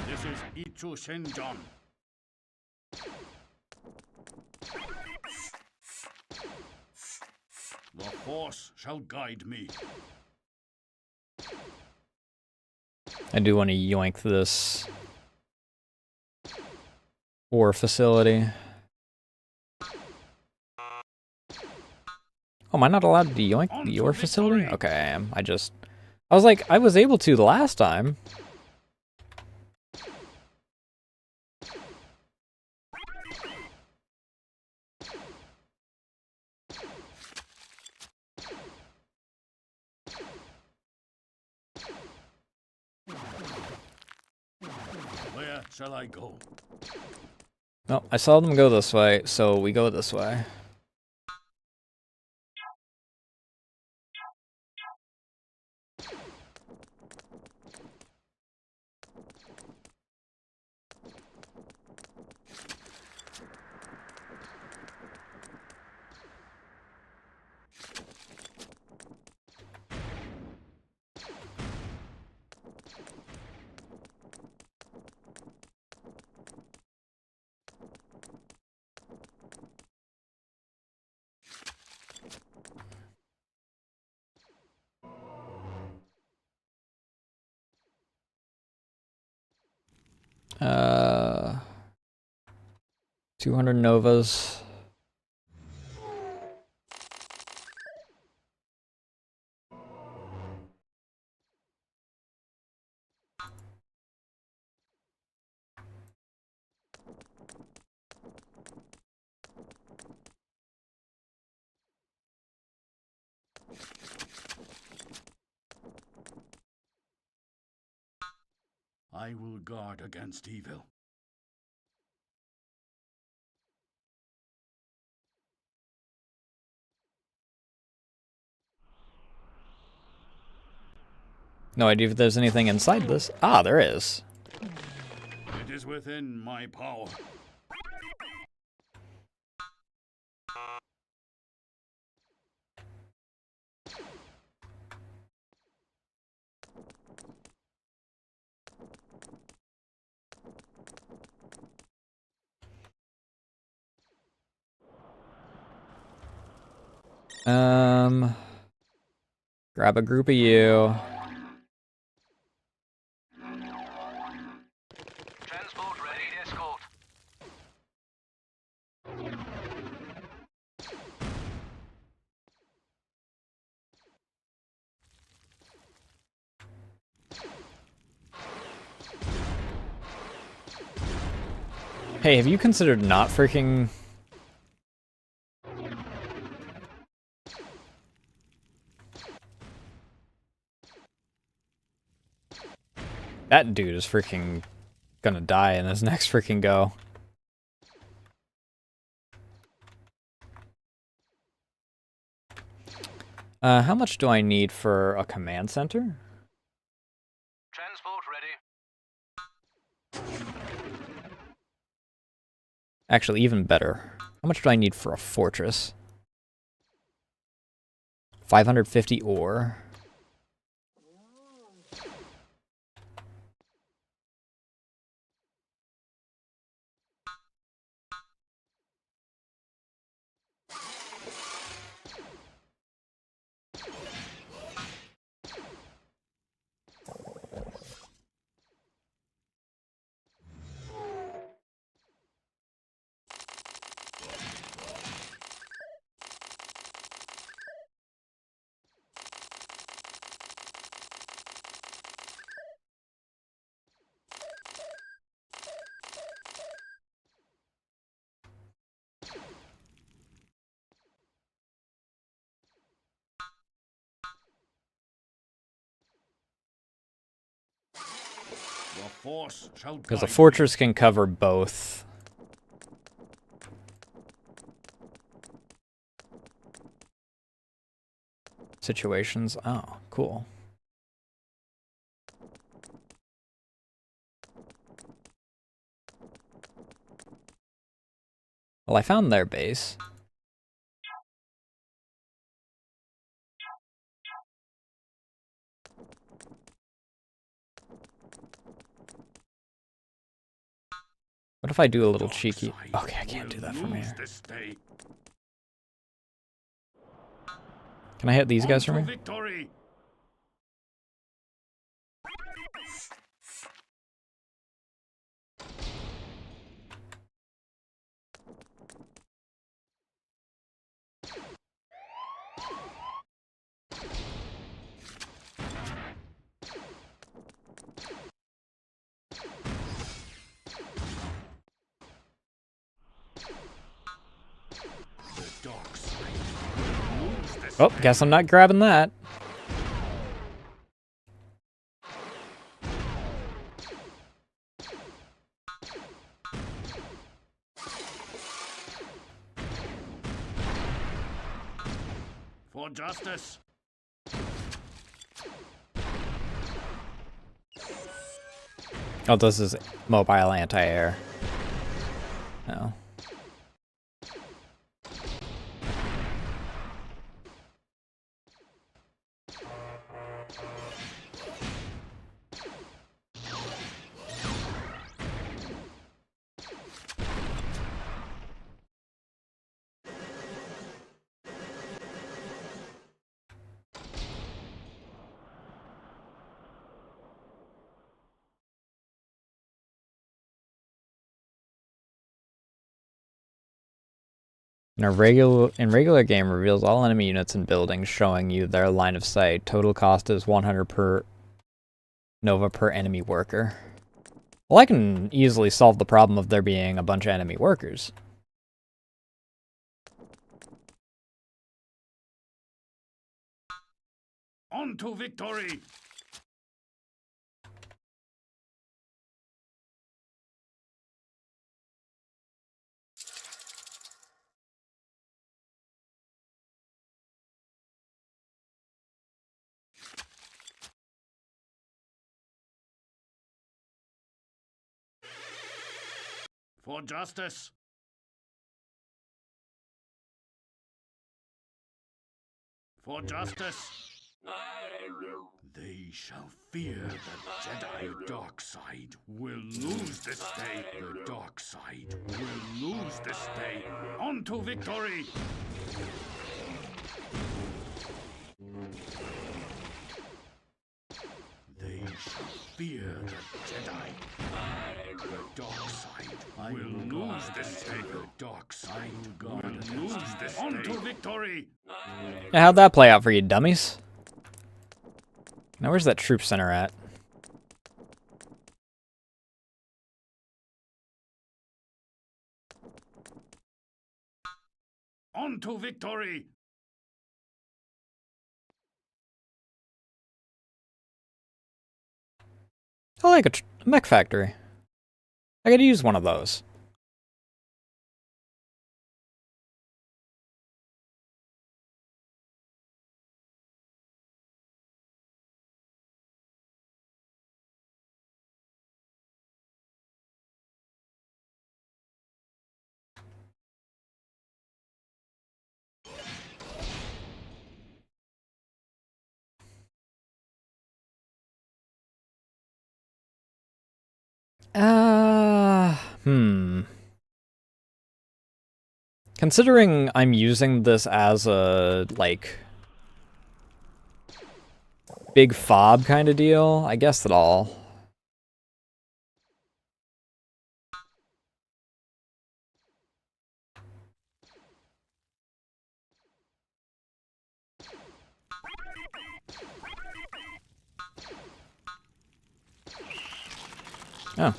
This is Ichu Shinjon. The Force shall guide me. I do want to yoink this ore facility. Oh, am I not allowed to yoink the ore facility? Okay, I am. I was like, I was able to the last time. Where shall I go? No, I saw them go this way, so we go this way. Uh, 200 Novas. I will guard against evil. No idea if there's anything inside this. Ah, there is. It is within my power. Grab a group of you. Transport ready to escort. Hey, have you considered not freaking... That dude is freaking gonna die in this next freaking go. How much do I need for a command center? Transport ready. Actually, even better. How much do I need for a fortress? 550 ore. force shall Because a guide fortress can cover both situations. Oh, cool. Well, I found their base. What if I do a little cheeky? Okay, I can't do that from here. Can I hit these guys from here? Victory. Oh, guess I'm not grabbing that. For justice. Oh, this is mobile anti-air. No. In regular game reveals all enemy units and buildings, showing you their line of sight. Total cost is 100 per Nova per enemy worker. Well, I can easily solve the problem of there being a bunch of enemy workers. On to victory. For justice. For justice. They shall fear the Jedi. The dark side will lose this day. The dark side will lose this day. On to victory. They shall fear the Jedi. The dark side will lose this day. The dark side will lose this day. On to victory. Yeah, how'd that play out for you, dummies? Now, where's that troop center at? On to victory. I like a mech factory. I could use one of those. Considering I'm using this as a, like, big fob kind of deal, I guess that all. Oh.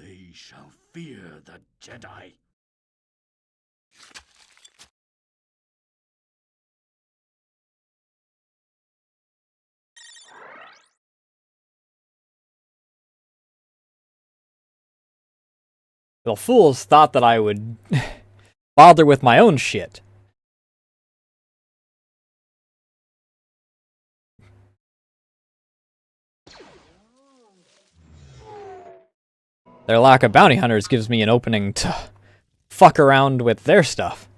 They shall fear the Jedi. The fools thought that I would bother with my own shit. Their lack of bounty hunters gives me an opening to fuck around with their stuff.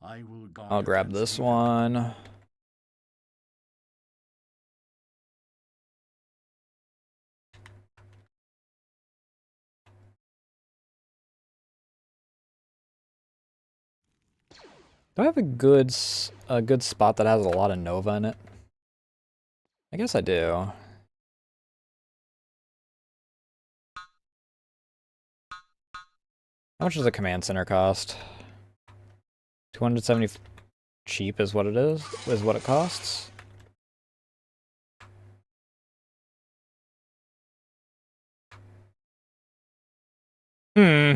I'll grab this one. Do I have a good spot that has a lot of Nova in it? I guess I do. How much does a command center cost? 270 cheap is what it is what it costs. Hmm.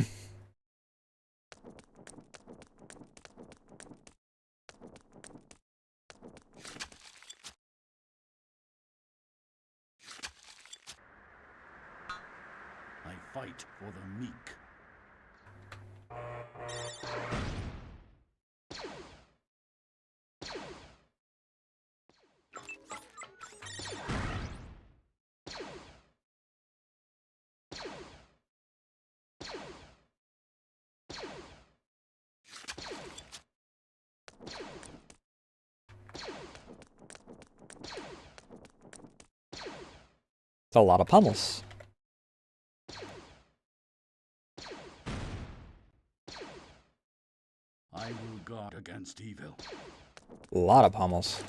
I fight for the meek. It's a lot of pummels. I will guard against evil. A lot of pummels.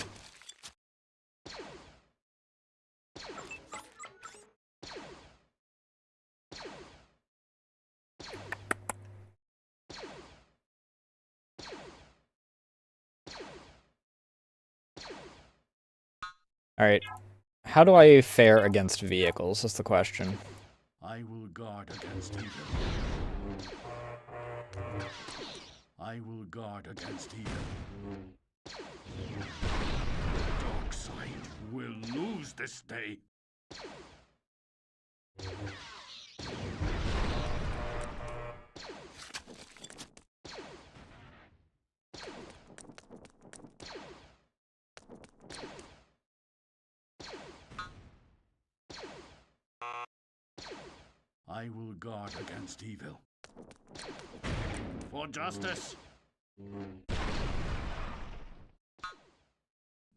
Alright. How do I fare against vehicles, is the question. I will guard against evil. I will guard against evil. The dark side will lose this day. I will guard against evil. For justice!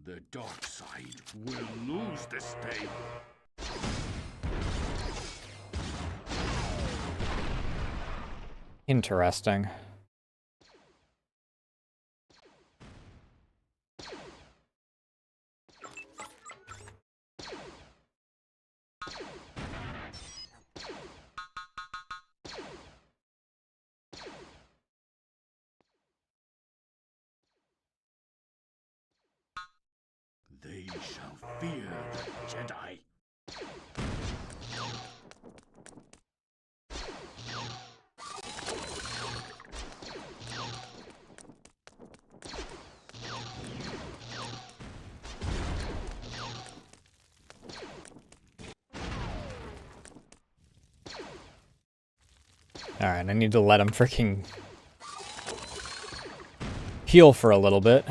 The dark side will lose this day. Interesting. They shall fear the Jedi. Alright, I need to let him freaking heal for a little bit.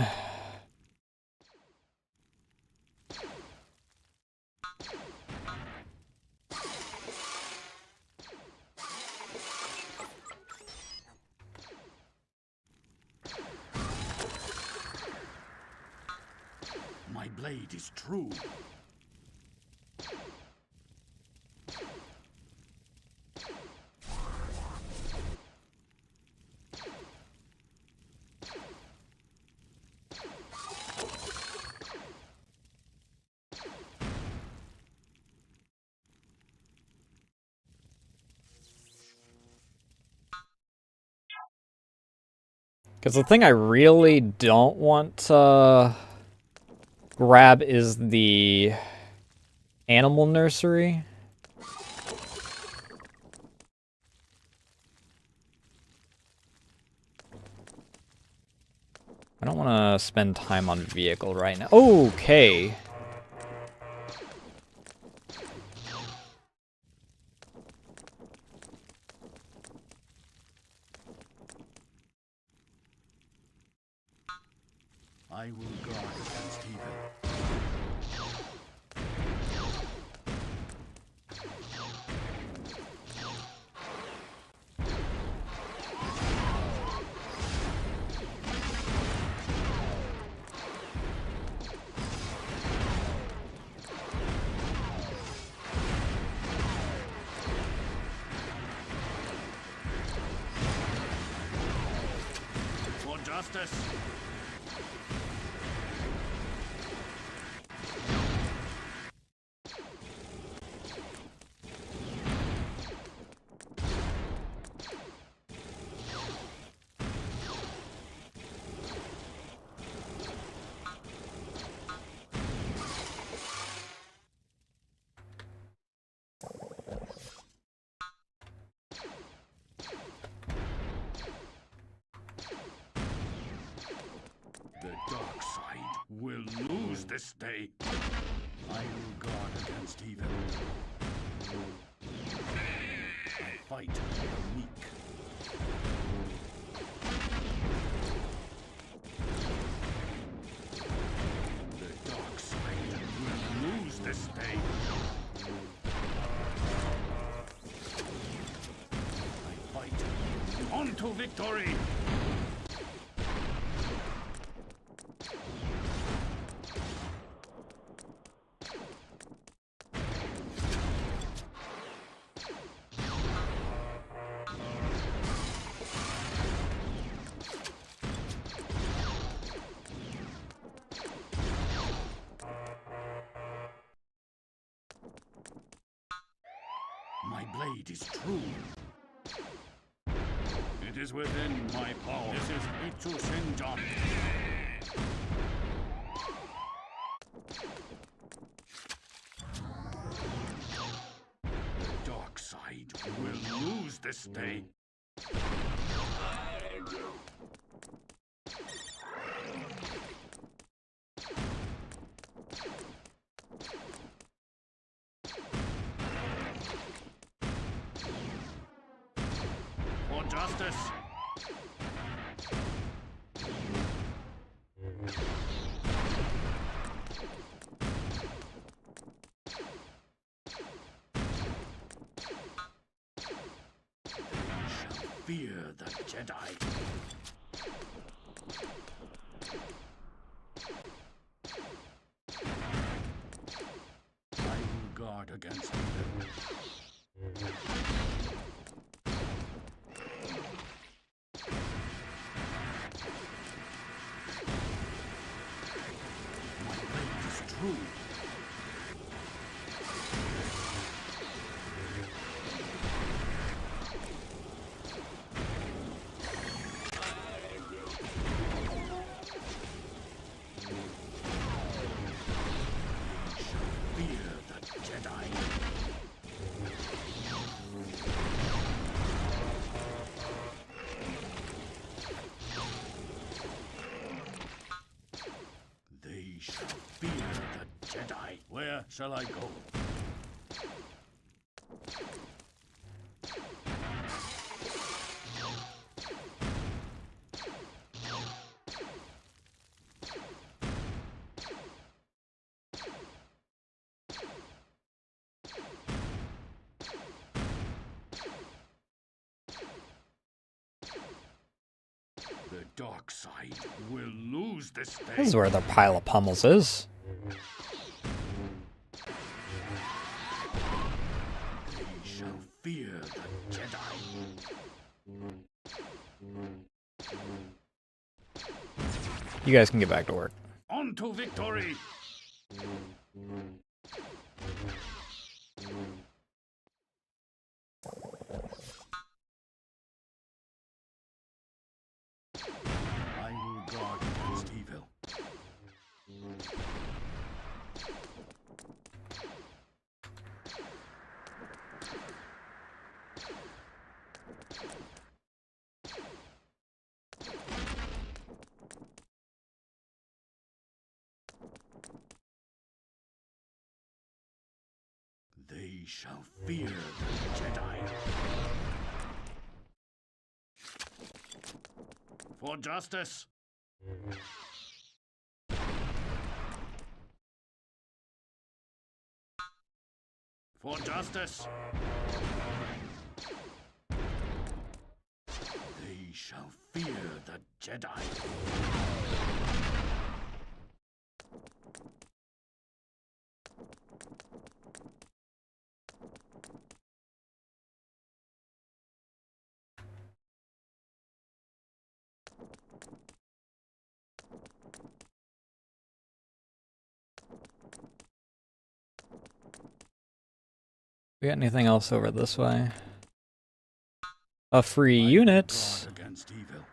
My blade is true. Because the thing I really don't want grab is the animal nursery. I don't want to spend time on vehicle right now. Okay. I will guard against evil. For justice. The dark side will lose this day. I will guard against evil. I fight for the meek. The dark side will lose this day. I fight on to victory. My blade is true. It is within my power. This is Itsu Senjan. The dark side will lose this day. For justice. Fear the Jedi. I will guard against evil. My blade is true. Fear the Jedi. They shall fear the Jedi. Where shall I go? The dark side will lose this day. This is where the pile of pummels is. They shall fear the Jedi. You guys can get back to work. On to victory! I will guard against evil. They shall fear the Jedi. For justice. For justice. They shall fear the Jedi. We got anything else over this way? A free unit. Guard against evil.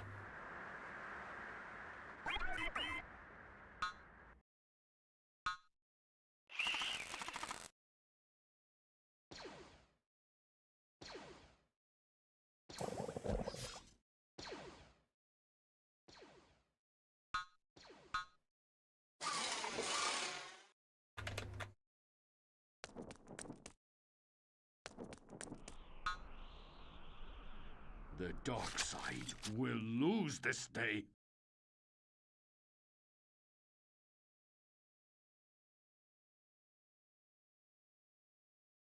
The dark side will lose this day.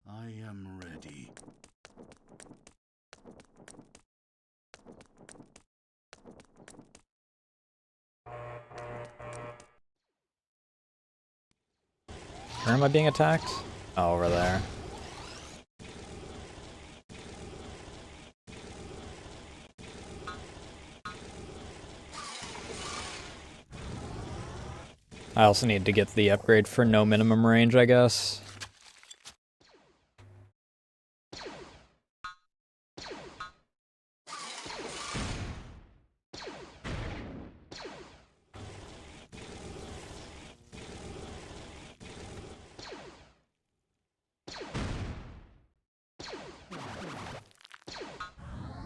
I am ready. Where am I being attacked? Oh, over there. I also need to get the upgrade for no minimum range, I guess.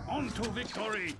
On to victory!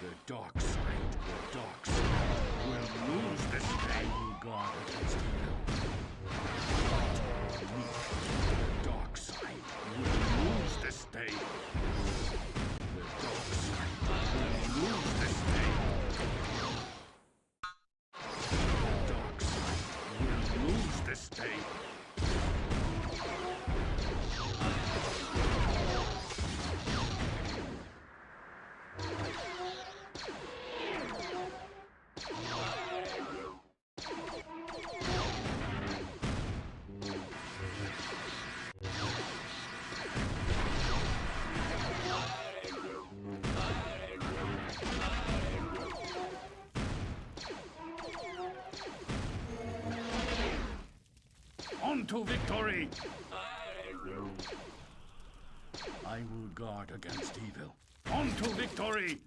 The dark side will lose this day. Guard against evil. The dark side will lose this day. The dark side will lose this day. The dark side will lose this day. On to victory! I will guard against evil. On to victory!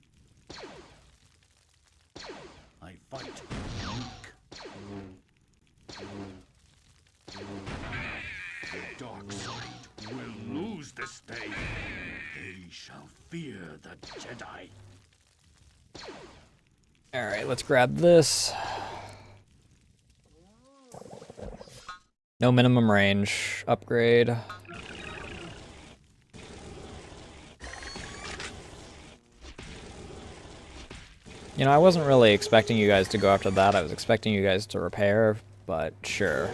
I fight for the weak. The dark side will lose this day. They shall fear the Jedi. Alright, let's grab this. No minimum range. Upgrade. You know, I wasn't really expecting you guys to go after that. I was expecting you guys to repair, but sure.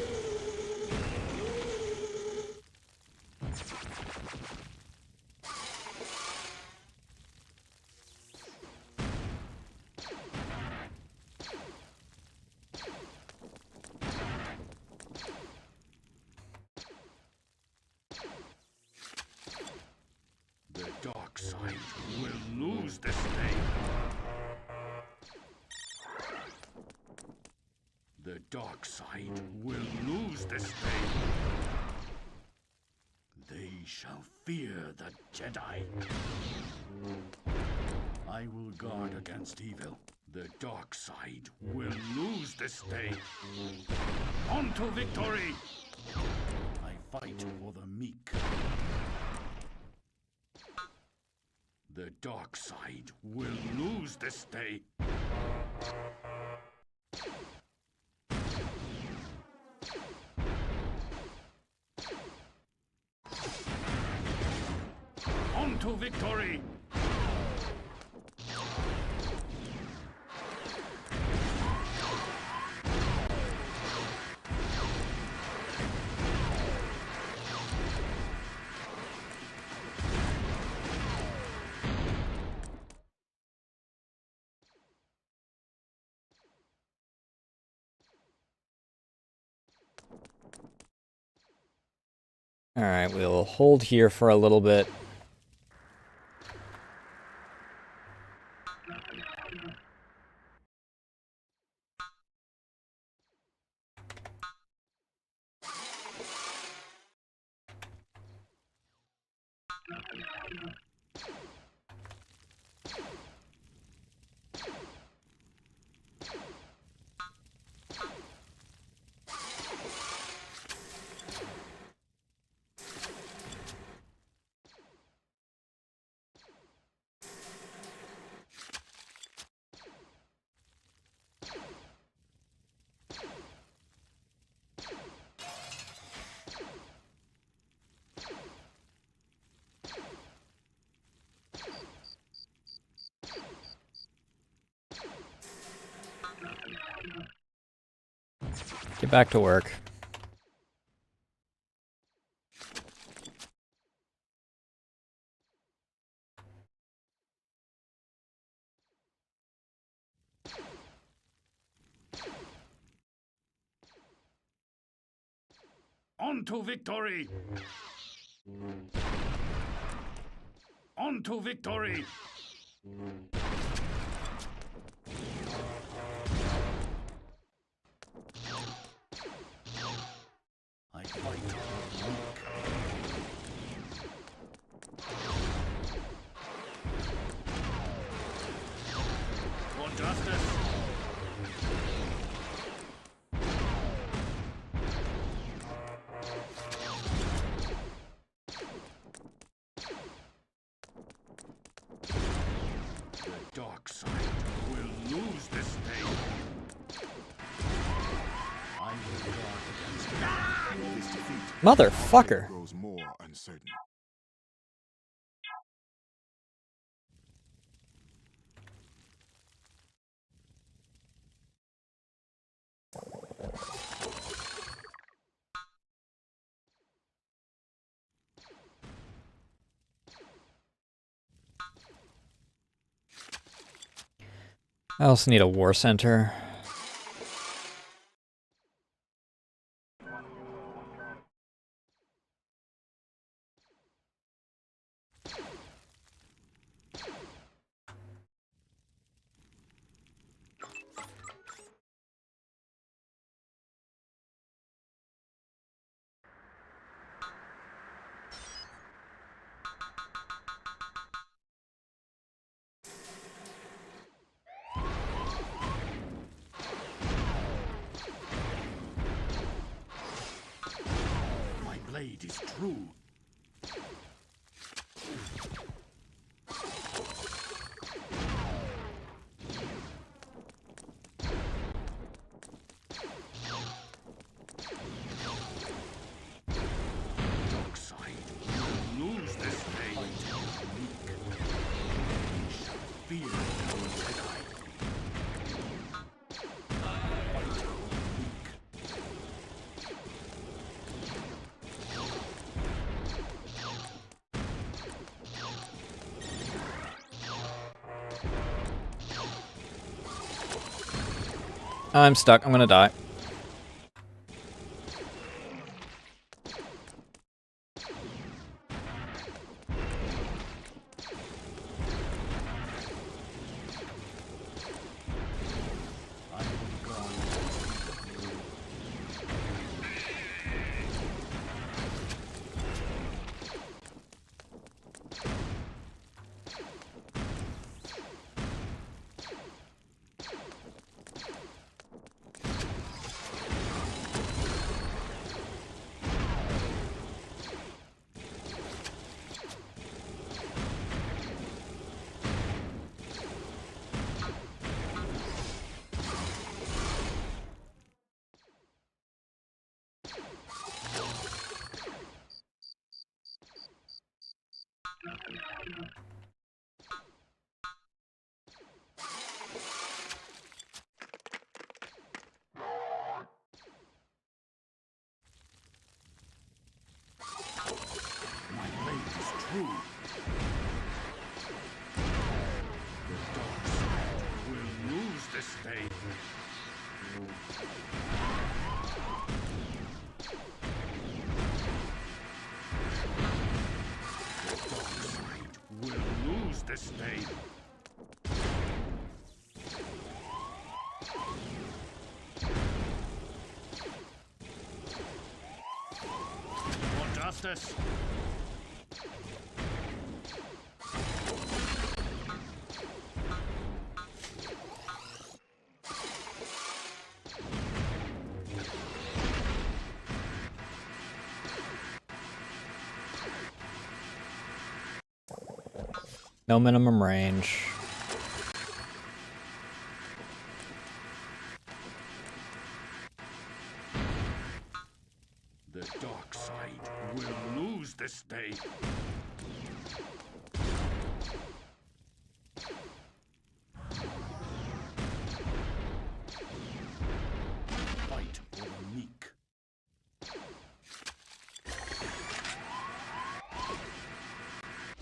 dark side will lose this day. They shall fear the Jedi. I will guard against evil. The dark side will lose this day. On to victory! I fight for the meek. The dark side will lose this day. On to victory! Alright, we'll hold here for a little bit. Get back to work. On to victory! On to victory! I fight for the weak. For justice! The dark side will lose this day. I will guard against it. With this defeat, Motherfucker. it grows more uncertain. I also need a war center. My blade is true. Dark side will lose this day. Weak. We shall fear the Jedi. I'm stuck. I'm gonna die. I will guard against evil. this day. For justice. No minimum range. The dark side will lose this day. Fight for the meek.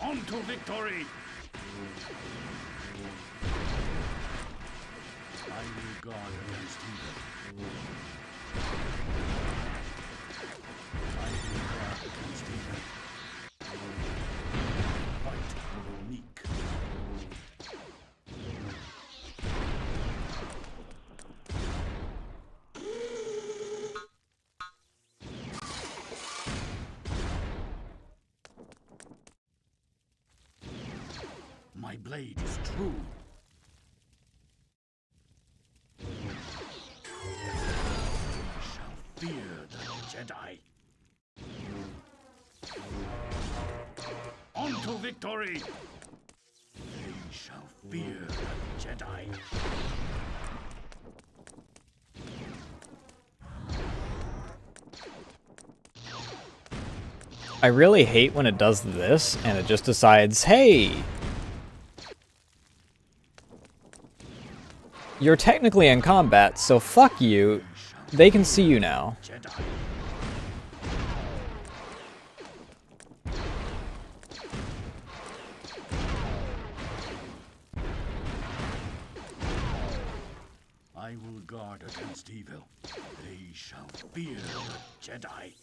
On to victory! I will guard against evil. I will guard against evil. Fight for the meek. My blade is true. They shall fear the Jedi. On to victory! They shall fear the Jedi. I really hate when it does this and it just decides, hey, you're technically in combat, so fuck you. They can see you now. Jedi. I will guard against evil. They shall fear the Jedi.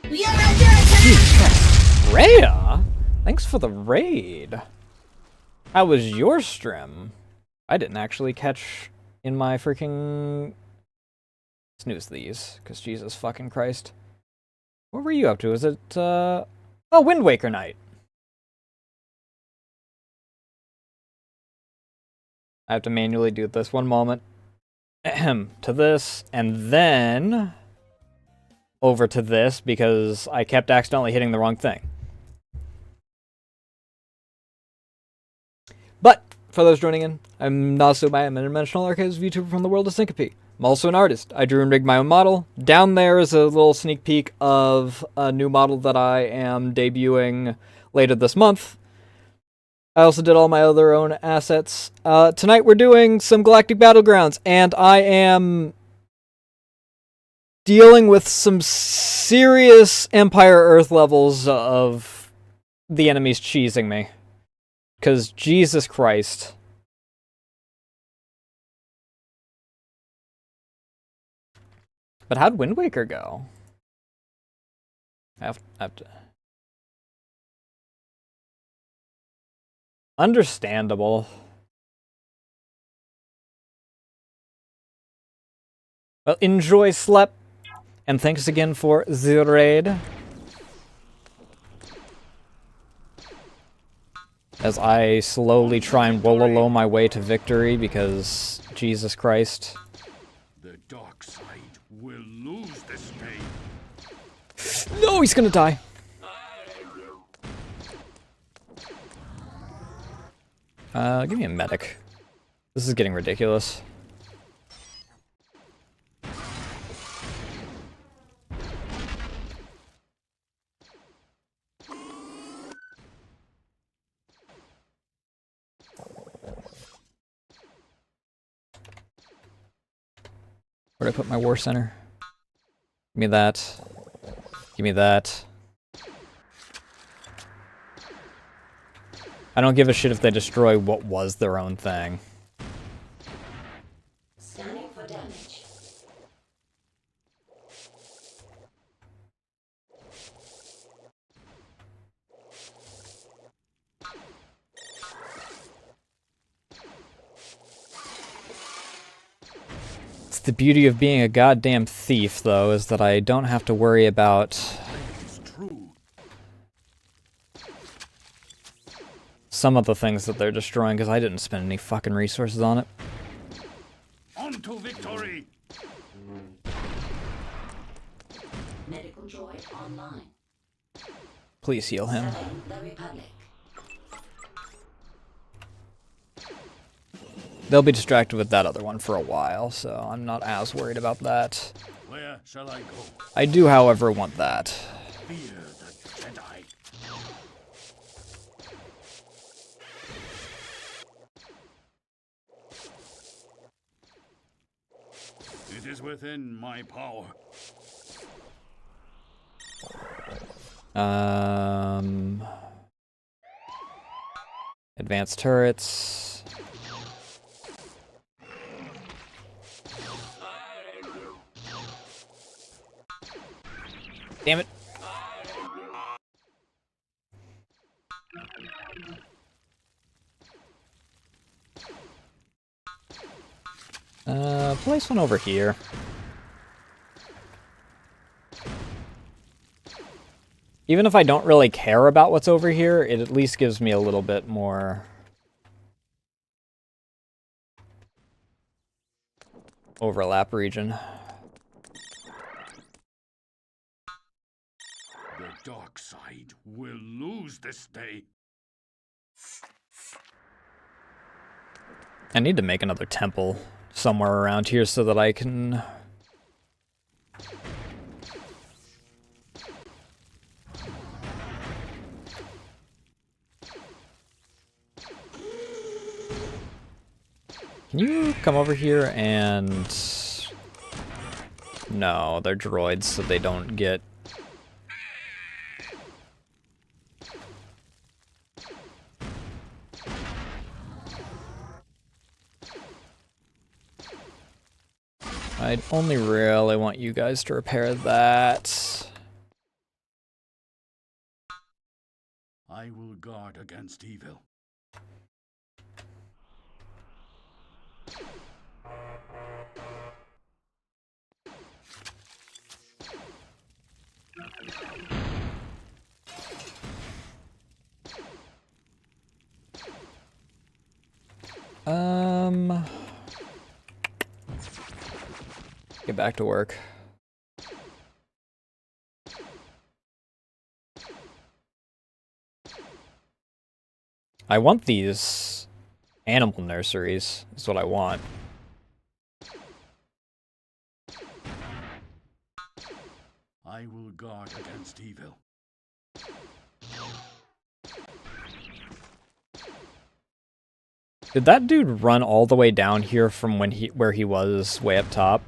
We are under attack! Rhea? Thanks for the raid. How was your stream? I didn't actually catch in my freaking... Snooze these, because Jesus fucking Christ. What were you up to? Is it, Oh, Wind Waker night. I have to manually do this one moment. Ahem, to this, and then... over to this, because I kept accidentally hitting the wrong thing. But, for those joining in, I'm Nasu, I'm an interdimensional archives VTuber from the world of Syncope. I'm also an artist. I drew and rigged my own model. Down there is a little sneak peek of a new model that I am debuting later this month. I also did all my other own assets. Tonight we're doing some Galactic Battlegrounds, and I am dealing with some serious Empire Earth levels of the enemies cheesing me. Because Jesus Christ. But how'd Wind Waker go? I have to... Understandable. Well, enjoy Slep. And thanks again for the raid. As I slowly try and wololo my way to victory because Jesus Christ. The dark side will lose this day. No, he's gonna die. Give me a medic. This is getting ridiculous. Where'd I put my war center? Give me that. Give me that. I don't give a shit if they destroy what was their own thing. Scanning for damage. It's the beauty of being a goddamn thief, though, is that I don't have to worry about It's true. some of the things that they're destroying, because I didn't spend any fucking resources on it. On to victory! Medical droid online. Please heal him. Selling the Republic. They'll be distracted with that other one for a while, so I'm not as worried about that. Where shall I go? I do, however, want that. Fear the Jedi. It is within my power. Advanced turrets. Damn it. Place one over here. Even if I don't really care about what's over here, it at least gives me a little bit more overlap region. The dark side will lose this day. I need to make another temple somewhere around here so that I can... Can you come over here and... No, they're droids, so they don't get... I'd only really want you guys to repair that. I will guard against evil. Get back to work. I want these animal nurseries, is what I want. I will guard against evil. Did that dude run all the way down here from where he was way up top?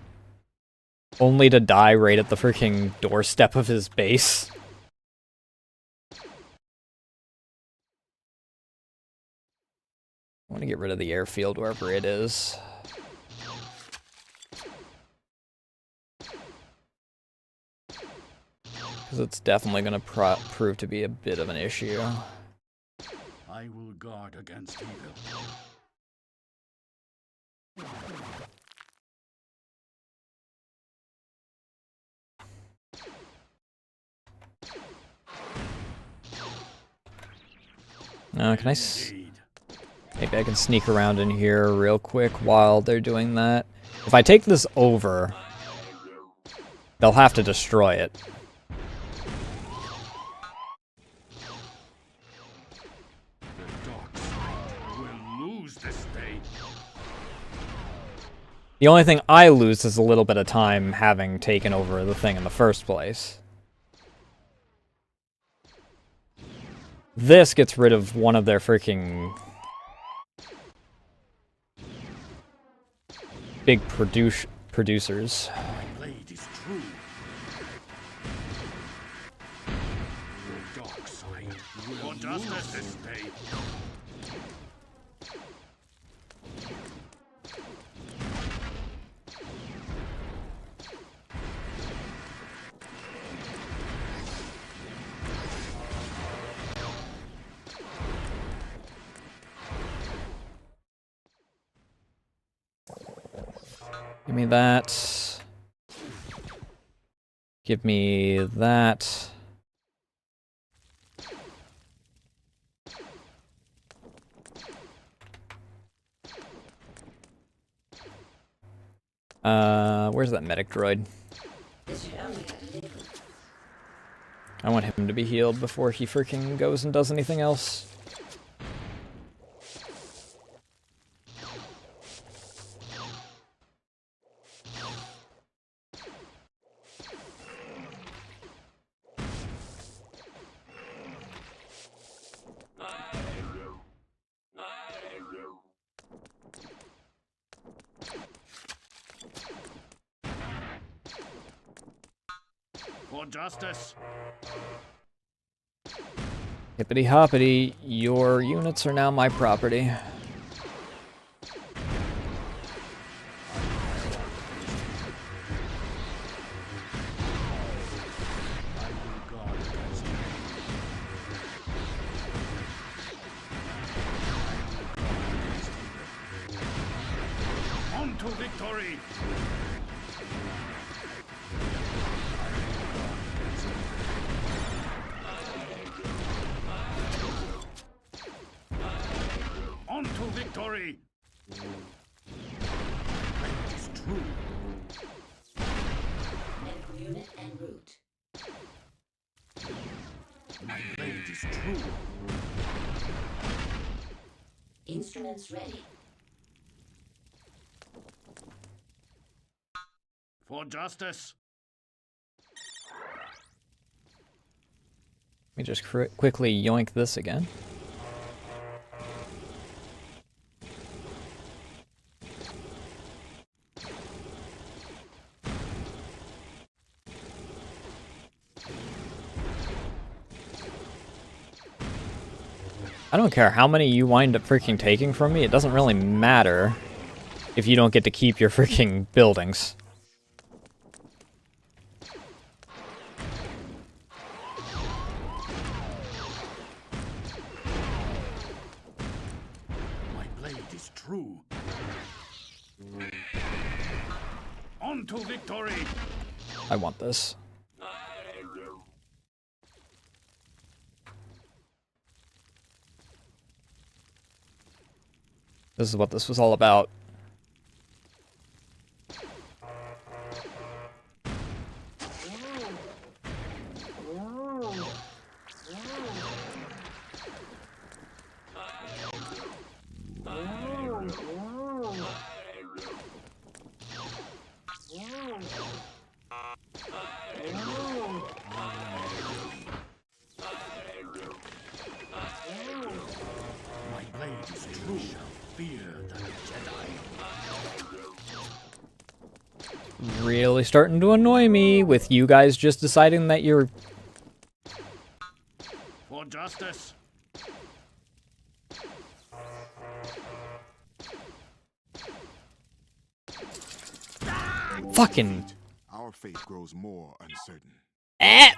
Only to die right at the freaking doorstep of his base? I want to get rid of the airfield wherever it is. Because it's definitely going to prove to be a bit of an issue. I will guard against evil. Can I maybe I can sneak around in here real quick while they're doing that. If I take this over, they'll have to destroy it. The dark side will lose this day. The only thing I lose is a little bit of time having taken over the thing in the first place. This gets rid of one of their freaking big producers. My blade is true. For justice this day. Give me that. Give me that. Where's that medic droid? I want him to be healed before he freaking goes and does anything else. For justice. Hippity hoppity, your units are now my property. On to victory. On to victory! It's true. Medical unit en route. My blade is true. Instruments ready. For justice. Let me just quickly yoink this again. I don't care how many you wind up freaking taking from me, it doesn't really matter if you don't get to keep your freaking buildings. My blade is true. On to victory! I want this. This is what this was all about. My blade is true. Fear the Jedi. Really starting to annoy me with you guys just deciding that you're... For justice. Fucking... Our fate grows more uncertain. Eh!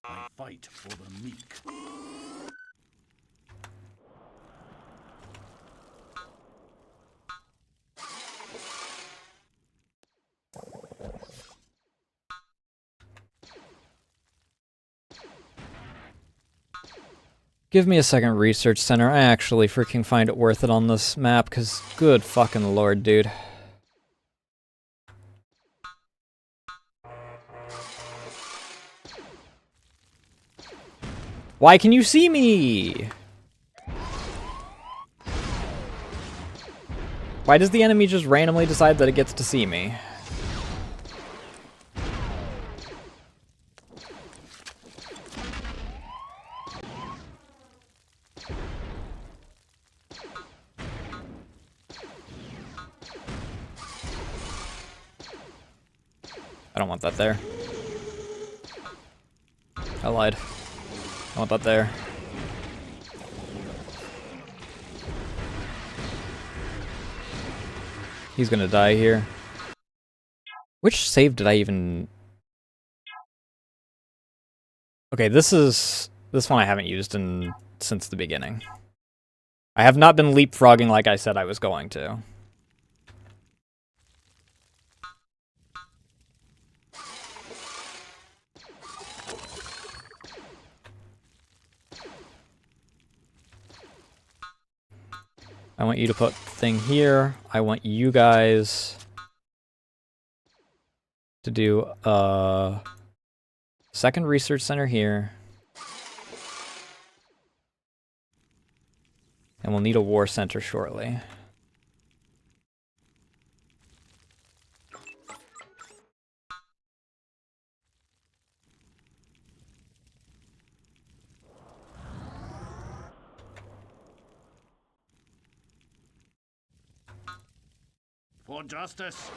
I fight for the meek. Give me a second, research center. I actually freaking find it worth it on this map, because good fucking lord, dude. Why can you see me? Why does the enemy just randomly decide that it gets to see me? I don't want that there. I lied. I want that there. He's gonna die here. Which save did I even... Okay, this one I haven't used since the beginning. I have not been leapfrogging like I said I was going to. I want you to put thing here. I want you guys to do a second research center here. And we'll need a war center shortly. For justice.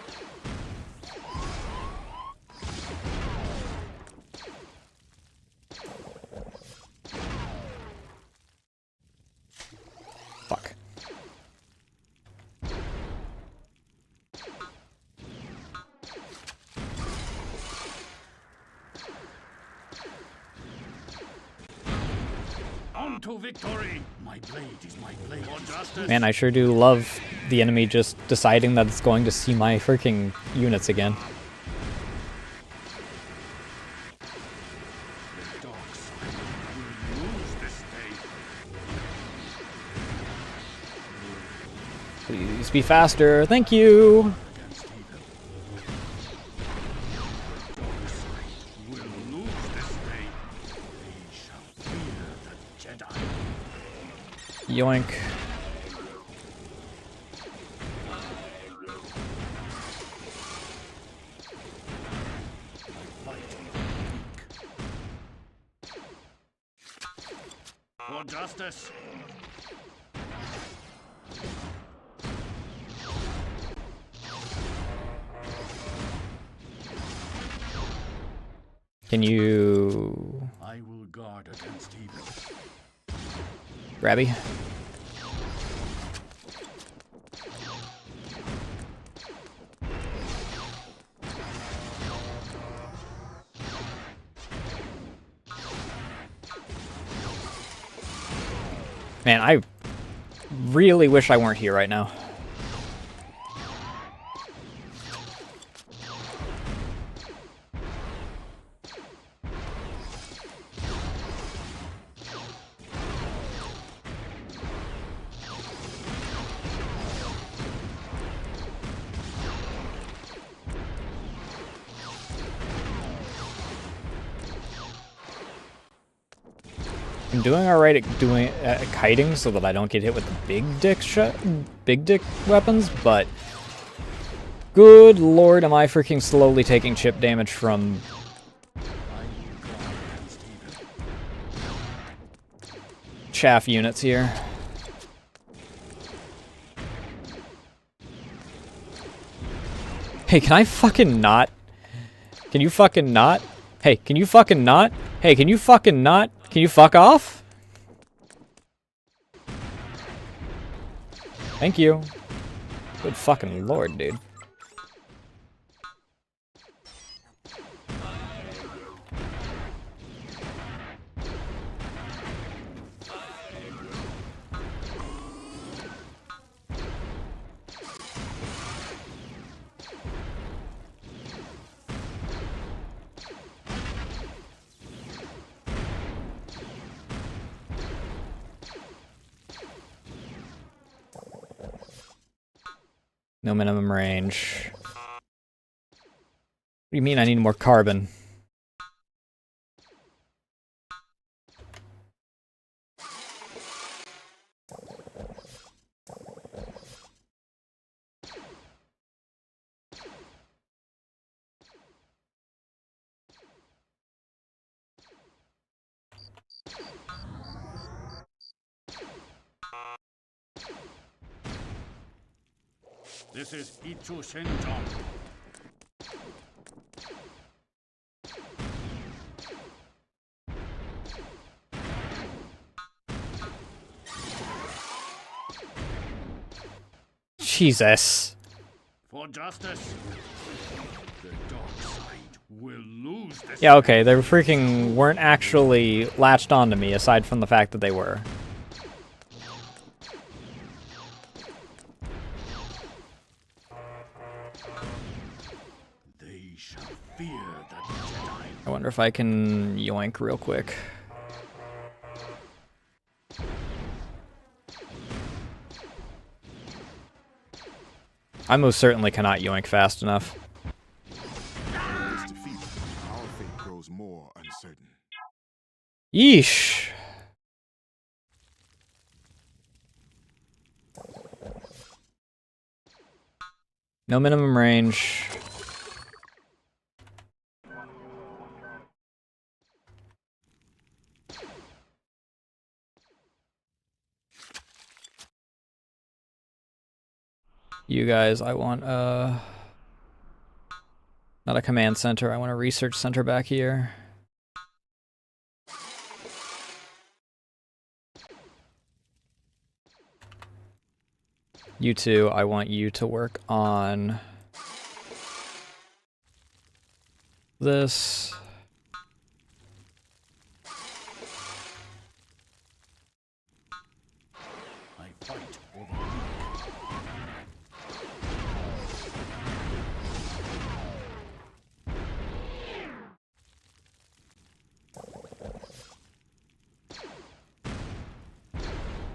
Fuck. On to victory. My blade is my blade. For justice. Man, I sure do love the enemy just deciding that it's going to see my freaking units again. The dogs will lose this day. Please be faster. Thank you. Against evil. The dark side will lose this day. They shall fear the Jedi. Yoink. For justice. Can you... I will guard against evil. Grabby? Man, I really wish I weren't here right now. I'm doing alright at kiting so that I don't get hit with the big dick weapons, but good lord, am I freaking slowly taking chip damage from chaff units here. Hey, can I fucking not? Can you fucking not? Hey, can you fucking not? Hey, can you fucking not? Can you fuck off? Thank you. Good fucking lord, dude. No minimum range. What do you mean I need more carbon? This is Ichu Shinjon. Jesus. For justice. The dark side will lose this. Yeah, okay, they freaking weren't actually latched onto me, aside from the fact that they were. They shall fear that Jedi. I wonder if I can yoink real quick. I most certainly cannot yoink fast enough. With this defeat, our fate grows more uncertain. Yeesh. No minimum range. You guys, I want not a command center, I want a research center back here. You two, I want you to work on this. I fight for the weak.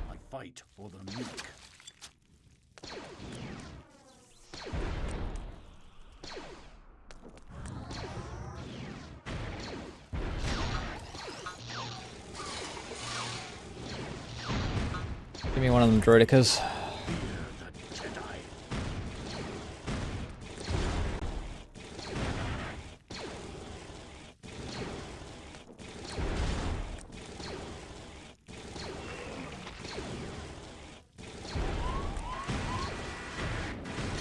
I fight for the meek. Give me one of them droidicas. Fear the Jedi.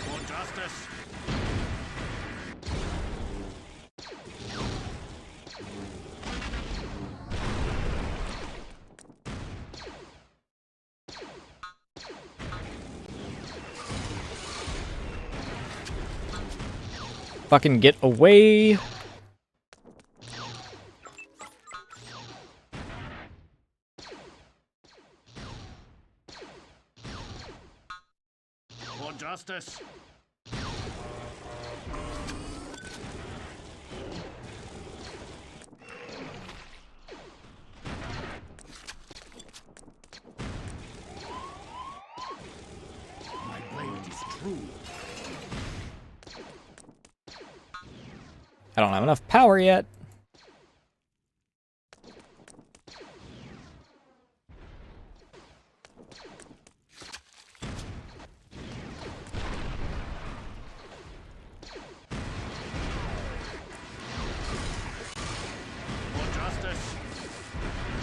For justice. Fucking get away. For justice. My blade is true. I don't have enough power yet. For justice. Fear the Jedi.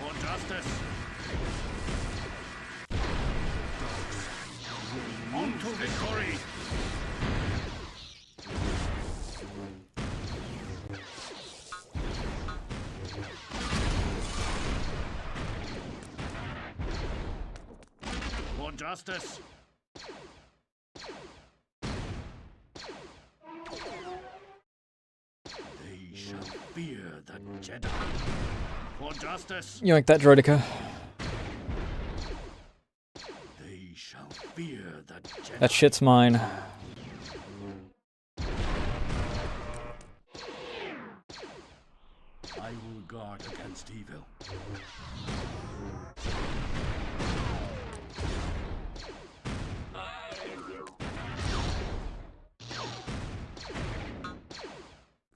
For justice. On to victory. For justice. They shall fear the Jedi. For justice. Yoink that droidica. They shall fear the Jedi. That shit's mine. I will guard against evil.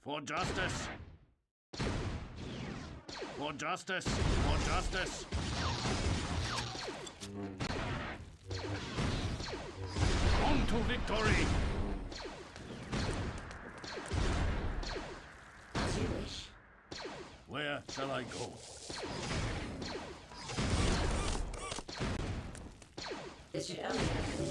For justice. For justice. For justice. On to victory. As you wish. Where shall I go? This should only have to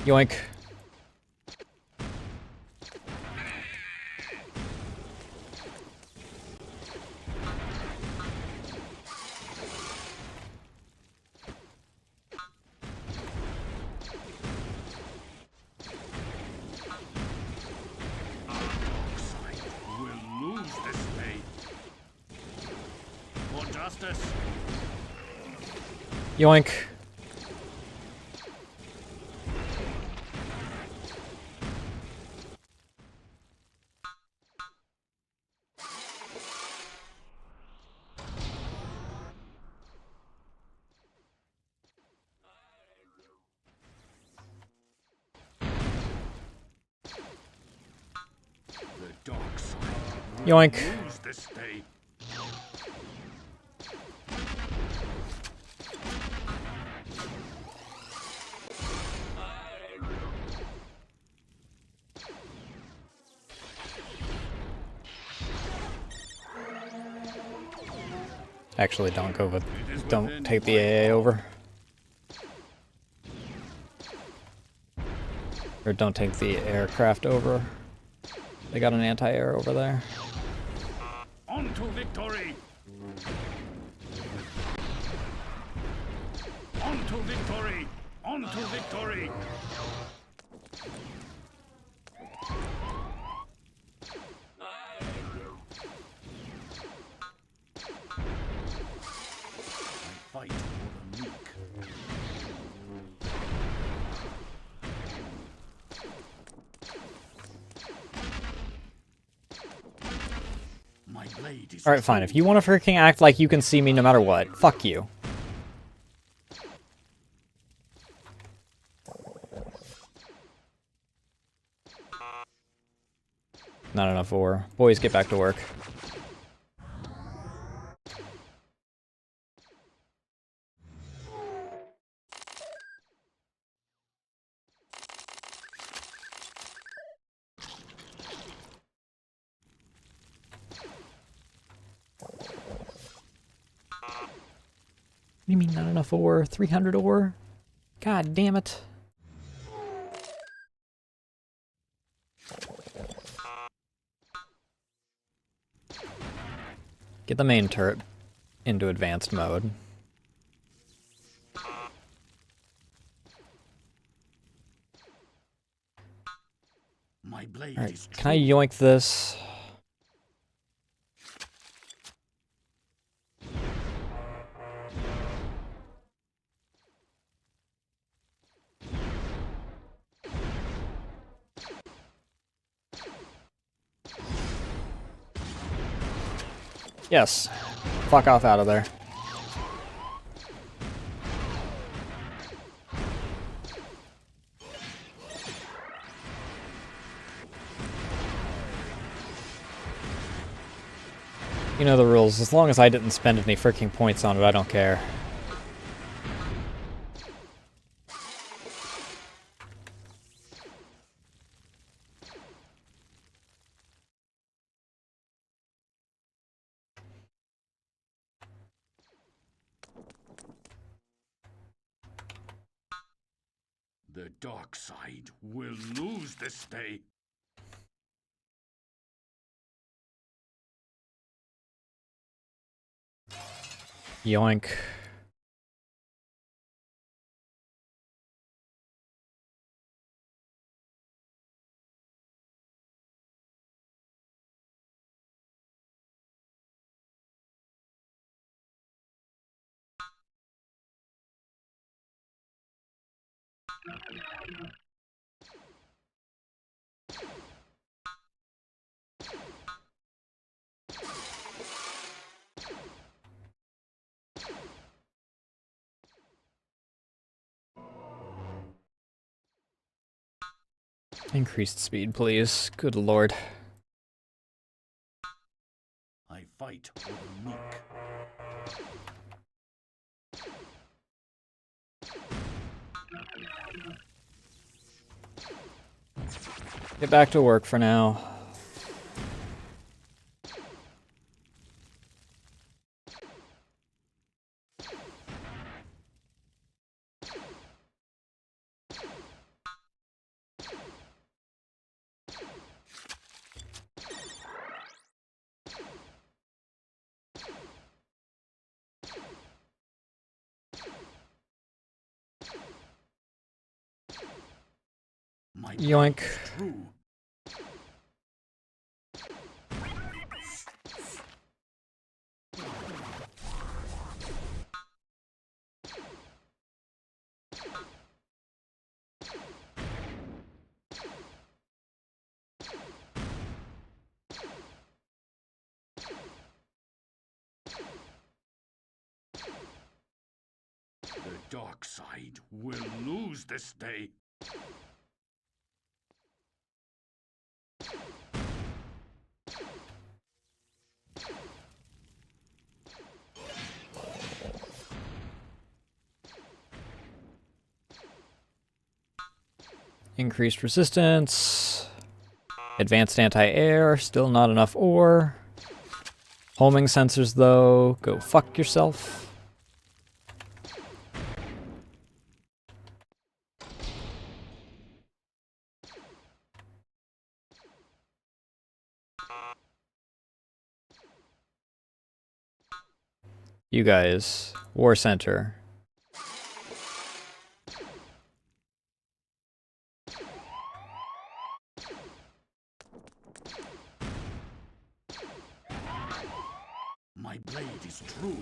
Yoink. We'll lose this day. For justice. Yoink. The dark side will Yoink. lose this day. Actually, don't go with. Don't take the AA over. Or don't take the aircraft over. They got an anti-air over there. On to victory! On to victory! On to victory! I fight for the meek. My blade is Alright, fine. If you want to freaking act like you can see me no matter what, fuck you. Not enough ore. Boys, get back to work. What do you mean not enough ore? 300 ore? God damn it. Get the main turret into advanced mode. My blade Alright, is can I yoink this? Yes. Fuck off out of there. You know the rules. As long as I didn't spend any freaking points on it, I don't care. The dark side will lose this day. Yoink. Increased speed, please. Good lord. I fight for the meek. Get back to work for now. My Yoink. true. The dark side will lose this day. Increased resistance. Advanced anti-air. Still not enough ore. Homing sensors, though. Go fuck yourself. You guys. War Center. My blade is true.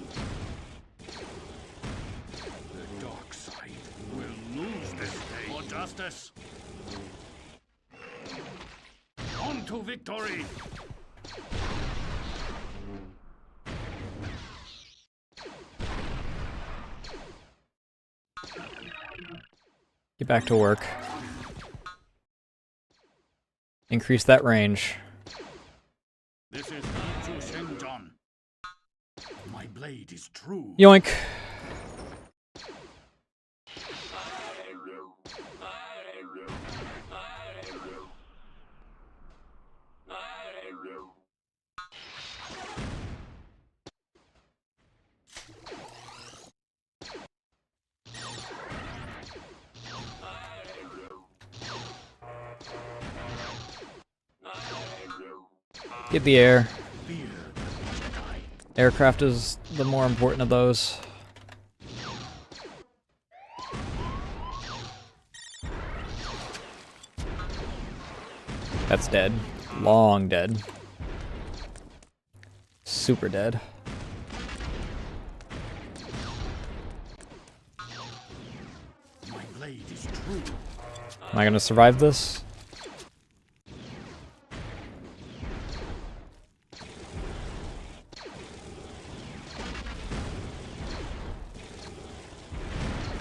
The dark side will lose this day for justice. On to victory! Get back to work. Increase that range. This is Nasu. My blade is true. Yoink. Get the air. Aircraft is the more important of those. That's dead. Long dead. Super dead. My blade is true. Am I gonna survive this?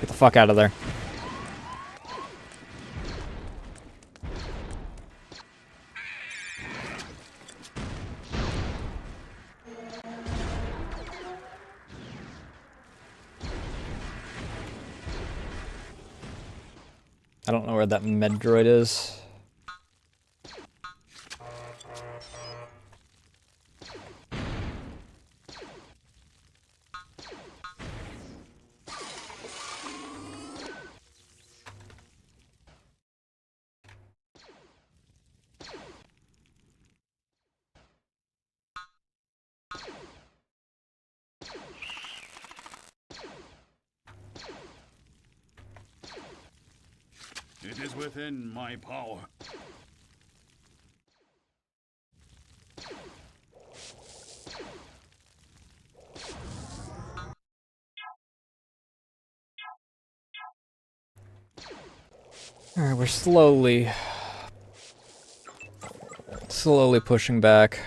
Get the fuck out of there. I don't know where that med droid is. It is within my power. Alright, we're slowly pushing back.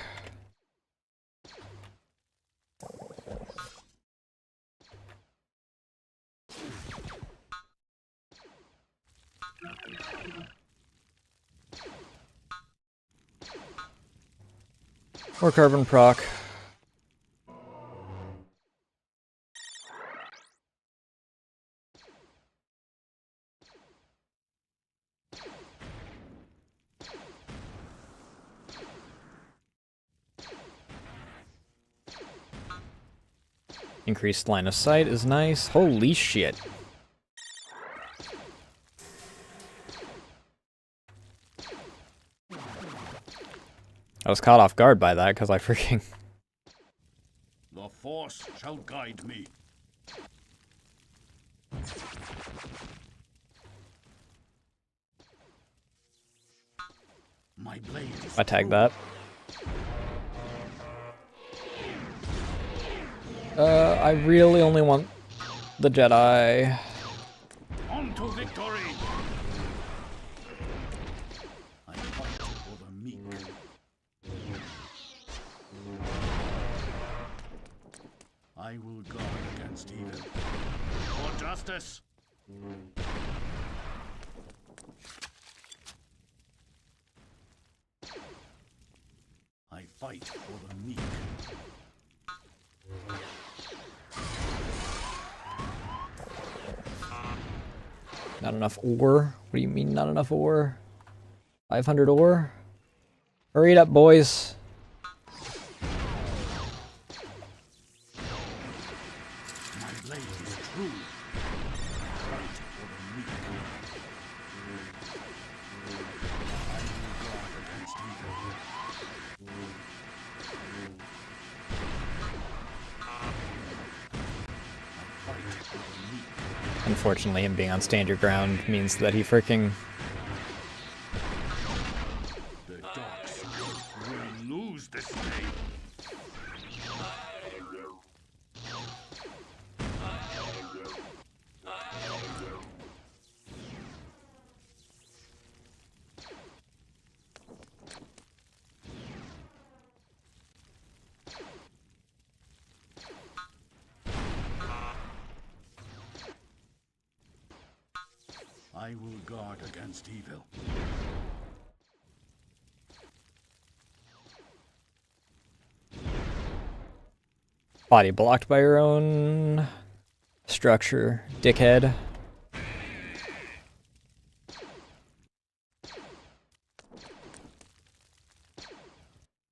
Or carbon proc. Increased line of sight is nice. Holy shit. I was caught off guard by that because I freaking... The Force shall guide me. My blade is I tag true. that. I really only want the Jedi. On to victory! I fight for the meek. I will guard against evil. For justice! I fight for the meek. Not enough ore? What do you mean not enough ore? 500 ore? Hurry it up, boys. My blade is true. I fight for the meek. I will guard against evil. I fight for the meek. Unfortunately, him being on stand your ground means that he freaking... The dark side will lose this day. I will guard against evil. Body blocked by your own structure, dickhead.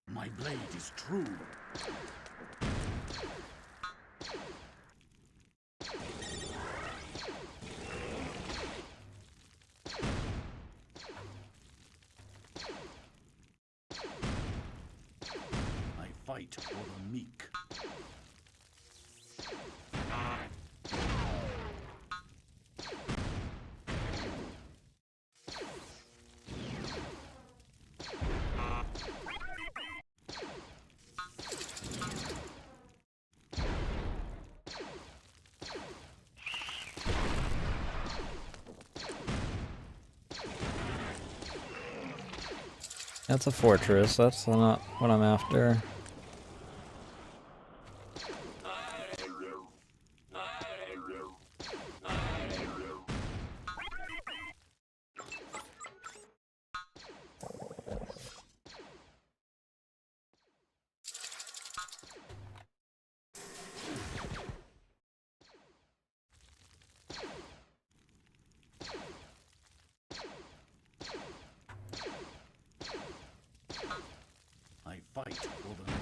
My blade is true. I fight for the meek. That's a fortress, that's not what I'm after. I fight for the meek.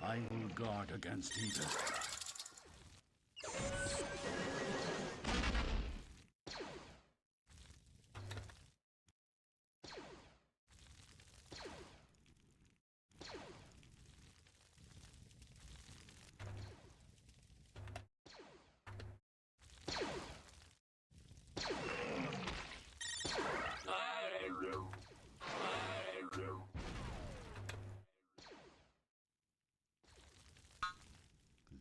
I will guard against evil.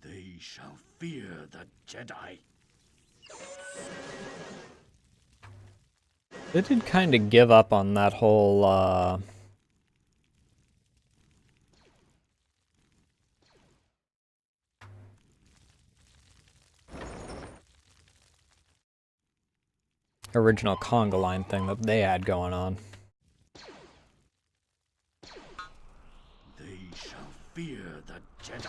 They shall fear the Jedi. They did kind of give up on that whole, original conga line thing that they had going on. They shall fear the Jedi.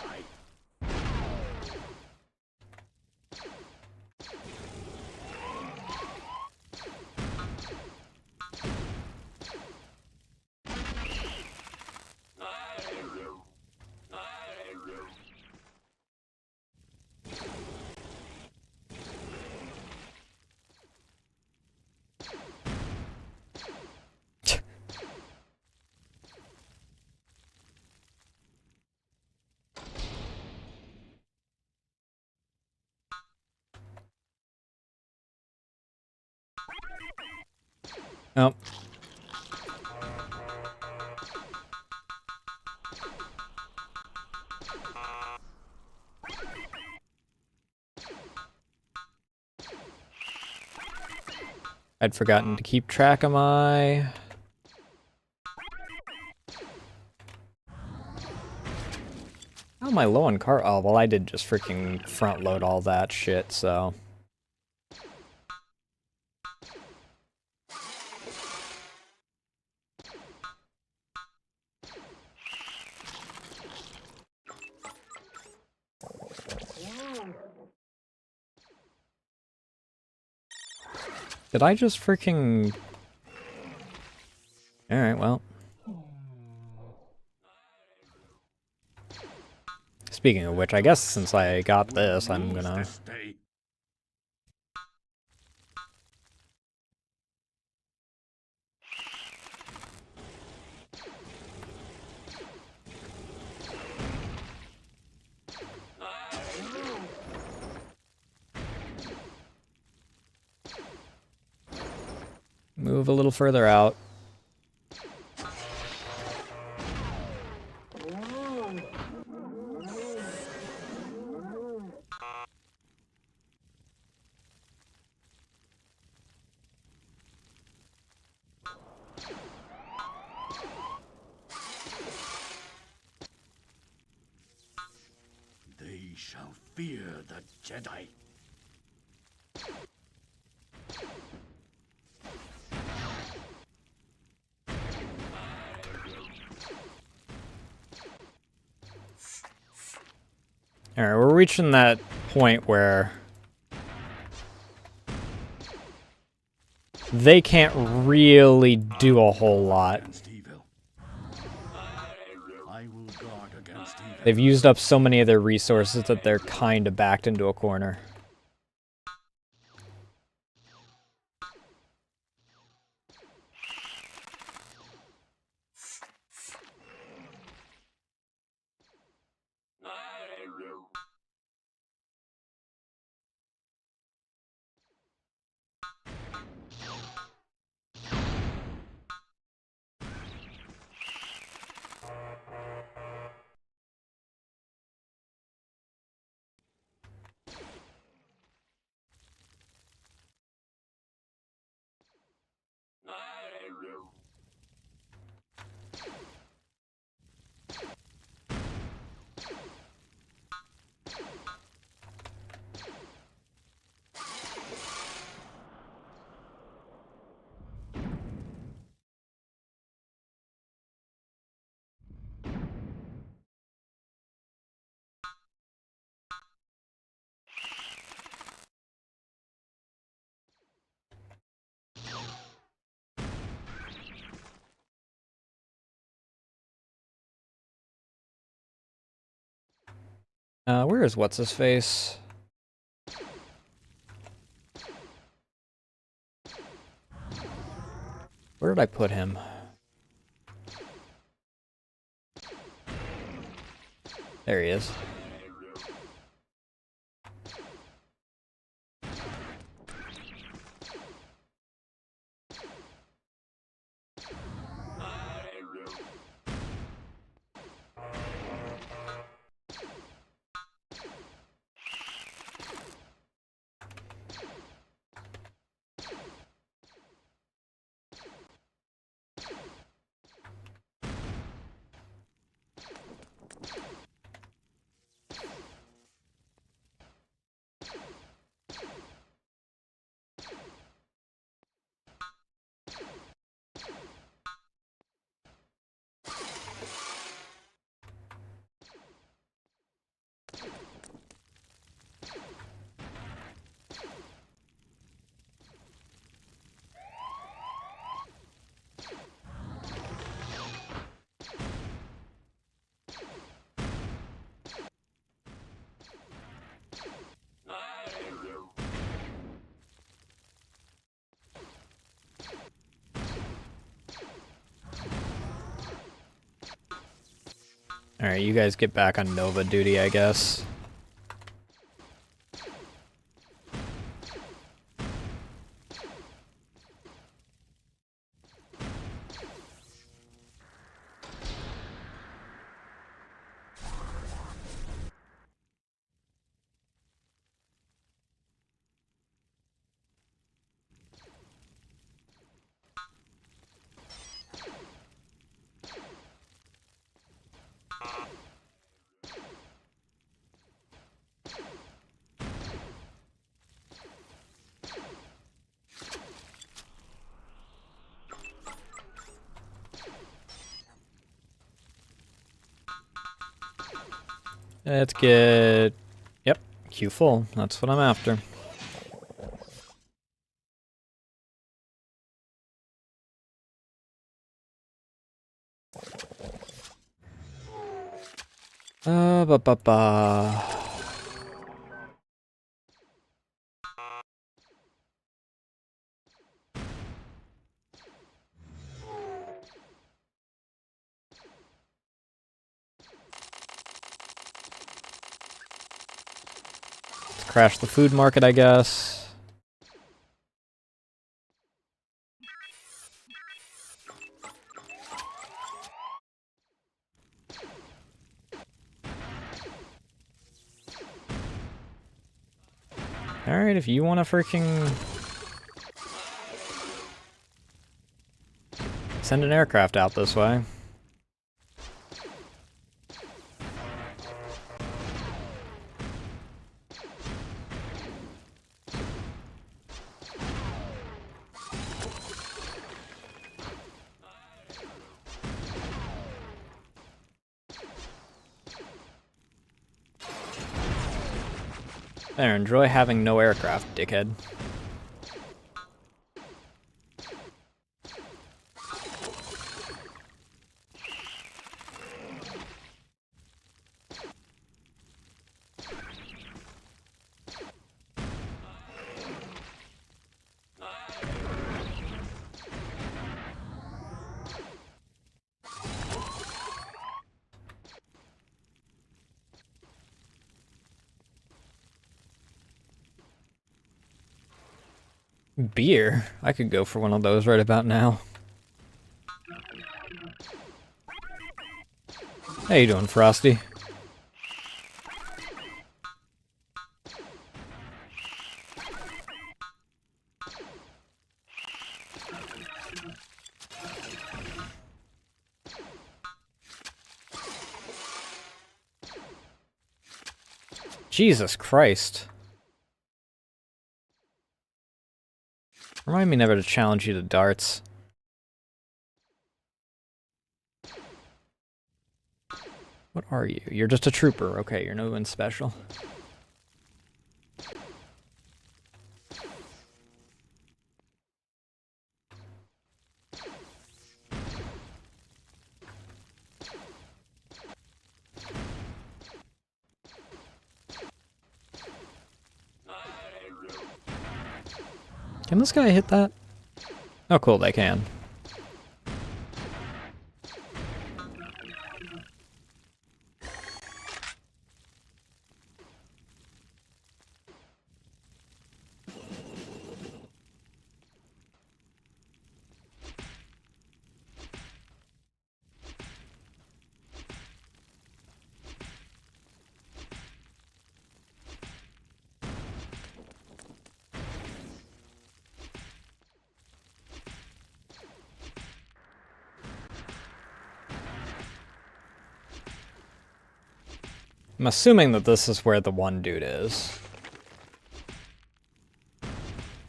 Oh. I'd forgotten to keep track of my... How am I low on car? Oh, well, I did just freaking front load all that shit, so... Did I just freaking... Alright, well. Speaking of which, I guess since I got this, I'm gonna... Move a little further out. They shall fear the Jedi. Alright, we're reaching that point where they can't really do a whole lot. I will guard against evil. They've used up so many of their resources that they're kinda backed into a corner. Where is what's-his-face? Where did I put him? There he is. Alright, you guys get back on Nova duty, I guess. Let's get... Yep, queue full. That's what I'm after. Ba. Let's crash the food market, I guess. Alright, if you want to freaking send an aircraft out this way. There, enjoy having no aircraft, dickhead. Beer? I could go for one of those right about now. How you doing, Frosty? Jesus Christ. Remind me never to challenge you to darts. What are you? You're just a trooper. Okay, you're no one special. Can this guy hit that? Oh cool, they can. I'm assuming that this is where the one dude is.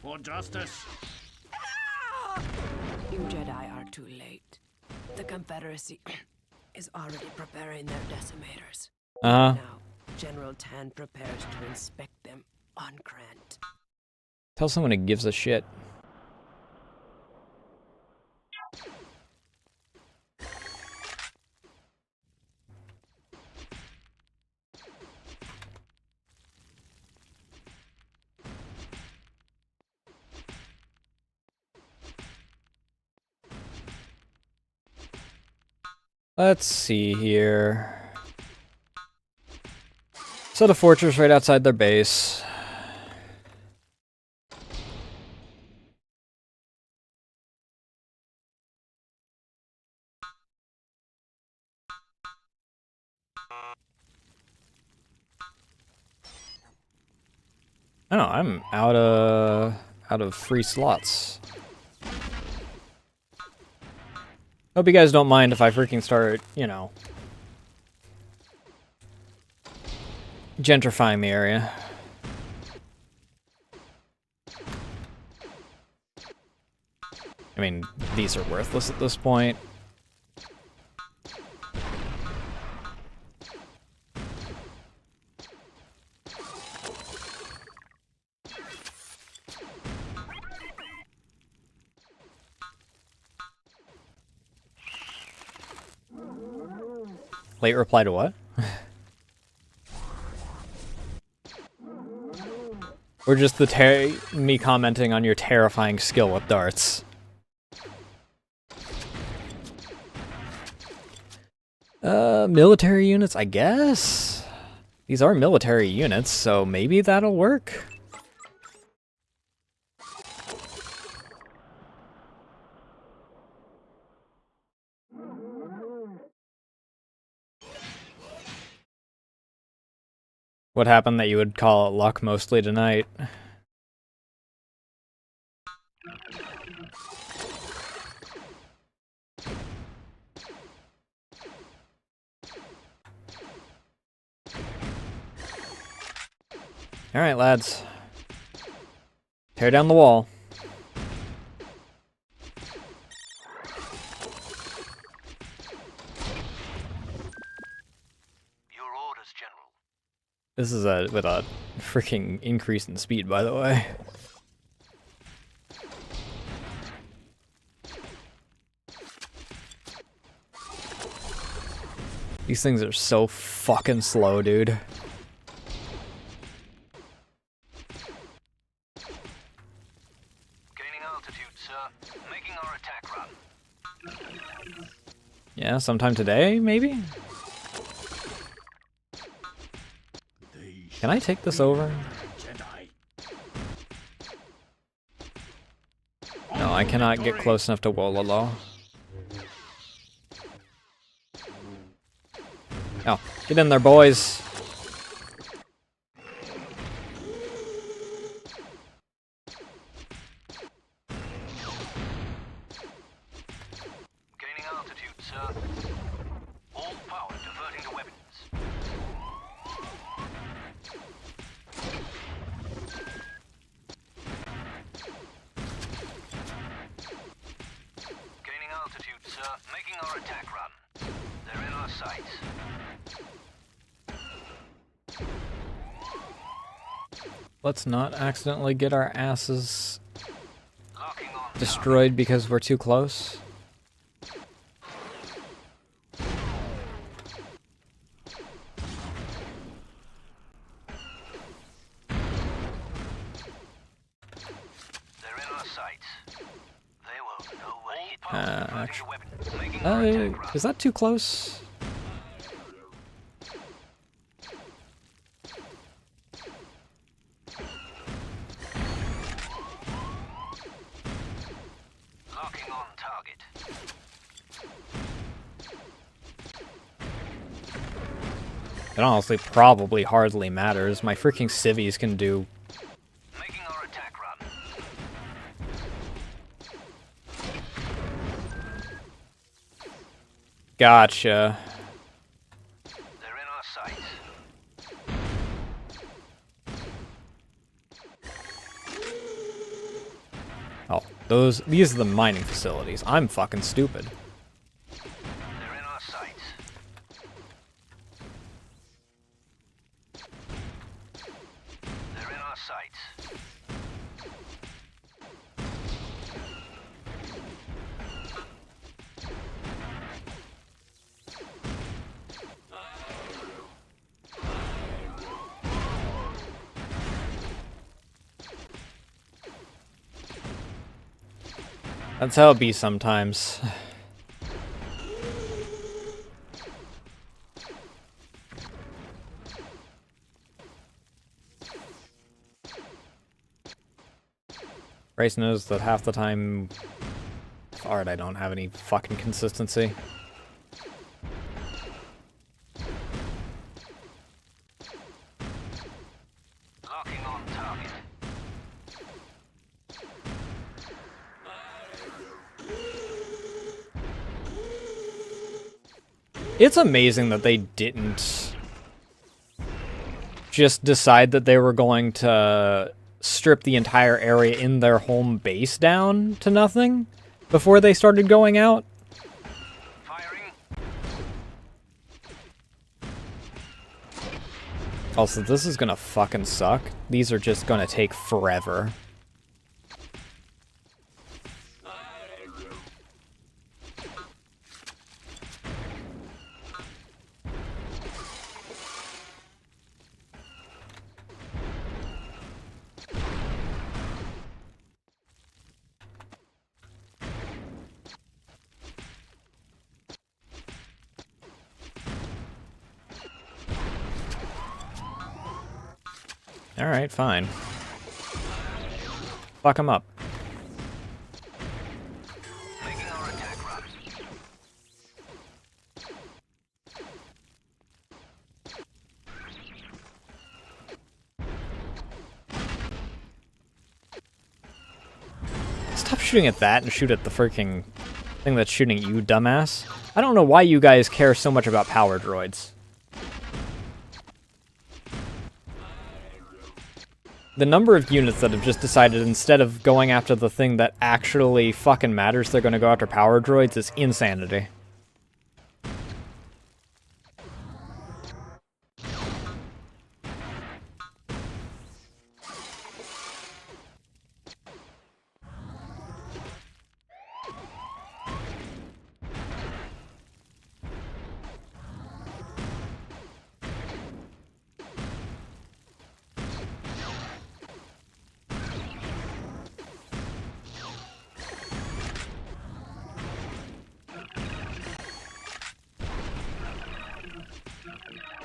For justice. You Jedi are too late. The Confederacy is already preparing their decimators. Now, General Tan prepares to inspect them on Krant. Tell someone who gives a shit. Let's see here. So the fortress right outside their base. Oh, I'm out of free slots. Hope you guys don't mind if I freaking start, you know, gentrifying the area. I mean, these are worthless at this point. Late reply to what? Or just the me commenting on your terrifying skill with darts. Military units, I guess? These are military units, so maybe that'll work. What happened that you would call it luck mostly tonight? Alright, lads. Tear down the wall. Your orders, General. This is with a freaking increase in speed, by the way. These things are so fucking slow, dude. Gaining altitude, sir. Making our attack run. Yeah, sometime today, maybe? Can I take this over? No, I cannot get close enough to Wololo. Oh, get in there, boys. Gaining altitude, sir. All power diverting to weapons. Gaining altitude, sir. Making our attack run. They're in our sights. Let's not accidentally get our asses Locking on destroyed because we're too close. They're in our sights. They will know what hit power diverting to weapons. Making our attack run. Is that too close? Locking on target. It honestly probably hardly matters. My freaking civvies can do. Making our attack run. Gotcha. They're in our sights. Oh, these are the mining facilities. I'm fucking stupid. They're in our sights. They're in our sights. That's how it be sometimes. Bryce knows that half the time, art, I don't have any fucking consistency. Locking on target. It's amazing that they didn't just decide that they were going to strip the entire area in their home base down to nothing before they started going out. Firing. Also, this is gonna fucking suck. These are just gonna take forever. Alright, fine. Fuck him up. Making our attack run. Stop shooting at that and shoot at the freaking thing that's shooting at you, dumbass. I don't know why you guys care so much about power droids. The number of units that have just decided instead of going after the thing that actually fucking matters, they're gonna go after power droids is insanity.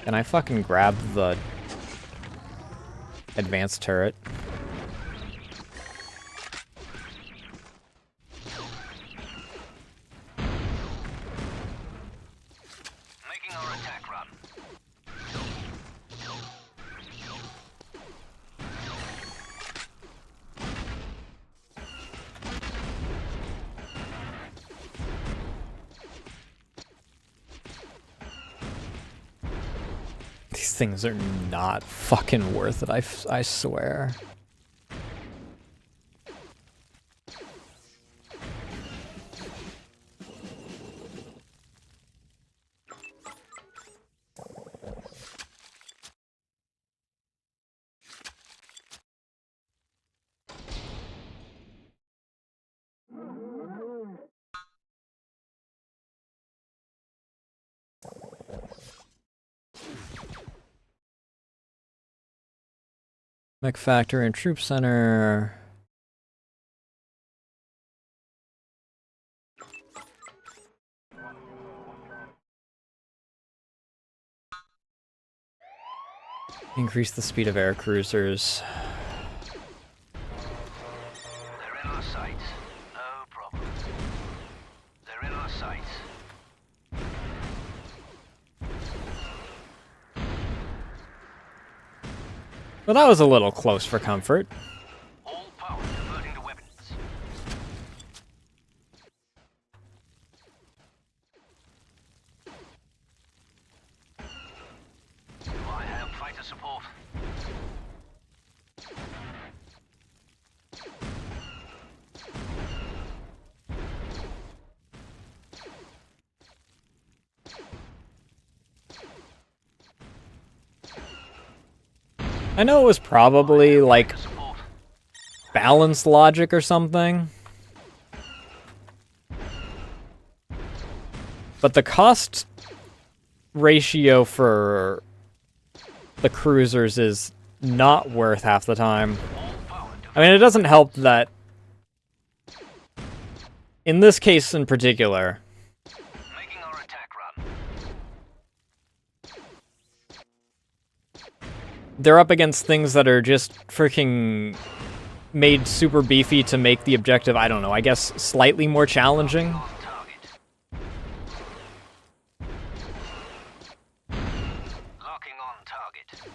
Can I fucking grab the advanced turret? Making our attack run. These things are not fucking worth it, I swear. Mech Factory and Troop Center. Increase the speed of air cruisers. They're in our sights. No problem. They're in our sights. Well, that was a little close for comfort. All power converting to weapons. I have fighter support. I know it was probably like Support. balanced logic or something. But the cost ratio for the cruisers is not worth half the time. All power to I mean, it doesn't help that in this case in particular, making our attack run. they're up against things that are just freaking made super beefy to make the objective, I don't know, I guess slightly more challenging. On target. Locking on target.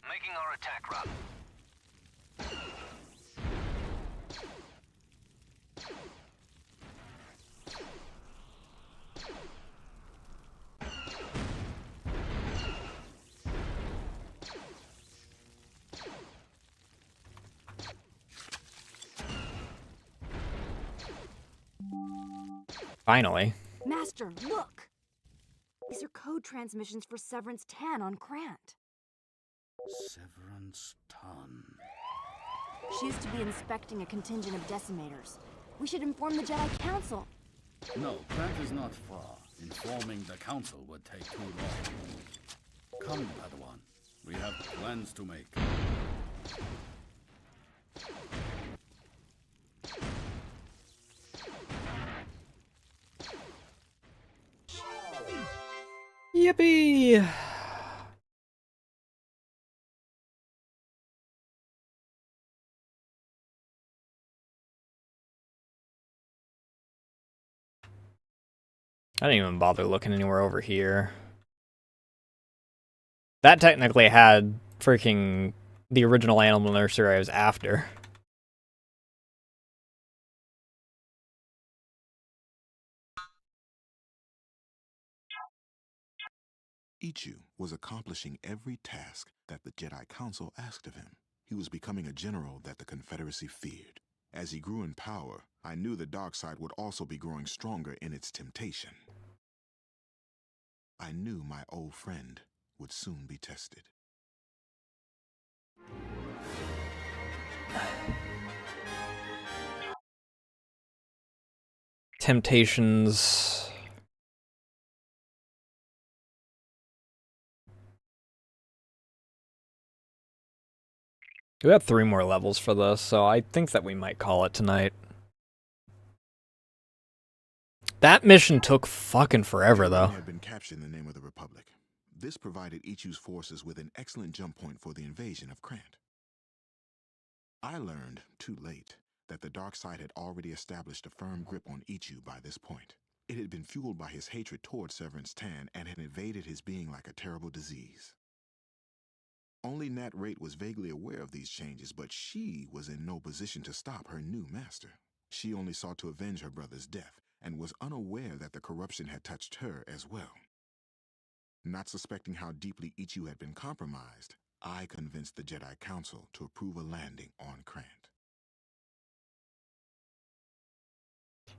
Making our attack run. Finally. Master, look! These are code transmissions for Severance Tan on Krant. Severance Ton. She is to be inspecting a contingent of decimators. We should inform the Jedi Council. No, Grant is not far. Informing the Council would take too long. Come, Padawan. We have plans to make. Yippee! I didn't even bother looking anywhere over here. That technically had freaking the original animal nursery I was after. Ichu was accomplishing every task that the Jedi Council asked of him. He was becoming a general that the Confederacy feared. As he grew in power, I knew the dark side would also be growing stronger in its temptation. I knew my old friend would soon be tested. Temptations. We have 3 more levels for this, so I think that we might call it tonight. That mission took fucking forever, though. Had been captured in the name of the Republic. This provided Ichu's forces with an excellent jump point for the invasion of Krant. I learned, too late, that the dark side had already established a firm grip on Ichu by this point. It had been fueled by his hatred toward Severance Tan and had invaded his being like a terrible disease. Only Nat Rate was vaguely aware of these changes, but she was in no position to stop her new master. She only sought to avenge her brother's death, and was unaware that the corruption had touched her as well. Not suspecting how deeply Ichu had been compromised, I convinced the Jedi Council to approve a landing on Krant.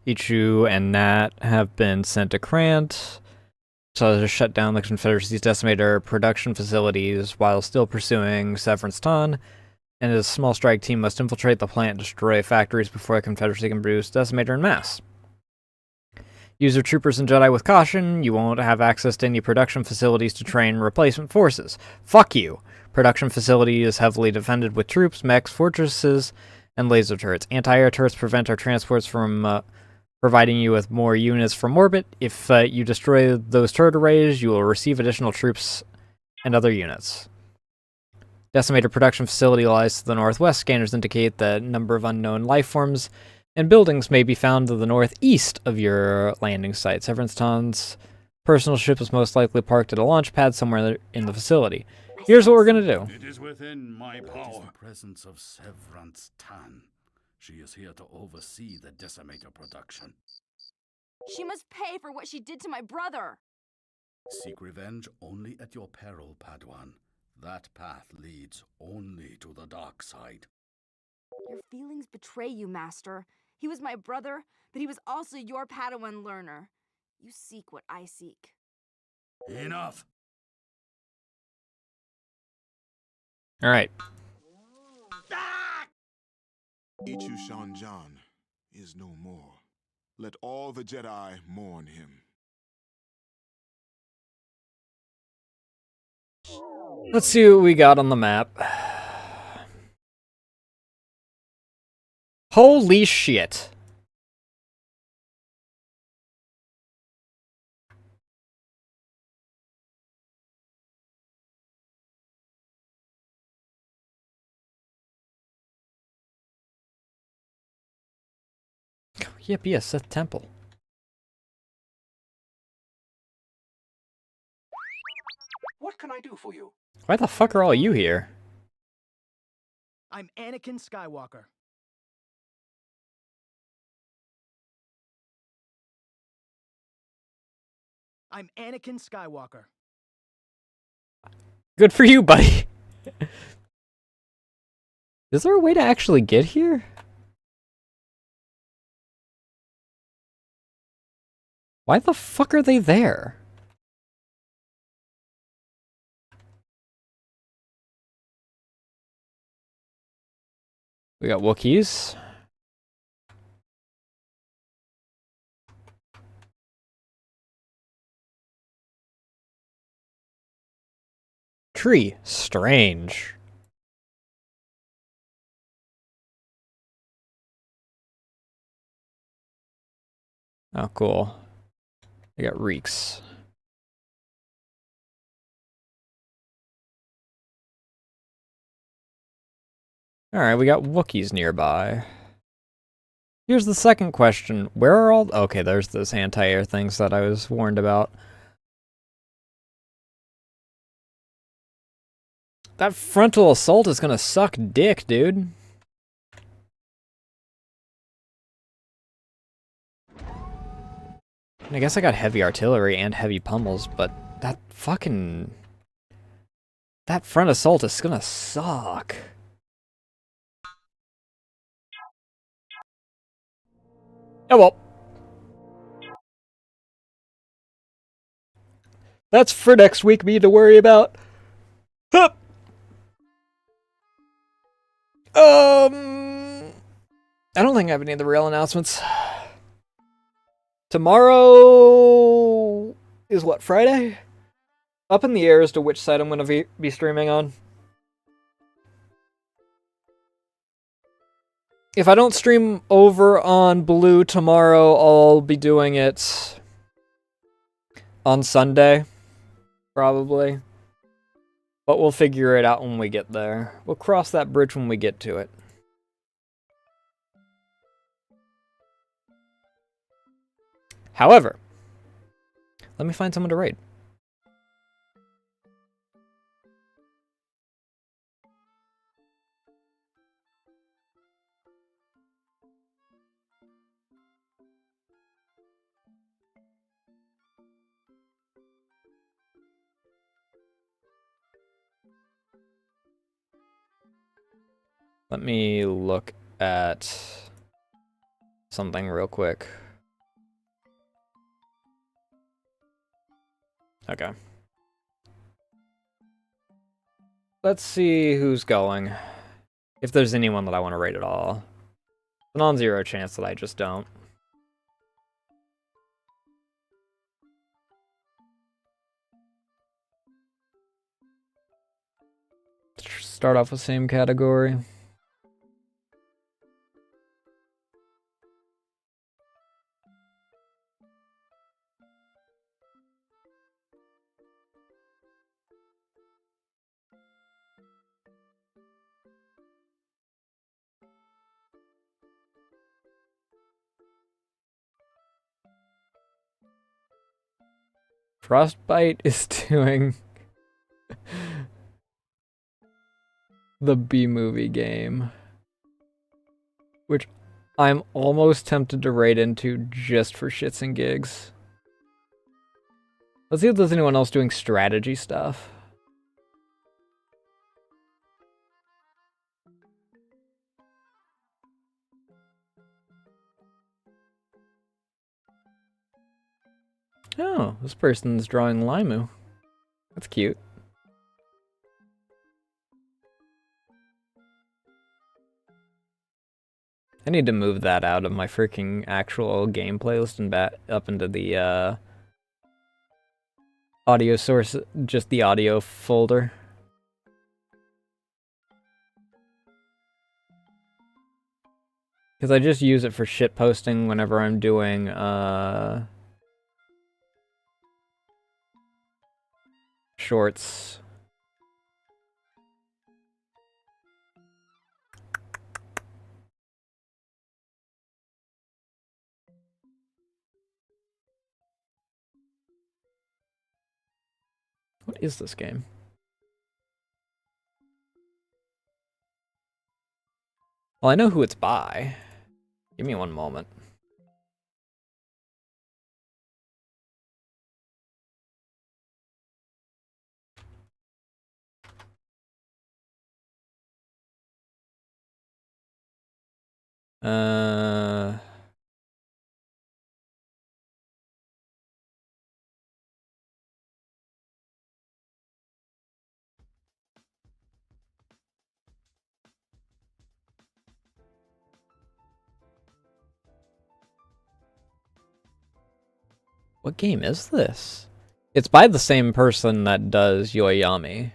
Ichu and Nat have been sent to Krant to shut down the Confederacy's decimator production facilities while still pursuing Severance Tan, and his small strike team must infiltrate the plant and destroy factories before the Confederacy can produce decimator en masse. Use your troopers and Jedi with caution. You won't have access to any production facilities to train replacement forces. Fuck you! Production facility is heavily defended with troops, mechs, fortresses, and laser turrets. Anti-air turrets prevent our transports from providing you with more units from orbit. If you destroy those turret arrays, you will receive additional troops and other units. Decimator production facility lies to the northwest. Scanners indicate that a number of unknown life forms and buildings may be found to the northeast of your landing site. Severance Tan's personal ship is most likely parked at a launch pad somewhere in the facility. Here's what we're gonna do. It is within my power. It is the presence of Severance Tan. She is here to oversee the decimator production. She must pay for what she did to my brother. Seek revenge only at your peril, Padawan. That path leads only to the dark side. Your feelings betray you, Master. He was my brother, but he was also your Padawan learner. You seek what I seek. Enough! Alright. Ichu Shanjan is no more. Let all the Jedi mourn him. Let's see what we got on the map. Holy shit. Yep, yes, Sith Temple. What can I do for you? Why the fuck are all you here? I'm Anakin Skywalker. I'm Anakin Skywalker. Good for you, buddy. Is there a way to actually get here? Why the fuck are they there? We got Wookiees. Tree. Strange. Oh, cool. I got Reeks. Alright, we got Wookiees nearby. Here's the second question. Where are all... Okay, there's those anti-air things that I was warned about. That frontal assault is gonna suck dick, dude. I guess I got heavy artillery and heavy pummels, but that fucking... That front assault is gonna suck. Oh well. That's for next week me to worry about. Hup. I don't think I have any of the real announcements. Tomorrow is what, Friday? Up in the air as to which site I'm going to be streaming on. If I don't stream over on Blue tomorrow, I'll be doing it on Sunday, probably. But we'll figure it out when we get there. We'll cross that bridge when we get to it. However, let me find someone to raid. Let me look at something real quick. Okay. Let's see who's going. If there's anyone that I want to raid at all. It's a non-zero chance that I just don't. Start off with same category. Frostbite is doing the B-movie game, which I'm almost tempted to raid into just for shits and gigs. Let's see if there's anyone else doing strategy stuff. Oh, this person's drawing Limu. That's cute. I need to move that out of my freaking actual game playlist and up into the audio source, just the audio folder. Because I just use it for shit posting whenever I'm doing shorts. What is this game? Well, I know who it's by. Give me one moment. What game is this? It's by the same person that does Yoyami.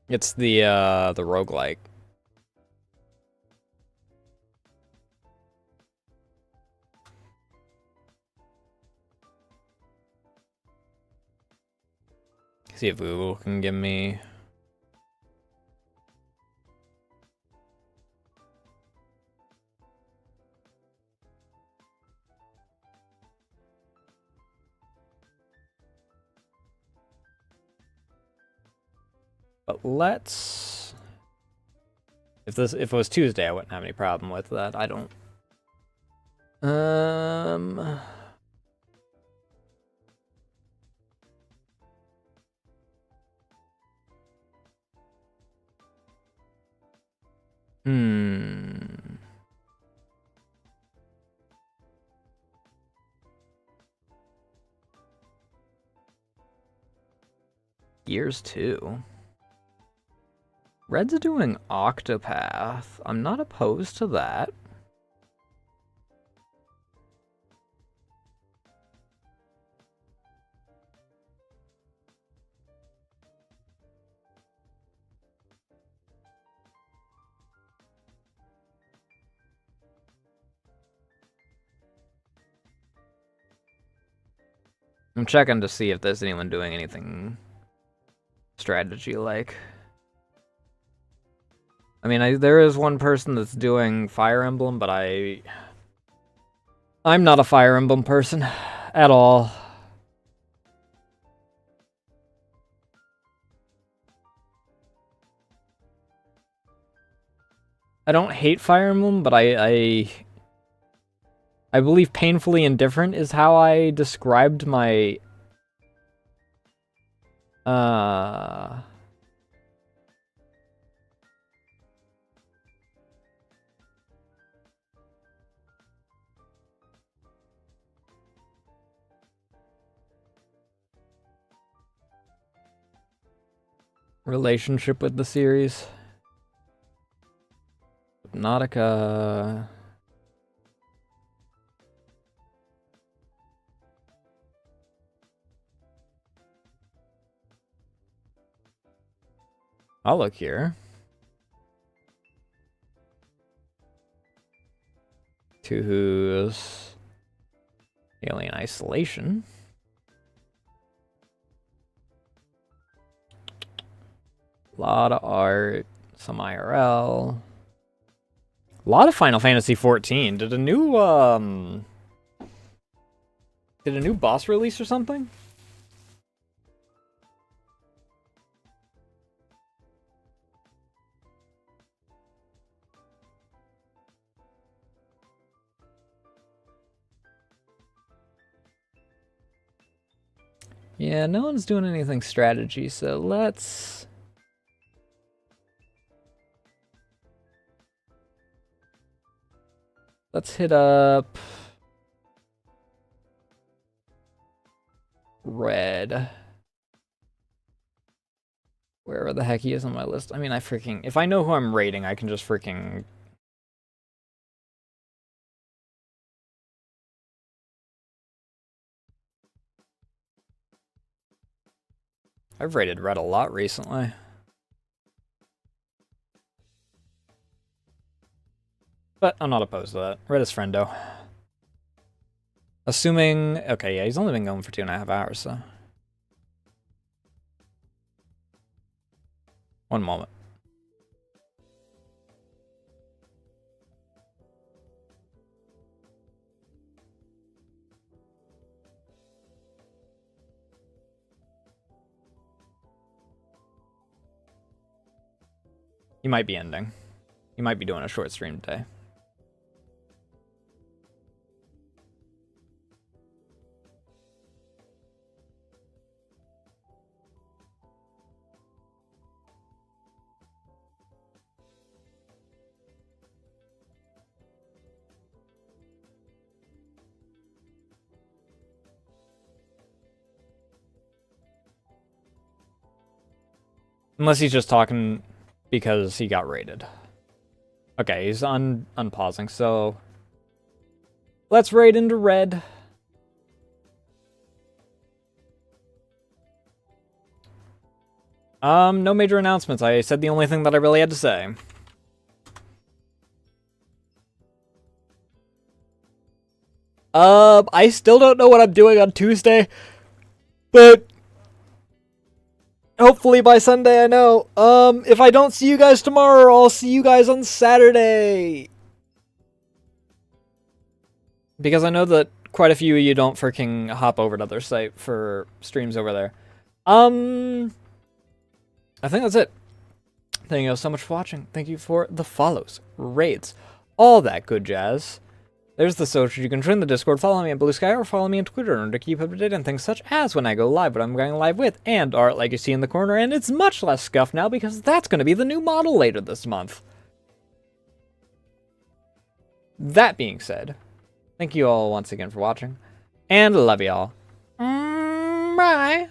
It's the roguelike. See if Google can give me. But let's. If it was Tuesday, I wouldn't have any problem with that. I don't. Gears 2. Red's doing Octopath. I'm not opposed to that. I'm checking to see if there's anyone doing anything strategy-like. I mean, there is one person that's doing Fire Emblem, but I'm not a Fire Emblem person at all. I don't hate Fire Emblem, but I believe painfully indifferent is how I described my relationship with the series. Subnautica. I'll look here. To who's Alien Isolation. A lot of art, some IRL. A lot of Final Fantasy XIV. Did a new boss release or something? Yeah, no one's doing anything strategy, so let's hit up Red. Wherever the heck he is on my list. I mean, if I know who I'm rating, I can just freaking... I've rated Red a lot recently. But I'm not opposed to that. Red is friendo. Assuming... Okay, yeah, he's only been going for 2.5 hours, so... One moment. He might be ending. He might be doing a short stream today. Unless he's just talking because he got raided. Okay, he's unpausing, so let's raid into red. No major announcements. I said the only thing that I really had to say. I still don't know what I'm doing on Tuesday, but hopefully by Sunday I know. If I don't see you guys tomorrow, I'll see you guys on Saturday. Because I know that quite a few of you don't freaking hop over to their site for streams over there. I think that's it. Thank you guys so much for watching. Thank you for the follows, raids, all that good jazz. There's the social. You can join the Discord, follow me on Blue Sky, or follow me on Twitter in order to keep up to date on things such as when I go live, what I'm going live with, and art like you see in the corner, and it's much less scuffed now because that's going to be the new model later this month. That being said, thank you all once again for watching, and love y'all. Bye!